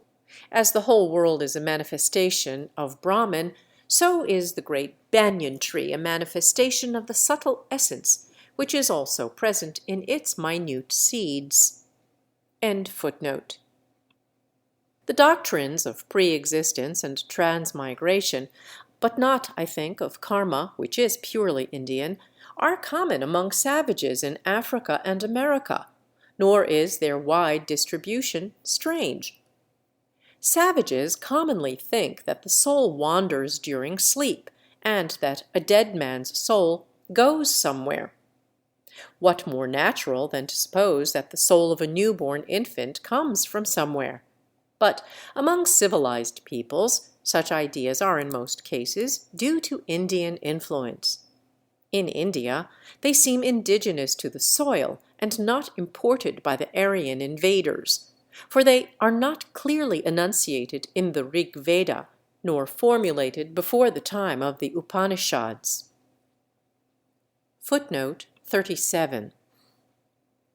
As the whole world is a manifestation of Brahman, so is the great banyan tree a manifestation of the subtle essence, which is also present in its minute seeds. End footnote. The doctrines of pre-existence and transmigration, but not, I think, of karma, which is purely Indian, are common among savages in Africa and America, nor is their wide distribution strange. Savages commonly think that the soul wanders during sleep, and that a dead man's soul goes somewhere. What more natural than to suppose that the soul of a newborn infant comes from somewhere? But among civilized peoples, such ideas are in most cases due to Indian influence. In India, they seem indigenous to the soil and not imported by the Aryan invaders, for they are not clearly enunciated in the Rig Veda, nor formulated before the time of the Upanishads. Footnote 37.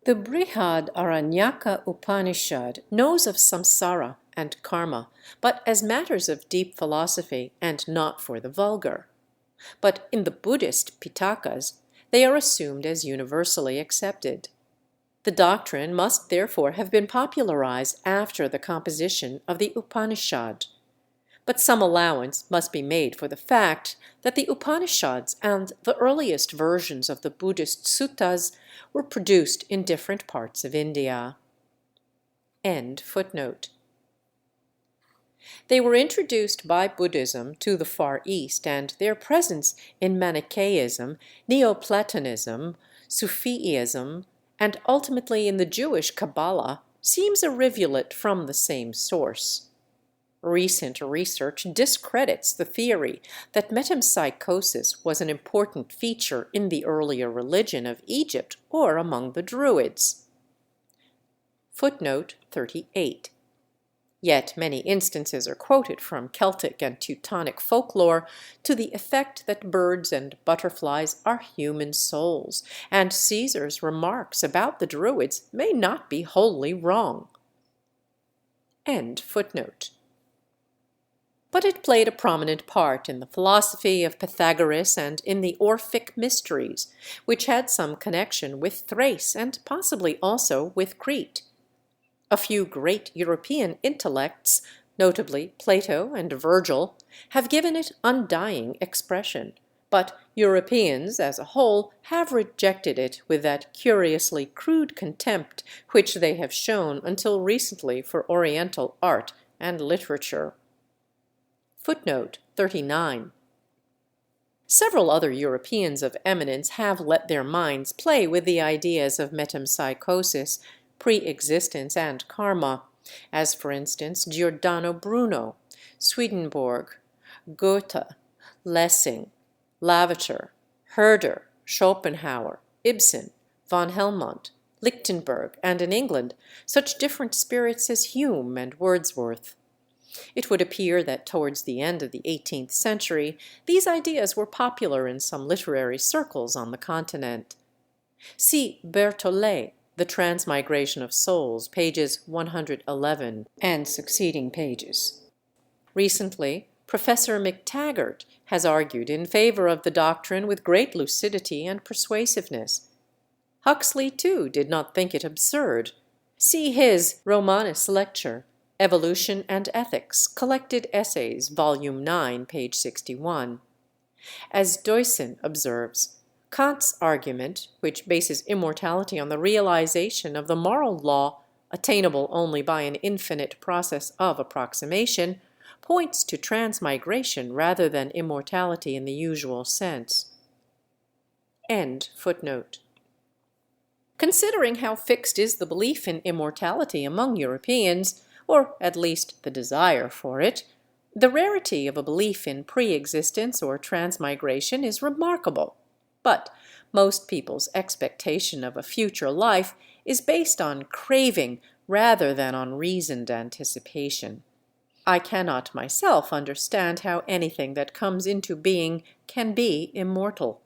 The Brihad Aranyaka Upanishad knows of samsara and karma, but as matters of deep philosophy and not for the vulgar. But in the Buddhist Pitakas, they are assumed as universally accepted. The doctrine must therefore have been popularized after the composition of the Upanishad. But some allowance must be made for the fact that the Upanishads and the earliest versions of the Buddhist suttas were produced in different parts of India. End footnote. They were introduced by Buddhism to the Far East, and their presence in Manichaeism, Neoplatonism, Sufism, and ultimately in the Jewish Kabbalah seems a rivulet from the same source. Recent research discredits the theory that metempsychosis was an important feature in the earlier religion of Egypt or among the Druids. Footnote 38. Yet many instances are quoted from Celtic and Teutonic folklore to the effect that birds and butterflies are human souls, and Caesar's remarks about the Druids may not be wholly wrong. End footnote. But it played a prominent part in the philosophy of Pythagoras and in the Orphic mysteries, which had some connection with Thrace and possibly also with Crete. A few great European intellects, notably Plato and Virgil, have given it undying expression, but Europeans as a whole have rejected it with that curiously crude contempt which they have shown until recently for Oriental art and literature. Footnote 39. Several other Europeans of eminence have let their minds play with the ideas of metempsychosis, pre-existence, and karma, as for instance Giordano Bruno, Swedenborg, Goethe, Lessing, Lavater, Herder, Schopenhauer, Ibsen, von Helmont, Lichtenberg, and in England such different spirits as Hume and Wordsworth. It would appear that towards the end of the 18th century these ideas were popular in some literary circles on the continent. See Berthollet, The Transmigration of Souls, pages 111 and succeeding pages. Recently, Professor McTaggart has argued in favor of the doctrine with great lucidity and persuasiveness. Huxley, too, did not think it absurd. See his Romanes lecture, Evolution and Ethics, Collected Essays, Volume 9, page 61. As Deussen observes, Kant's argument, which bases immortality on the realization of the moral law, attainable only by an infinite process of approximation, points to transmigration rather than immortality in the usual sense. End footnote. Considering how fixed is the belief in immortality among Europeans, or at least the desire for it, the rarity of a belief in pre-existence or transmigration is remarkable. But most people's expectation of a future life is based on craving rather than on reasoned anticipation. I cannot myself understand how anything that comes into being can be immortal.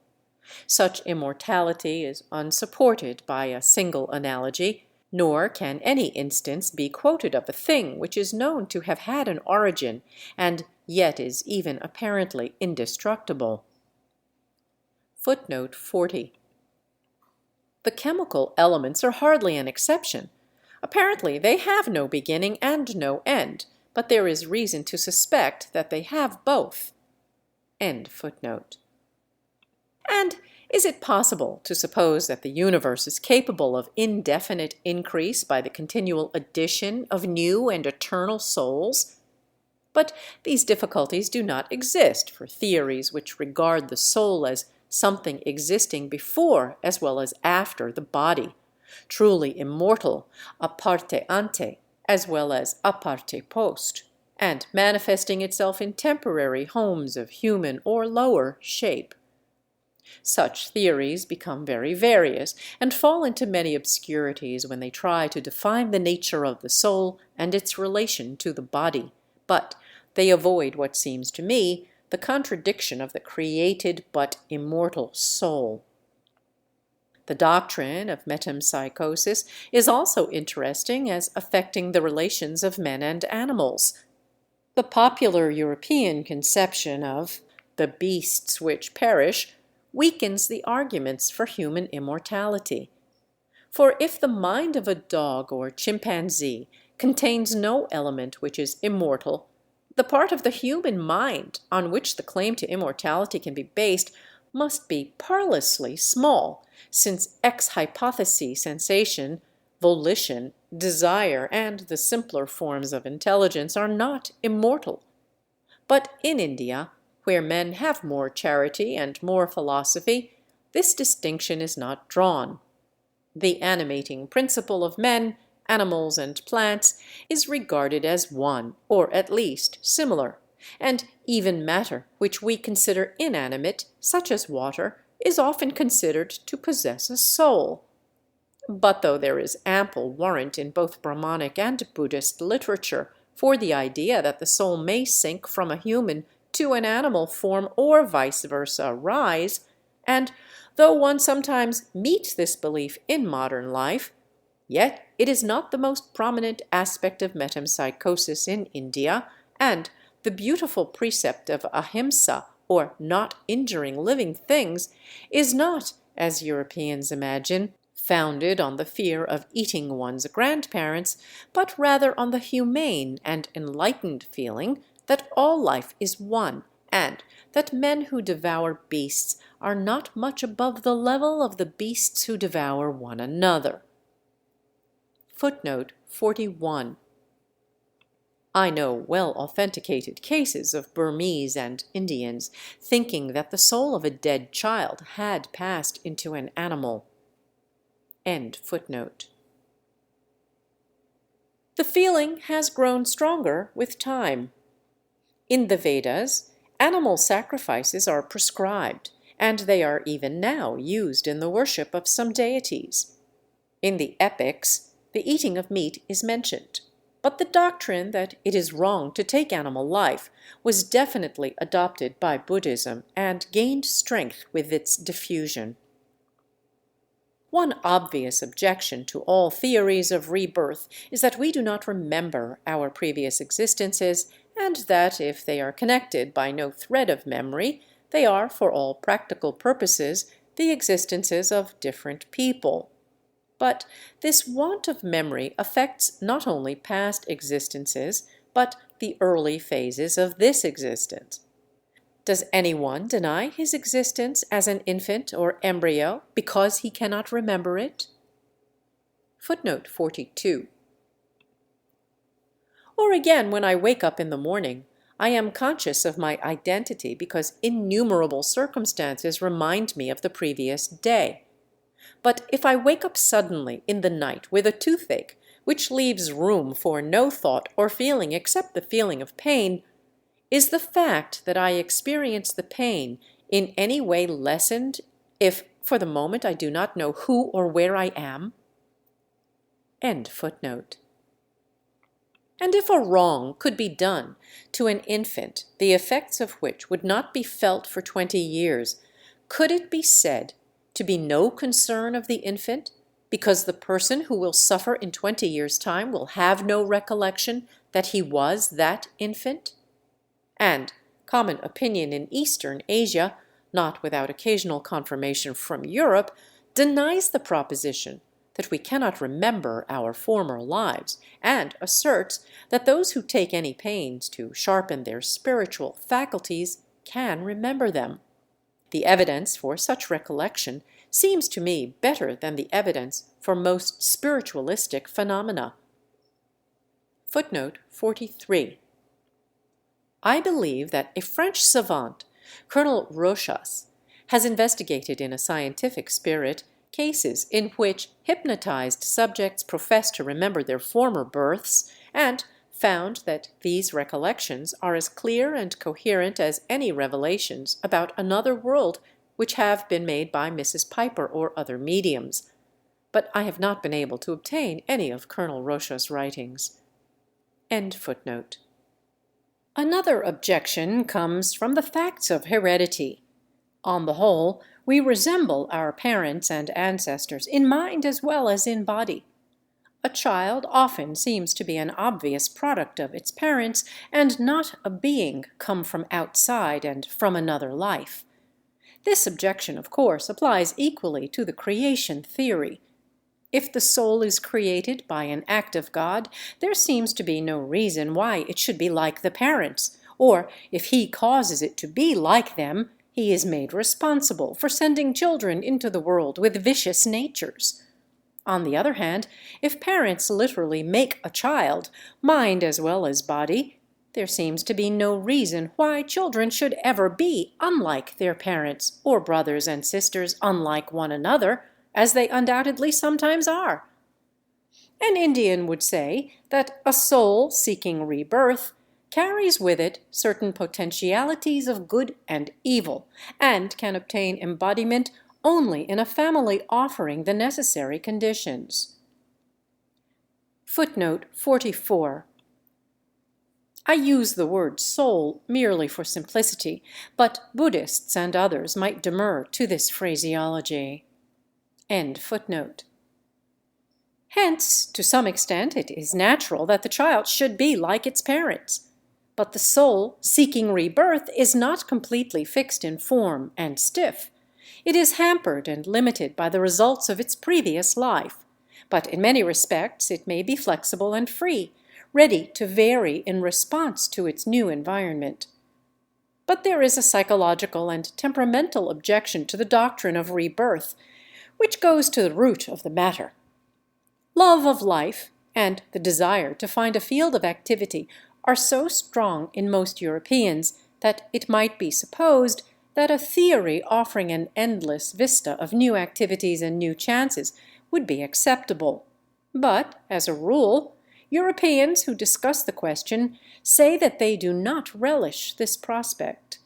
Such immortality is unsupported by a single analogy, nor can any instance be quoted of a thing which is known to have had an origin and yet is even apparently indestructible. Footnote 40. The chemical elements are hardly an exception. Apparently they have no beginning and no end, but there is reason to suspect that they have both. End footnote. And is it possible to suppose that the universe is capable of indefinite increase by the continual addition of new and eternal souls? But these difficulties do not exist for theories which regard the soul as something existing before as well as after the body, truly immortal a parte ante as well as a parte post, and manifesting itself in temporary homes of human or lower shape. Such theories become very various and fall into many obscurities when they try to define the nature of the soul and its relation to the body, but they avoid what seems to me the contradiction of the created but immortal soul. The doctrine of metempsychosis is also interesting as affecting the relations of men and animals. The popular European conception of the beasts which perish weakens the arguments for human immortality. For if the mind of a dog or chimpanzee contains no element which is immortal, the part of the human mind on which the claim to immortality can be based must be parlously small, since ex hypothesi sensation, volition, desire, and the simpler forms of intelligence are not immortal. But in India, where men have more charity and more philosophy, this distinction is not drawn. The animating principle of men, animals, and plants is regarded as one, or at least similar, and even matter which we consider inanimate, such as water, is often considered to possess a soul. But though there is ample warrant in both Brahmanic and Buddhist literature for the idea that the soul may sink from a human to an animal form or vice versa rise, and though one sometimes meets this belief in modern life, yet it is not the most prominent aspect of metempsychosis in India, and the beautiful precept of ahimsa, or not injuring living things, is not, as Europeans imagine, founded on the fear of eating one's grandparents, but rather on the humane and enlightened feeling that all life is one, and that men who devour beasts are not much above the level of the beasts who devour one another. Footnote 41. I know well-authenticated cases of Burmese and Indians thinking that the soul of a dead child had passed into an animal. End footnote. The feeling has grown stronger with time. In the Vedas, animal sacrifices are prescribed, and they are even now used in the worship of some deities. In the epics, the eating of meat is mentioned, but the doctrine that it is wrong to take animal life was definitely adopted by Buddhism and gained strength with its diffusion. One obvious objection to all theories of rebirth is that we do not remember our previous existences, and that if they are connected by no thread of memory, they are, for all practical purposes, the existences of different people. But this want of memory affects not only past existences, but the early phases of this existence. Does anyone deny his existence as an infant or embryo because he cannot remember it? Footnote 42. Or again, when I wake up in the morning, I am conscious of my identity because innumerable circumstances remind me of the previous day. But if I wake up suddenly in the night with a toothache, which leaves room for no thought or feeling except the feeling of pain, is the fact that I experience the pain in any way lessened if, for the moment, I do not know who or where I am? End footnote. And if a wrong could be done to an infant, the effects of which would not be felt for 20 years, could it be said to be no concern of the infant, because the person who will suffer in 20 years' time will have no recollection that he was that infant? And common opinion in Eastern Asia, not without occasional confirmation from Europe, denies the proposition that we cannot remember our former lives, and asserts that those who take any pains to sharpen their spiritual faculties can remember them. The evidence for such recollection seems to me better than the evidence for most spiritualistic phenomena. Footnote 43. I believe that a French savant, Colonel Rochas, has investigated in a scientific spirit cases in which hypnotized subjects profess to remember their former births, and found that these recollections are as clear and coherent as any revelations about another world which have been made by Mrs. Piper or other mediums. But I have not been able to obtain any of Colonel Rochas' writings. End footnote. Another objection comes from the facts of heredity. On the whole, we resemble our parents and ancestors in mind as well as in body. A child often seems to be an obvious product of its parents, and not a being come from outside and from another life. This objection, of course, applies equally to the creation theory. If the soul is created by an act of God, there seems to be no reason why it should be like the parents, or if he causes it to be like them, he is made responsible for sending children into the world with vicious natures. On the other hand, if parents literally make a child, mind as well as body, there seems to be no reason why children should ever be unlike their parents, or brothers and sisters unlike one another, as they undoubtedly sometimes are. An Indian would say that a soul seeking rebirth carries with it certain potentialities of good and evil, and can obtain embodiment only in a family offering the necessary conditions. Footnote 44. I use the word soul merely for simplicity, but Buddhists and others might demur to this phraseology. End footnote. Hence, to some extent, it is natural that the child should be like its parents. But the soul seeking rebirth is not completely fixed in form and stiff. It is hampered and limited by the results of its previous life, but in many respects it may be flexible and free, ready to vary in response to its new environment. But there is a psychological and temperamental objection to the doctrine of rebirth, which goes to the root of the matter. Love of life and the desire to find a field of activity are so strong in most Europeans that it might be supposed that a theory offering an endless vista of new activities and new chances would be acceptable. But, as a rule, Europeans who discuss the question say that they do not relish this prospect.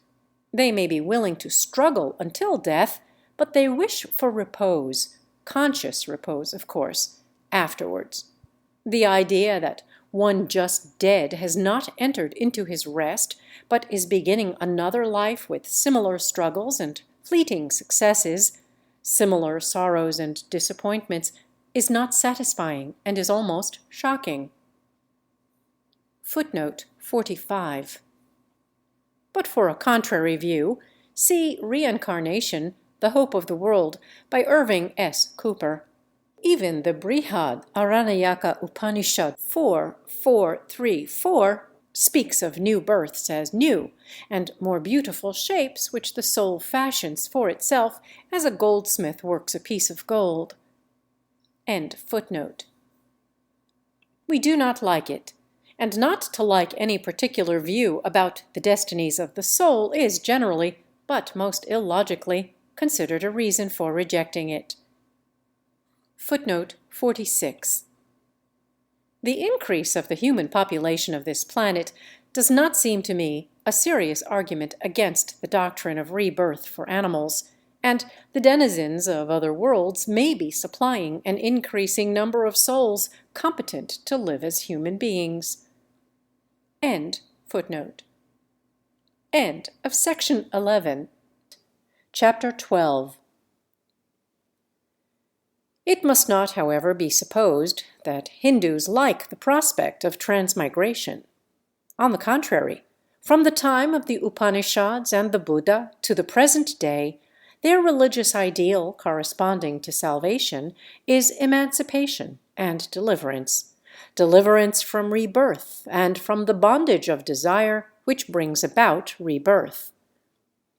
They may be willing to struggle until death, but they wish for repose, conscious repose, of course, afterwards. The idea that one just dead has not entered into his rest, but is beginning another life with similar struggles and fleeting successes, similar sorrows and disappointments, is not satisfying and is almost shocking. Footnote 45. But for a contrary view, see Reincarnation, the Hope of the World, by Irving S. Cooper. Even the Brihad Aranayaka Upanishad 4.4.3.4 speaks of new births as new, and more beautiful shapes which the soul fashions for itself as a goldsmith works a piece of gold. End footnote. We do not like it, and not to like any particular view about the destinies of the soul is generally, but most illogically, considered a reason for rejecting it. Footnote 46. The increase of the human population of this planet does not seem to me a serious argument against the doctrine of rebirth for animals, and the denizens of other worlds may be supplying an increasing number of souls competent to live as human beings. End footnote. End of section 11. Chapter 12. It must not, however, be supposed that Hindus like the prospect of transmigration. On the contrary, from the time of the Upanishads and the Buddha to the present day, their religious ideal corresponding to salvation is emancipation and deliverance, deliverance from rebirth and from the bondage of desire which brings about rebirth.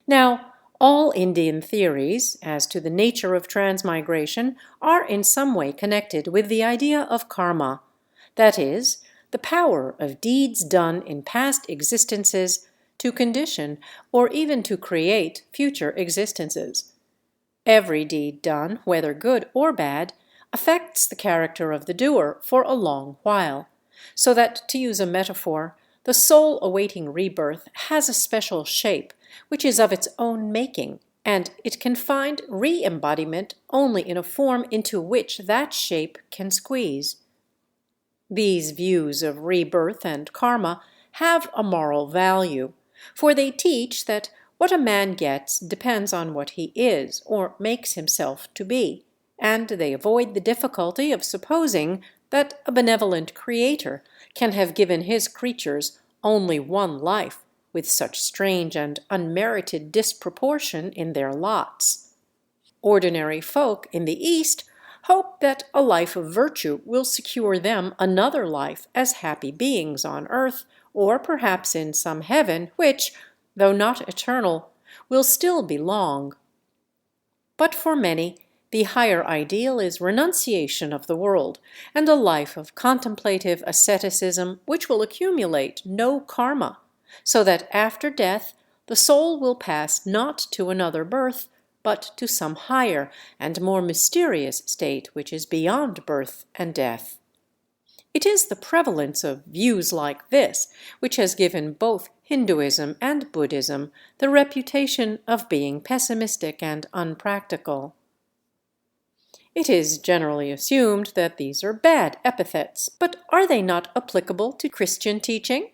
Now, all Indian theories as to the nature of transmigration are in some way connected with the idea of karma, that is, the power of deeds done in past existences to condition or even to create future existences. Every deed done, whether good or bad, affects the character of the doer for a long while, so that, to use a metaphor, the soul awaiting rebirth has a special shape which is of its own making, and it can find re-embodiment only in a form into which that shape can squeeze. These views of rebirth and karma have a moral value, for they teach that what a man gets depends on what he is or makes himself to be, and they avoid the difficulty of supposing that a benevolent creator can have given his creatures only one life, with such strange and unmerited disproportion in their lots. Ordinary folk in the East hope that a life of virtue will secure them another life as happy beings on earth, or perhaps in some heaven which, though not eternal, will still be long. But for many, the higher ideal is renunciation of the world and a life of contemplative asceticism which will accumulate no karma, so that after death the soul will pass not to another birth, but to some higher and more mysterious state which is beyond birth and death. It is the prevalence of views like this which has given both Hinduism and Buddhism the reputation of being pessimistic and unpractical. It is generally assumed that these are bad epithets, but are they not applicable to Christian teaching?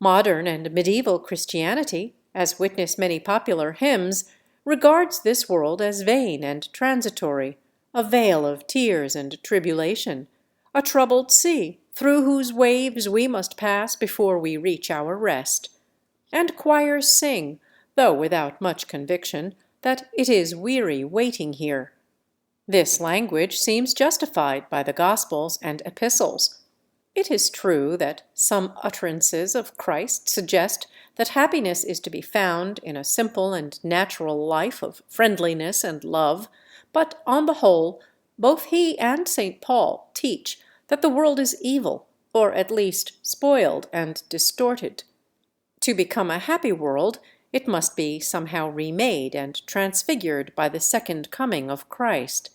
Modern and medieval Christianity, as witness many popular hymns, regards this world as vain and transitory, a vale of tears and tribulation, a troubled sea through whose waves we must pass before we reach our rest. And choirs sing, though without much conviction, that it is weary waiting here. This language seems justified by the Gospels and Epistles. It is true that some utterances of Christ suggest that happiness is to be found in a simple and natural life of friendliness and love, but on the whole, both he and St. Paul teach that the world is evil, or at least spoiled and distorted. To become a happy world, it must be somehow remade and transfigured by the second coming of Christ.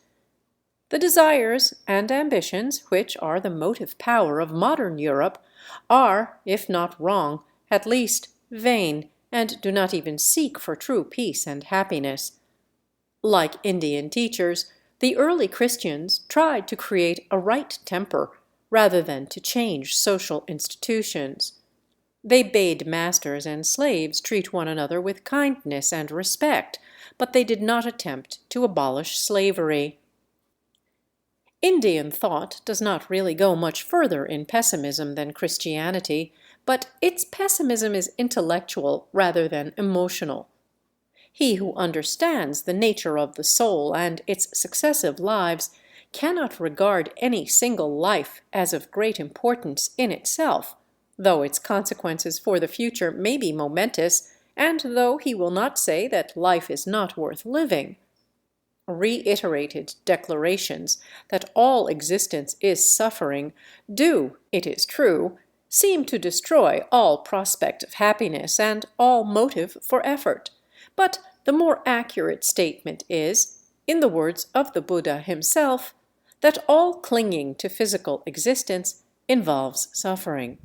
The desires and ambitions, which are the motive power of modern Europe, are, if not wrong, at least vain, and do not even seek for true peace and happiness. Like Indian teachers, The early Christians tried to create a right temper rather than to change social institutions. They bade masters and slaves treat one another with kindness and respect, but they did not attempt to abolish slavery. Indian thought does not really go much further in pessimism than Christianity, but its pessimism is intellectual rather than emotional. He who understands the nature of the soul and its successive lives cannot regard any single life as of great importance in itself, though its consequences for the future may be momentous, and though he will not say that life is not worth living. Reiterated declarations that all existence is suffering do, it is true, seem to destroy all prospect of happiness and all motive for effort. But the more accurate statement is, in the words of the Buddha himself, that all clinging to physical existence involves suffering.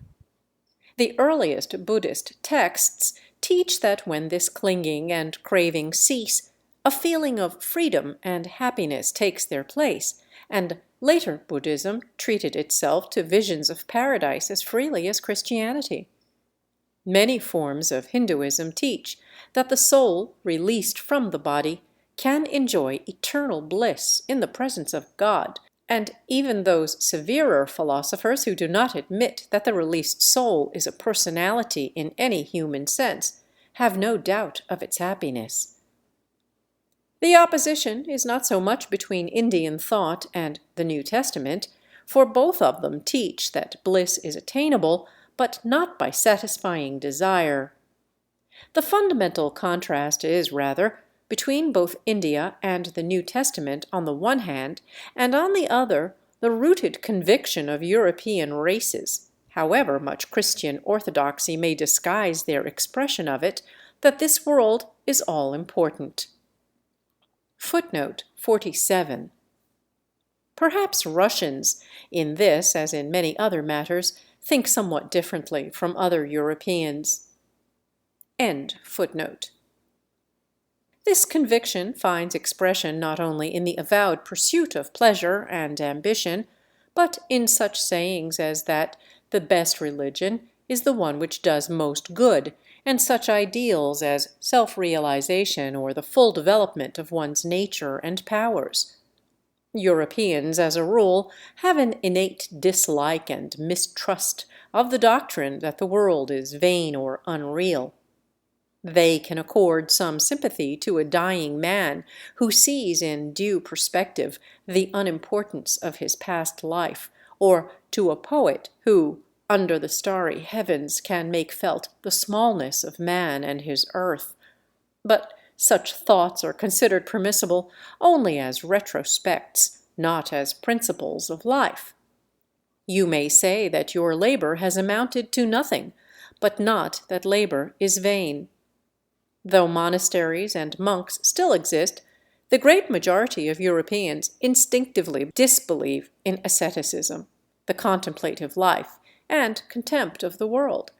The earliest Buddhist texts teach that when this clinging and craving cease, a feeling of freedom and happiness takes their place, and later Buddhism treated itself to visions of paradise as freely as Christianity. Many forms of Hinduism teach that the soul, released from the body, can enjoy eternal bliss in the presence of God, and even those severer philosophers who do not admit that the released soul is a personality in any human sense have no doubt of its happiness. The opposition is not so much between Indian thought and the New Testament, for both of them teach that bliss is attainable, but not by satisfying desire. The fundamental contrast is, rather, between both India and the New Testament on the one hand, and on the other, the rooted conviction of European races, however much Christian orthodoxy may disguise their expression of it, that this world is all-important. Footnote 47. Perhaps Russians, in this as in many other matters, think somewhat differently from other Europeans. End footnote. This conviction finds expression not only in the avowed pursuit of pleasure and ambition, but in such sayings as that the best religion is the one which does most good, and such ideals as self-realization or the full development of one's nature and powers. Europeans, as a rule, have an innate dislike and mistrust of the doctrine that the world is vain or unreal. They can accord some sympathy to a dying man who sees in due perspective the unimportance of his past life, or to a poet who, under the starry heavens, can make felt the smallness of man and his earth. But such thoughts are considered permissible only as retrospects, not as principles of life. You may say that your labor has amounted to nothing, but not that labor is vain. Though monasteries and monks still exist, the great majority of Europeans instinctively disbelieve in asceticism, the contemplative life, and contempt of the world.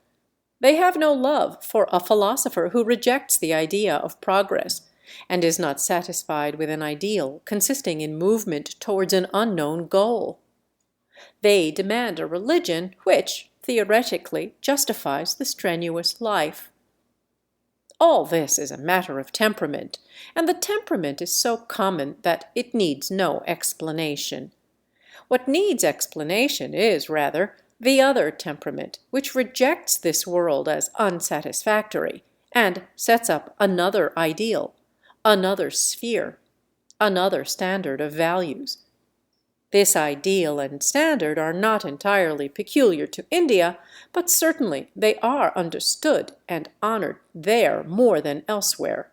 They have no love for a philosopher who rejects the idea of progress, and is not satisfied with an ideal consisting in movement towards an unknown goal. They demand a religion which, theoretically, justifies the strenuous life. All this is a matter of temperament, and the temperament is so common that it needs no explanation. What needs explanation is, rather, the other temperament, which rejects this world as unsatisfactory, and sets up another ideal, another sphere, another standard of values. This ideal and standard are not entirely peculiar to India, but certainly they are understood and honored there more than elsewhere.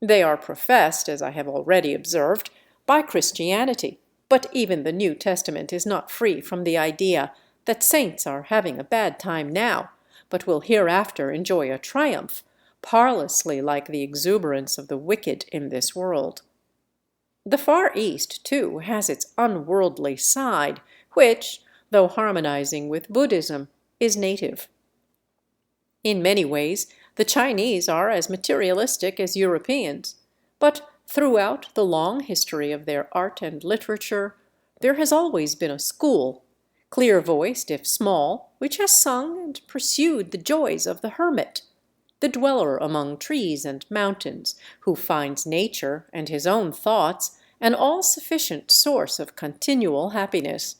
They are professed, as I have already observed, by Christianity, but even the New Testament is not free from the idea that saints are having a bad time now, but will hereafter enjoy a triumph, parlously like the exuberance of the wicked in this world. The Far East, too, has its unworldly side, which, though harmonizing with Buddhism, is native. In many ways, the Chinese are as materialistic as Europeans, but throughout the long history of their art and literature, there has always been a school, clear-voiced if small, which has sung and pursued the joys of the hermit, the dweller among trees and mountains, who finds nature and his own thoughts an all-sufficient source of continual happiness.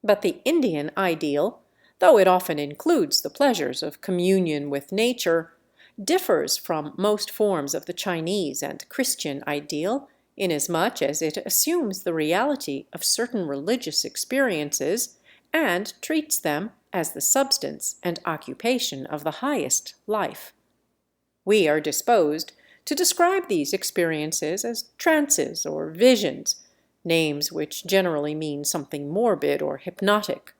But the Indian ideal, though it often includes the pleasures of communion with nature, differs from most forms of the Chinese and Christian ideal, inasmuch as it assumes the reality of certain religious experiences and treats them as the substance and occupation of the highest life. We are disposed to describe these experiences as trances or visions, names which generally mean something morbid or hypnotic.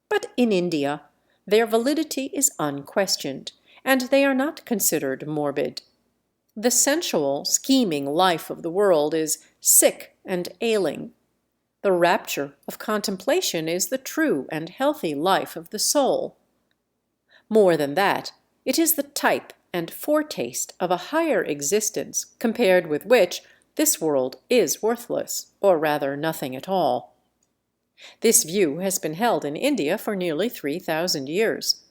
But in India, their validity is unquestioned, and they are not considered morbid. The sensual, scheming life of the world is sick and ailing. The rapture of contemplation is the true and healthy life of the soul. More than that, it is the type and foretaste of a higher existence compared with which this world is worthless, or rather nothing at all. This view has been held in India for nearly 3,000 years.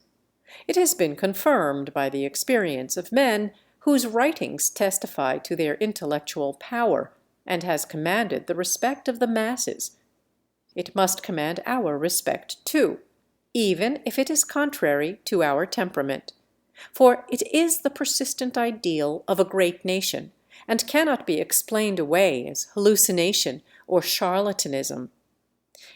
It has been confirmed by the experience of men whose writings testify to their intellectual power, and has commanded the respect of the masses. It must command our respect too, even if it is contrary to our temperament, for it is the persistent ideal of a great nation, and cannot be explained away as hallucination or charlatanism.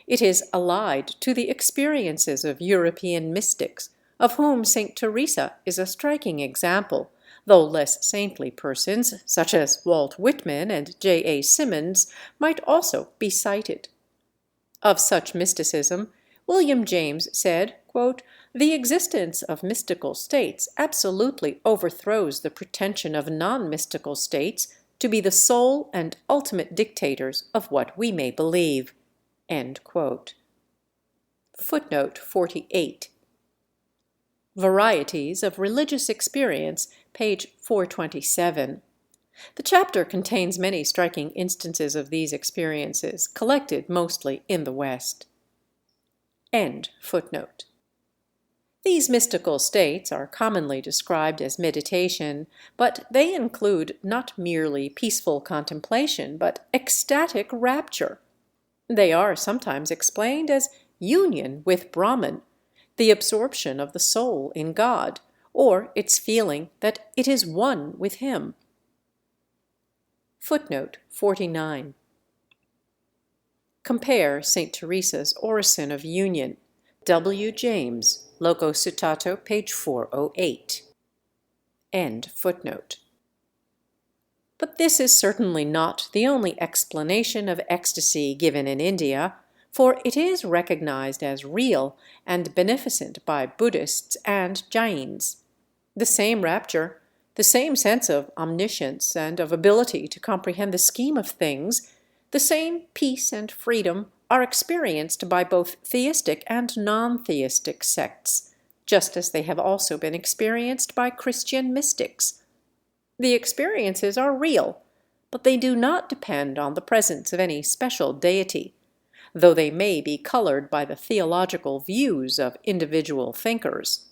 It is allied to the experiences of European mystics, of whom St. Teresa is a striking example, though less saintly persons, such as Walt Whitman and J.A. Symonds, might also be cited. Of such mysticism, William James said, quote, "The existence of mystical states absolutely overthrows the pretension of non-mystical states to be the sole and ultimate dictators of what we may believe." End quote. Footnote 48. Varieties of Religious Experience, page 427. The chapter contains many striking instances of these experiences, collected mostly in the West. End footnote. These mystical states are commonly described as meditation, but they include not merely peaceful contemplation, but ecstatic rapture. They are sometimes explained as union with Brahman, the absorption of the soul in God, or its feeling that it is one with him. Footnote 49. Compare St. Teresa's Orison of Union, W. James, Loco Citato, page 408. End footnote. But this is certainly not the only explanation of ecstasy given in India, for it is recognized as real and beneficent by Buddhists and Jains. The same rapture, the same sense of omniscience and of ability to comprehend the scheme of things, the same peace and freedom are experienced by both theistic and non-theistic sects, just as they have also been experienced by Christian mystics. The experiences are real, but they do not depend on the presence of any special deity, though they may be colored by the theological views of individual thinkers.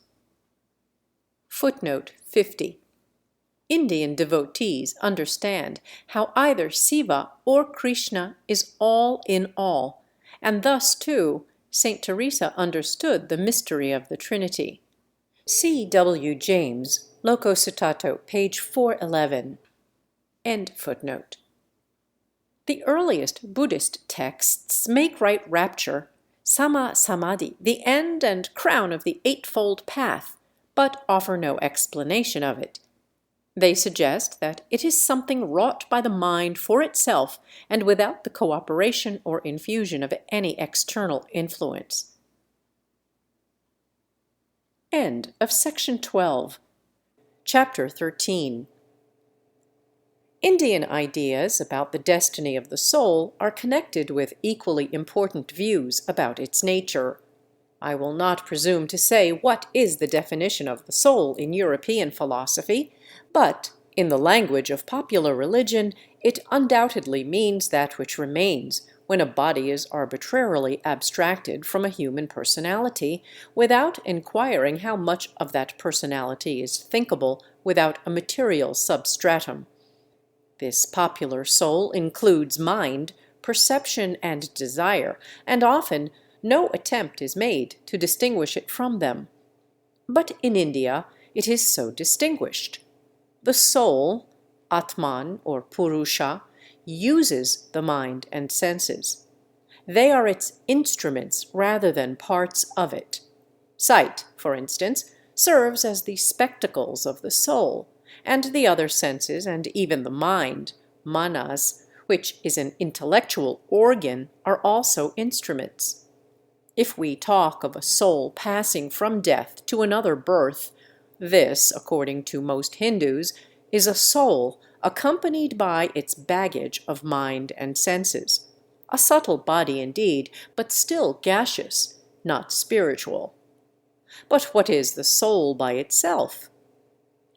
Footnote 50. Indian devotees understand how either Siva or Krishna is all in all, and thus, too, St. Teresa understood the mystery of the Trinity. C. W. James, Loco Citato, page 411. End footnote. The earliest Buddhist texts make right rapture, Sama Samadhi, the end and crown of the Eightfold Path, but offer no explanation of it. They suggest that it is something wrought by the mind for itself and without the cooperation or infusion of any external influence. End of section 12. Chapter 13. Indian ideas about the destiny of the soul are connected with equally important views about its nature. I will not presume to say what is the definition of the soul in European philosophy, but In the language of popular religion, it undoubtedly means that which remains when a body is arbitrarily abstracted from a human personality, without inquiring how much of that personality is thinkable without a material substratum. This popular soul includes mind, perception, and desire, and often no attempt is made to distinguish it from them. But in India it is so distinguished. The soul, Atman or Purusha, uses the mind and senses. They are its instruments rather than parts of it. Sight, for instance, serves as the spectacles of the soul, and the other senses and even the mind, manas, which is an intellectual organ, are also instruments. If we talk of a soul passing from death to another birth, this, according to most Hindus, is a soul accompanied by its baggage of mind and senses. A subtle body indeed, but still gaseous, not spiritual. But what is the soul by itself?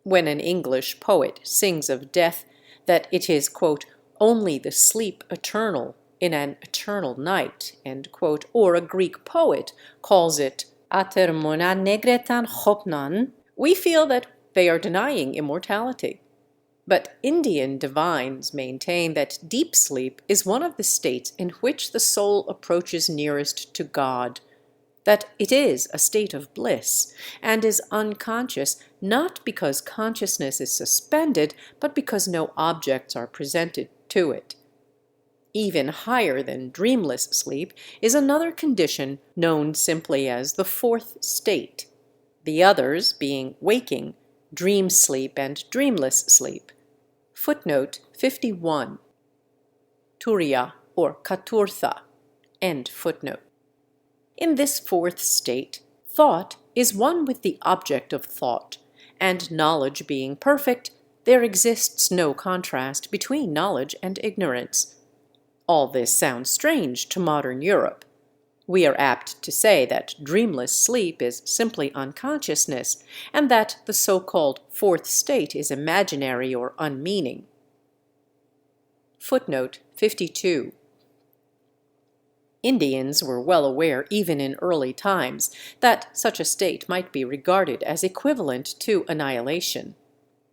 When an English poet sings of death that it is, quote, only the sleep eternal in an eternal night, end quote, or a Greek poet calls it atermona negretan hopnan, we feel that they are denying immortality. But Indian divines maintain that deep sleep is one of the states in which the soul approaches nearest to God, that it is a state of bliss, and is unconscious not because consciousness is suspended, but because no objects are presented to it. Even higher than dreamless sleep is another condition known simply as the fourth state, the others being waking, dream sleep, and dreamless sleep. Footnote 51. Turiya or Katurtha. End footnote. In this fourth state, thought is one with the object of thought, and knowledge being perfect, there exists no contrast between knowledge and ignorance. All this sounds strange to modern Europe. We are apt to say that dreamless sleep is simply unconsciousness, and that the so-called fourth state is imaginary or unmeaning. Footnote 52. Indians were well aware even in early times that such a state might be regarded as equivalent to annihilation.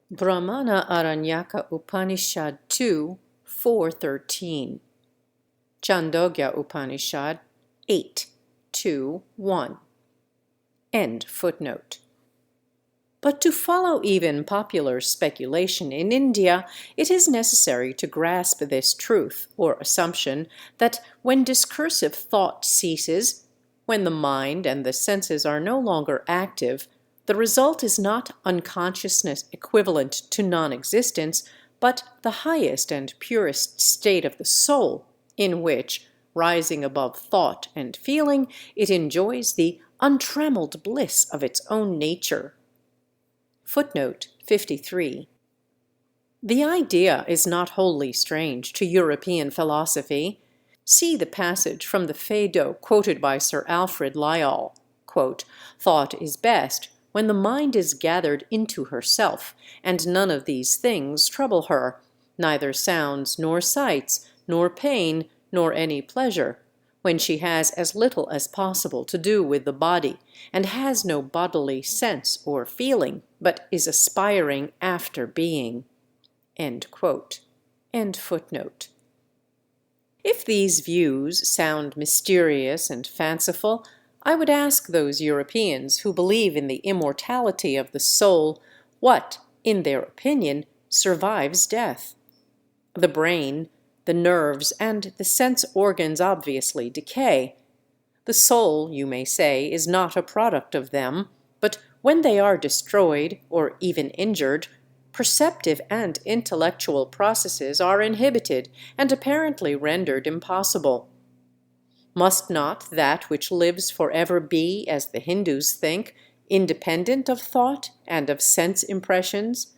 Brahmana Aranyaka Upanishad 2, 4.13. Chandogya Upanishad 8, 2, 1. End footnote. But to follow even popular speculation in India, it is necessary to grasp this truth or assumption that when discursive thought ceases, when the mind and the senses are no longer active, the result is not unconsciousness equivalent to non-existence, but the highest and purest state of the soul, in which, rising above thought and feeling, it enjoys the untrammeled bliss of its own nature. Footnote 53. The idea is not wholly strange to European philosophy. See the passage from the Phaedo quoted by Sir Alfred Lyall. Quote, "Thought is best when the mind is gathered into herself, and none of these things trouble her, neither sounds nor sights, nor pain, nor any pleasure, when she has as little as possible to do with the body, and has no bodily sense or feeling, but is aspiring after being." End quote. End footnote. If these views sound mysterious and fanciful, I would ask those Europeans who believe in the immortality of the soul what, in their opinion, survives death. The brain, the nerves, and the sense organs obviously decay. The soul, you may say, is not a product of them, but when they are destroyed or even injured, perceptive and intellectual processes are inhibited and apparently rendered impossible. Must not that which lives forever be, as the Hindus think, independent of thought and of sense impressions?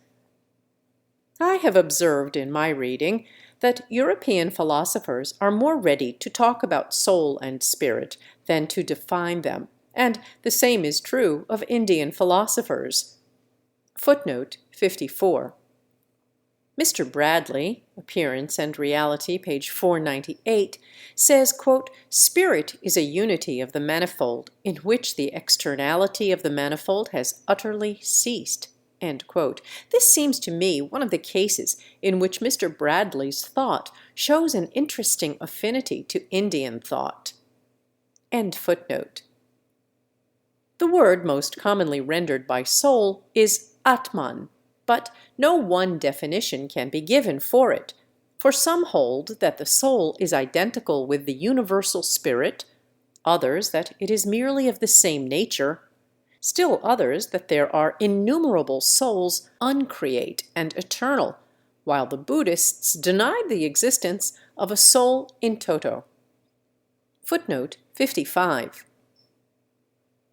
I have observed in my reading that European philosophers are more ready to talk about soul and spirit than to define them, and the same is true of Indian philosophers. Footnote 54. Mr. Bradley, Appearance and Reality, page 498, says, quote, "Spirit is a unity of the manifold in which the externality of the manifold has utterly ceased." End quote. This seems to me one of the cases in which Mr. Bradley's thought shows an interesting affinity to Indian thought. End footnote. The word most commonly rendered by soul is Atman, but no one definition can be given for it, for some hold that the soul is identical with the universal spirit, others that it is merely of the same nature, still others that there are innumerable souls uncreate and eternal, while the Buddhists denied the existence of a soul in toto. Footnote 55.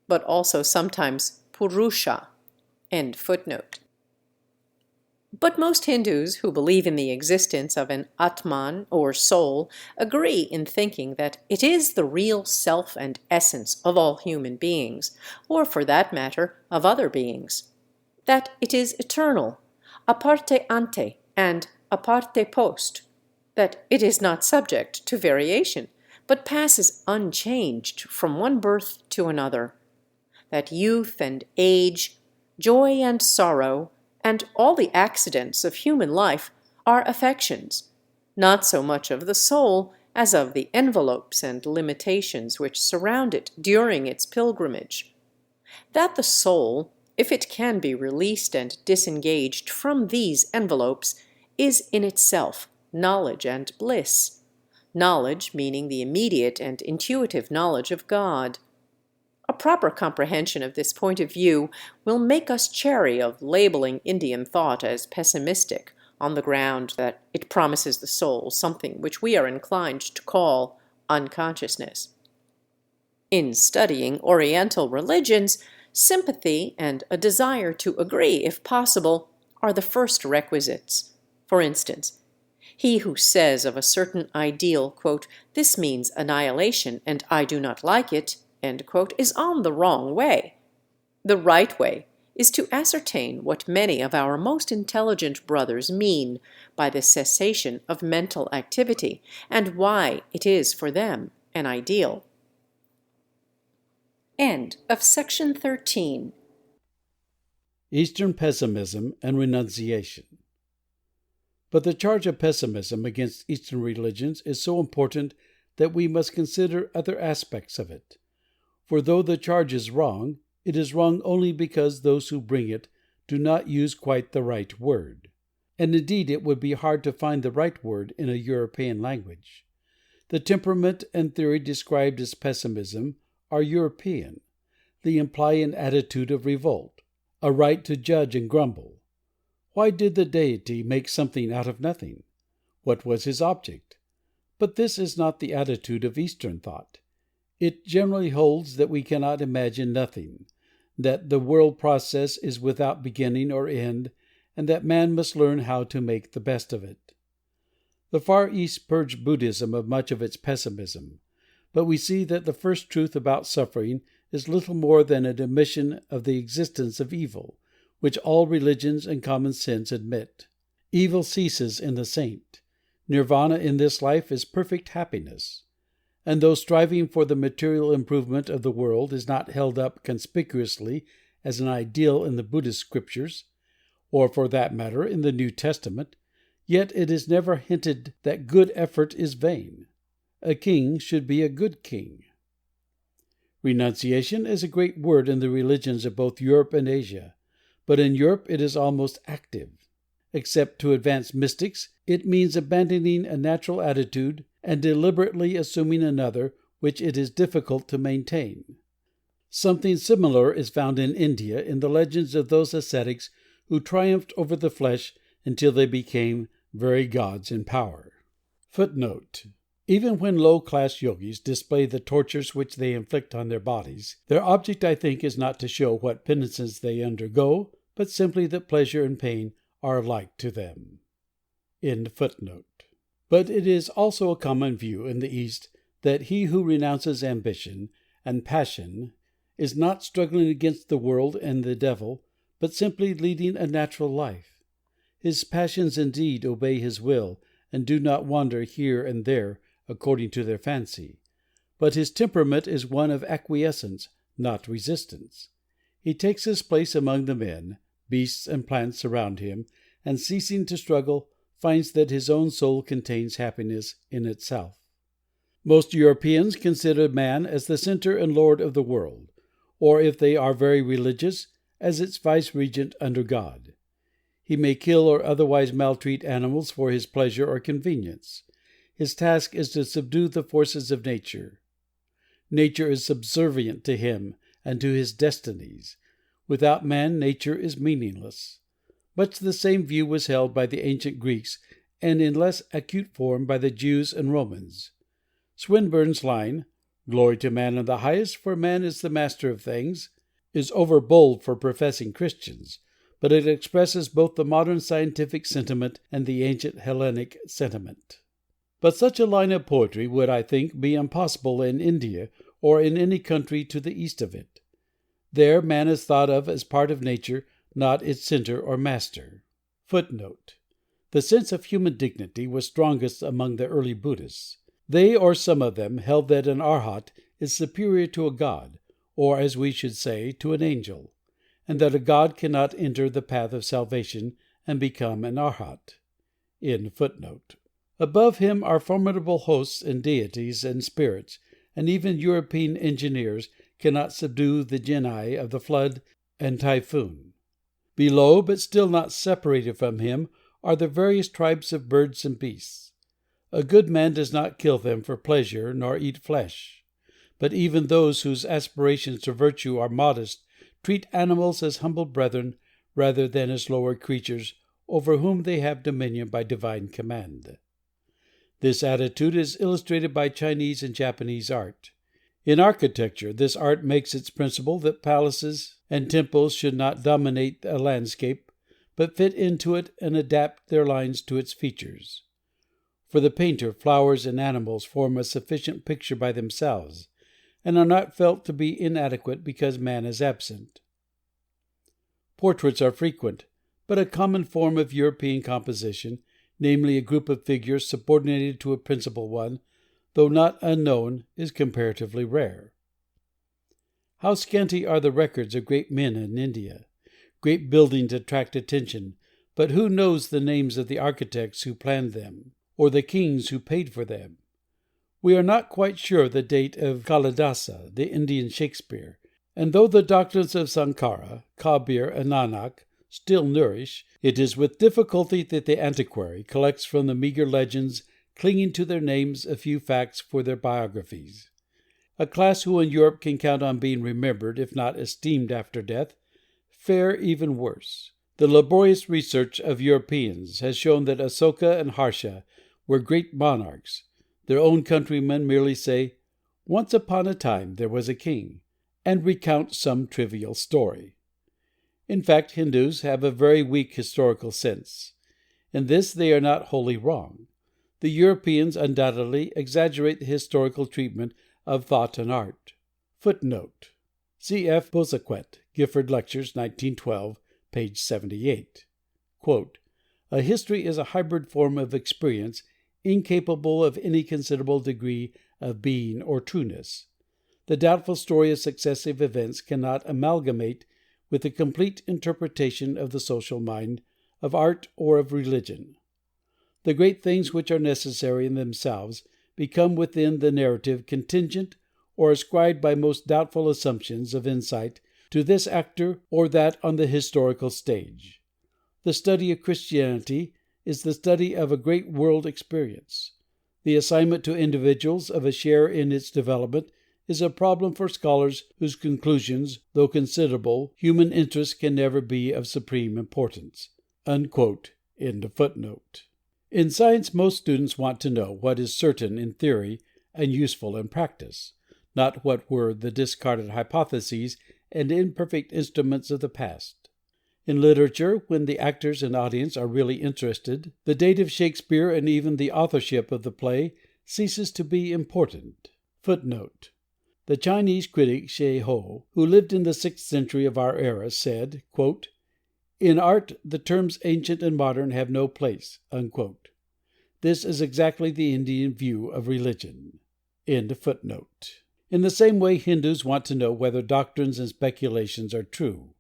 But also sometimes Purusha. End footnote. But most Hindus who believe in the existence of an Atman or soul agree in thinking that it is the real self and essence of all human beings, or for that matter of other beings, that it is eternal, a parte ante and a parte post, that it is not subject to variation, but passes unchanged from one birth to another, that youth and age, joy and sorrow, and all the accidents of human life are affections, not so much of the soul as of the envelopes and limitations which surround it during its pilgrimage. That the soul, if it can be released and disengaged from these envelopes, is in itself knowledge and bliss, knowledge meaning the immediate and intuitive knowledge of God. A proper comprehension of this point of view will make us chary of labeling Indian thought as pessimistic on the ground that it promises the soul something which we are inclined to call unconsciousness. In studying Oriental religions, sympathy and a desire to agree, if possible, are the first requisites. For instance, he who says of a certain ideal, quote, "This means annihilation, and I do not like it," end quote, is on the wrong way. The right way is to ascertain what many of our most intelligent brothers mean by the cessation of mental activity, and why it is for them an ideal. End of section 13. Eastern Pessimism and Renunciation. But the charge of pessimism against Eastern religions is so important that we must consider other aspects of it. For though the charge is wrong, it is wrong only because those who bring it do not use quite the right word. And indeed it would be hard to find the right word in a European language. The temperament and theory described as pessimism are European. They imply an attitude of revolt, a right to judge and grumble. Why did the deity make something out of nothing? What was his object? But this is not the attitude of Eastern thought. It generally holds that we cannot imagine nothing, that the world process is without beginning or end, and that man must learn how to make the best of it. The Far East purged Buddhism of much of its pessimism, but we see that the first truth about suffering is little more than an admission of the existence of evil, which all religions and common sense admit. Evil ceases in the saint. Nirvana in this life is perfect happiness. And though striving for the material improvement of the world is not held up conspicuously as an ideal in the Buddhist scriptures, or for that matter in the New Testament, yet it is never hinted that good effort is vain. A king should be a good king. Renunciation is a great word in the religions of both Europe and Asia, but in Europe it is almost active. Except to advanced mystics, it means abandoning a natural attitude and deliberately assuming another which it is difficult to maintain. Something similar is found in India in the legends of those ascetics who triumphed over the flesh until they became very gods in power. Footnote: Even when low-class yogis display the tortures which they inflict on their bodies, their object, I think, is not to show what penances they undergo, but simply that pleasure and pain are alike to them. End footnote. But it is also a common view in the East that he who renounces ambition and passion is not struggling against the world and the devil, but simply leading a natural life. His passions indeed obey his will, and do not wander here and there according to their fancy. But his temperament is one of acquiescence, not resistance. He takes his place among the men, beasts, and plants around him, and ceasing to struggle, finds that his own soul contains happiness in itself. Most Europeans consider man as the center and lord of the world, or if they are very religious, as its vice-regent under God. He may kill or otherwise maltreat animals for his pleasure or convenience. His task is to subdue the forces of nature. Nature is subservient to him and to his destinies. Without man, nature is meaningless. Much the same view was held by the ancient Greeks, and in less acute form by the Jews and Romans. Swinburne's line, "Glory to man in the highest, for man is the master of things," is overbold for professing Christians, but it expresses both the modern scientific sentiment and the ancient Hellenic sentiment. But such a line of poetry would, I think, be impossible in India or in any country to the east of it. There man is thought of as part of nature, not its center or master. Footnote: The sense of human dignity was strongest among the early Buddhists. They, or some of them, held that an arhat is superior to a god, or, as we should say, to an angel, and that a god cannot enter the path of salvation and become an arhat. End footnote. Above him are formidable hosts and deities and spirits, and even European engineers cannot subdue the genii of the flood and typhoon. Below, but still not separated from him, are the various tribes of birds and beasts. A good man does not kill them for pleasure nor eat flesh. But even those whose aspirations to virtue are modest treat animals as humble brethren rather than as lower creatures over whom they have dominion by divine command. This attitude is illustrated by Chinese and Japanese art. In architecture, this art makes its principle that palaces and temples should not dominate a landscape, but fit into it and adapt their lines to its features. For the painter, flowers and animals form a sufficient picture by themselves, and are not felt to be inadequate because man is absent. Portraits are frequent, but a common form of European composition, namely a group of figures subordinated to a principal one, though not unknown, is comparatively rare. How scanty are the records of great men in India! Great buildings attract attention, but who knows the names of the architects who planned them, or the kings who paid for them? We are not quite sure of the date of Kalidasa, the Indian Shakespeare, and though the doctrines of Sankara, Kabir, and Nanak still nourish, it is with difficulty that the antiquary collects from the meager legends clinging to their names a few facts for their biographies. A class who in Europe can count on being remembered, if not esteemed after death, fare even worse. The laborious research of Europeans has shown that Asoka and Harsha were great monarchs. Their own countrymen merely say, "Once upon a time there was a king," and recount some trivial story. In fact, Hindus have a very weak historical sense. In this they are not wholly wrong. The Europeans undoubtedly exaggerate the historical treatment of thought and art. Footnote: C.F. Bosaquet, Gifford Lectures, 1912, page 78. Quote, "A history is a hybrid form of experience incapable of any considerable degree of being or trueness. The doubtful story of successive events cannot amalgamate with the complete interpretation of the social mind, of art, or of religion. The great things which are necessary in themselves become within the narrative contingent or ascribed by most doubtful assumptions of insight to this actor or that on the historical stage. The study of Christianity is the study of a great world experience. The assignment to individuals of a share in its development is a problem for scholars whose conclusions, though considerable, human interest can never be of supreme importance." Unquote. End of footnote. In science, most students want to know what is certain in theory and useful in practice, not what were the discarded hypotheses and imperfect instruments of the past. In literature, when the actors and audience are really interested, the date of Shakespeare and even the authorship of the play ceases to be important. Footnote: The Chinese critic Xie Ho, who lived in the 6th century of our era, said, quote, In art, the terms ancient and modern have no place." Unquote. This is exactly the Indian view of religion. End footnote. In the same way, Hindus want to know whether doctrines and speculations are true,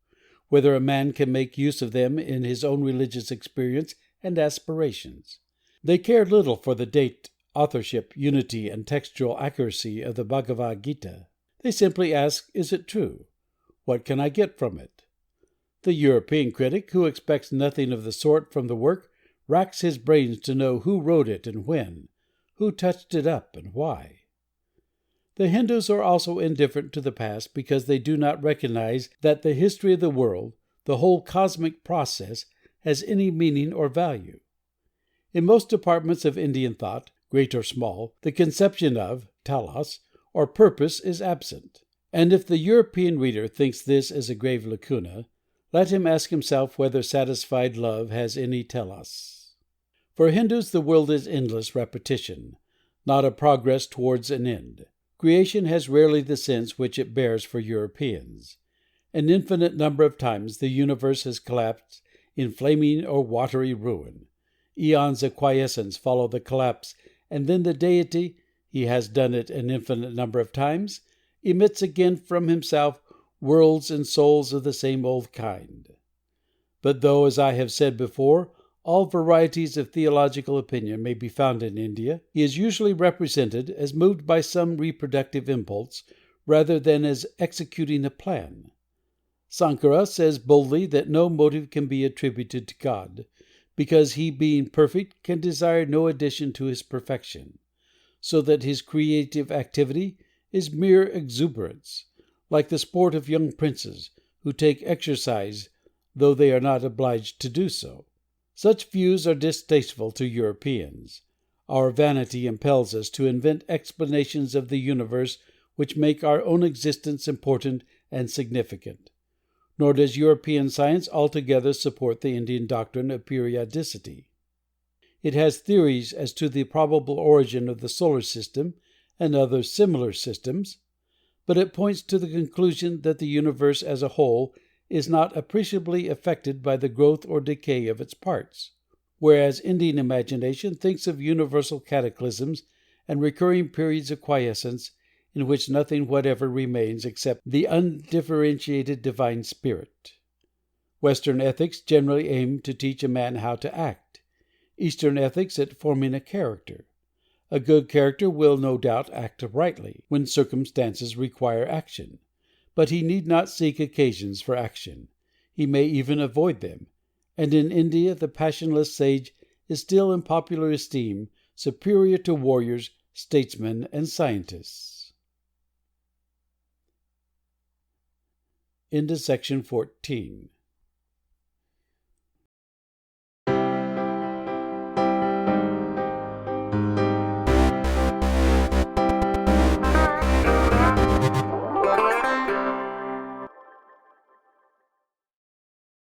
whether a man can make use of them in his own religious experience and aspirations. They care little for the date, authorship, unity, and textual accuracy of the Bhagavad Gita. They simply ask, is it true? What can I get from it? The European critic, who expects nothing of the sort from the work, racks his brains to know who wrote it and when, who touched it up and why. The Hindus are also indifferent to the past because they do not recognize that the history of the world, the whole cosmic process, has any meaning or value. In most departments of Indian thought, great or small, the conception of telos, or purpose, is absent. And if the European reader thinks this is a grave lacuna, let him ask himself whether satisfied love has any telos. For Hindus, the world is endless repetition, not a progress towards an end. Creation has rarely the sense which it bears for Europeans. An infinite number of times the universe has collapsed in flaming or watery ruin. Eons of quiescence follow the collapse, and then the deity, he has done it an infinite number of times, emits again from himself worlds and souls of the same old kind. But though, as I have said before, all varieties of theological opinion may be found in India, he is usually represented as moved by some reproductive impulse rather than as executing a plan. Sankara says boldly that no motive can be attributed to God, because he, being perfect, can desire no addition to his perfection, so that his creative activity is mere exuberance, like the sport of young princes, who take exercise though they are not obliged to do so. Such views are distasteful to Europeans. Our vanity impels us to invent explanations of the universe which make our own existence important and significant. Nor does European science altogether support the Indian doctrine of periodicity. It has theories as to the probable origin of the solar system and other similar systems, but it points to the conclusion that the universe as a whole is not appreciably affected by the growth or decay of its parts, whereas Indian imagination thinks of universal cataclysms and recurring periods of quiescence in which nothing whatever remains except the undifferentiated divine spirit. Western ethics generally aim to teach a man how to act, Eastern ethics at forming a character. A good character will no doubt act rightly, when circumstances require action. But he need not seek occasions for action. He may even avoid them. And in India the passionless sage is still in popular esteem superior to warriors, statesmen, and scientists. Into section 14.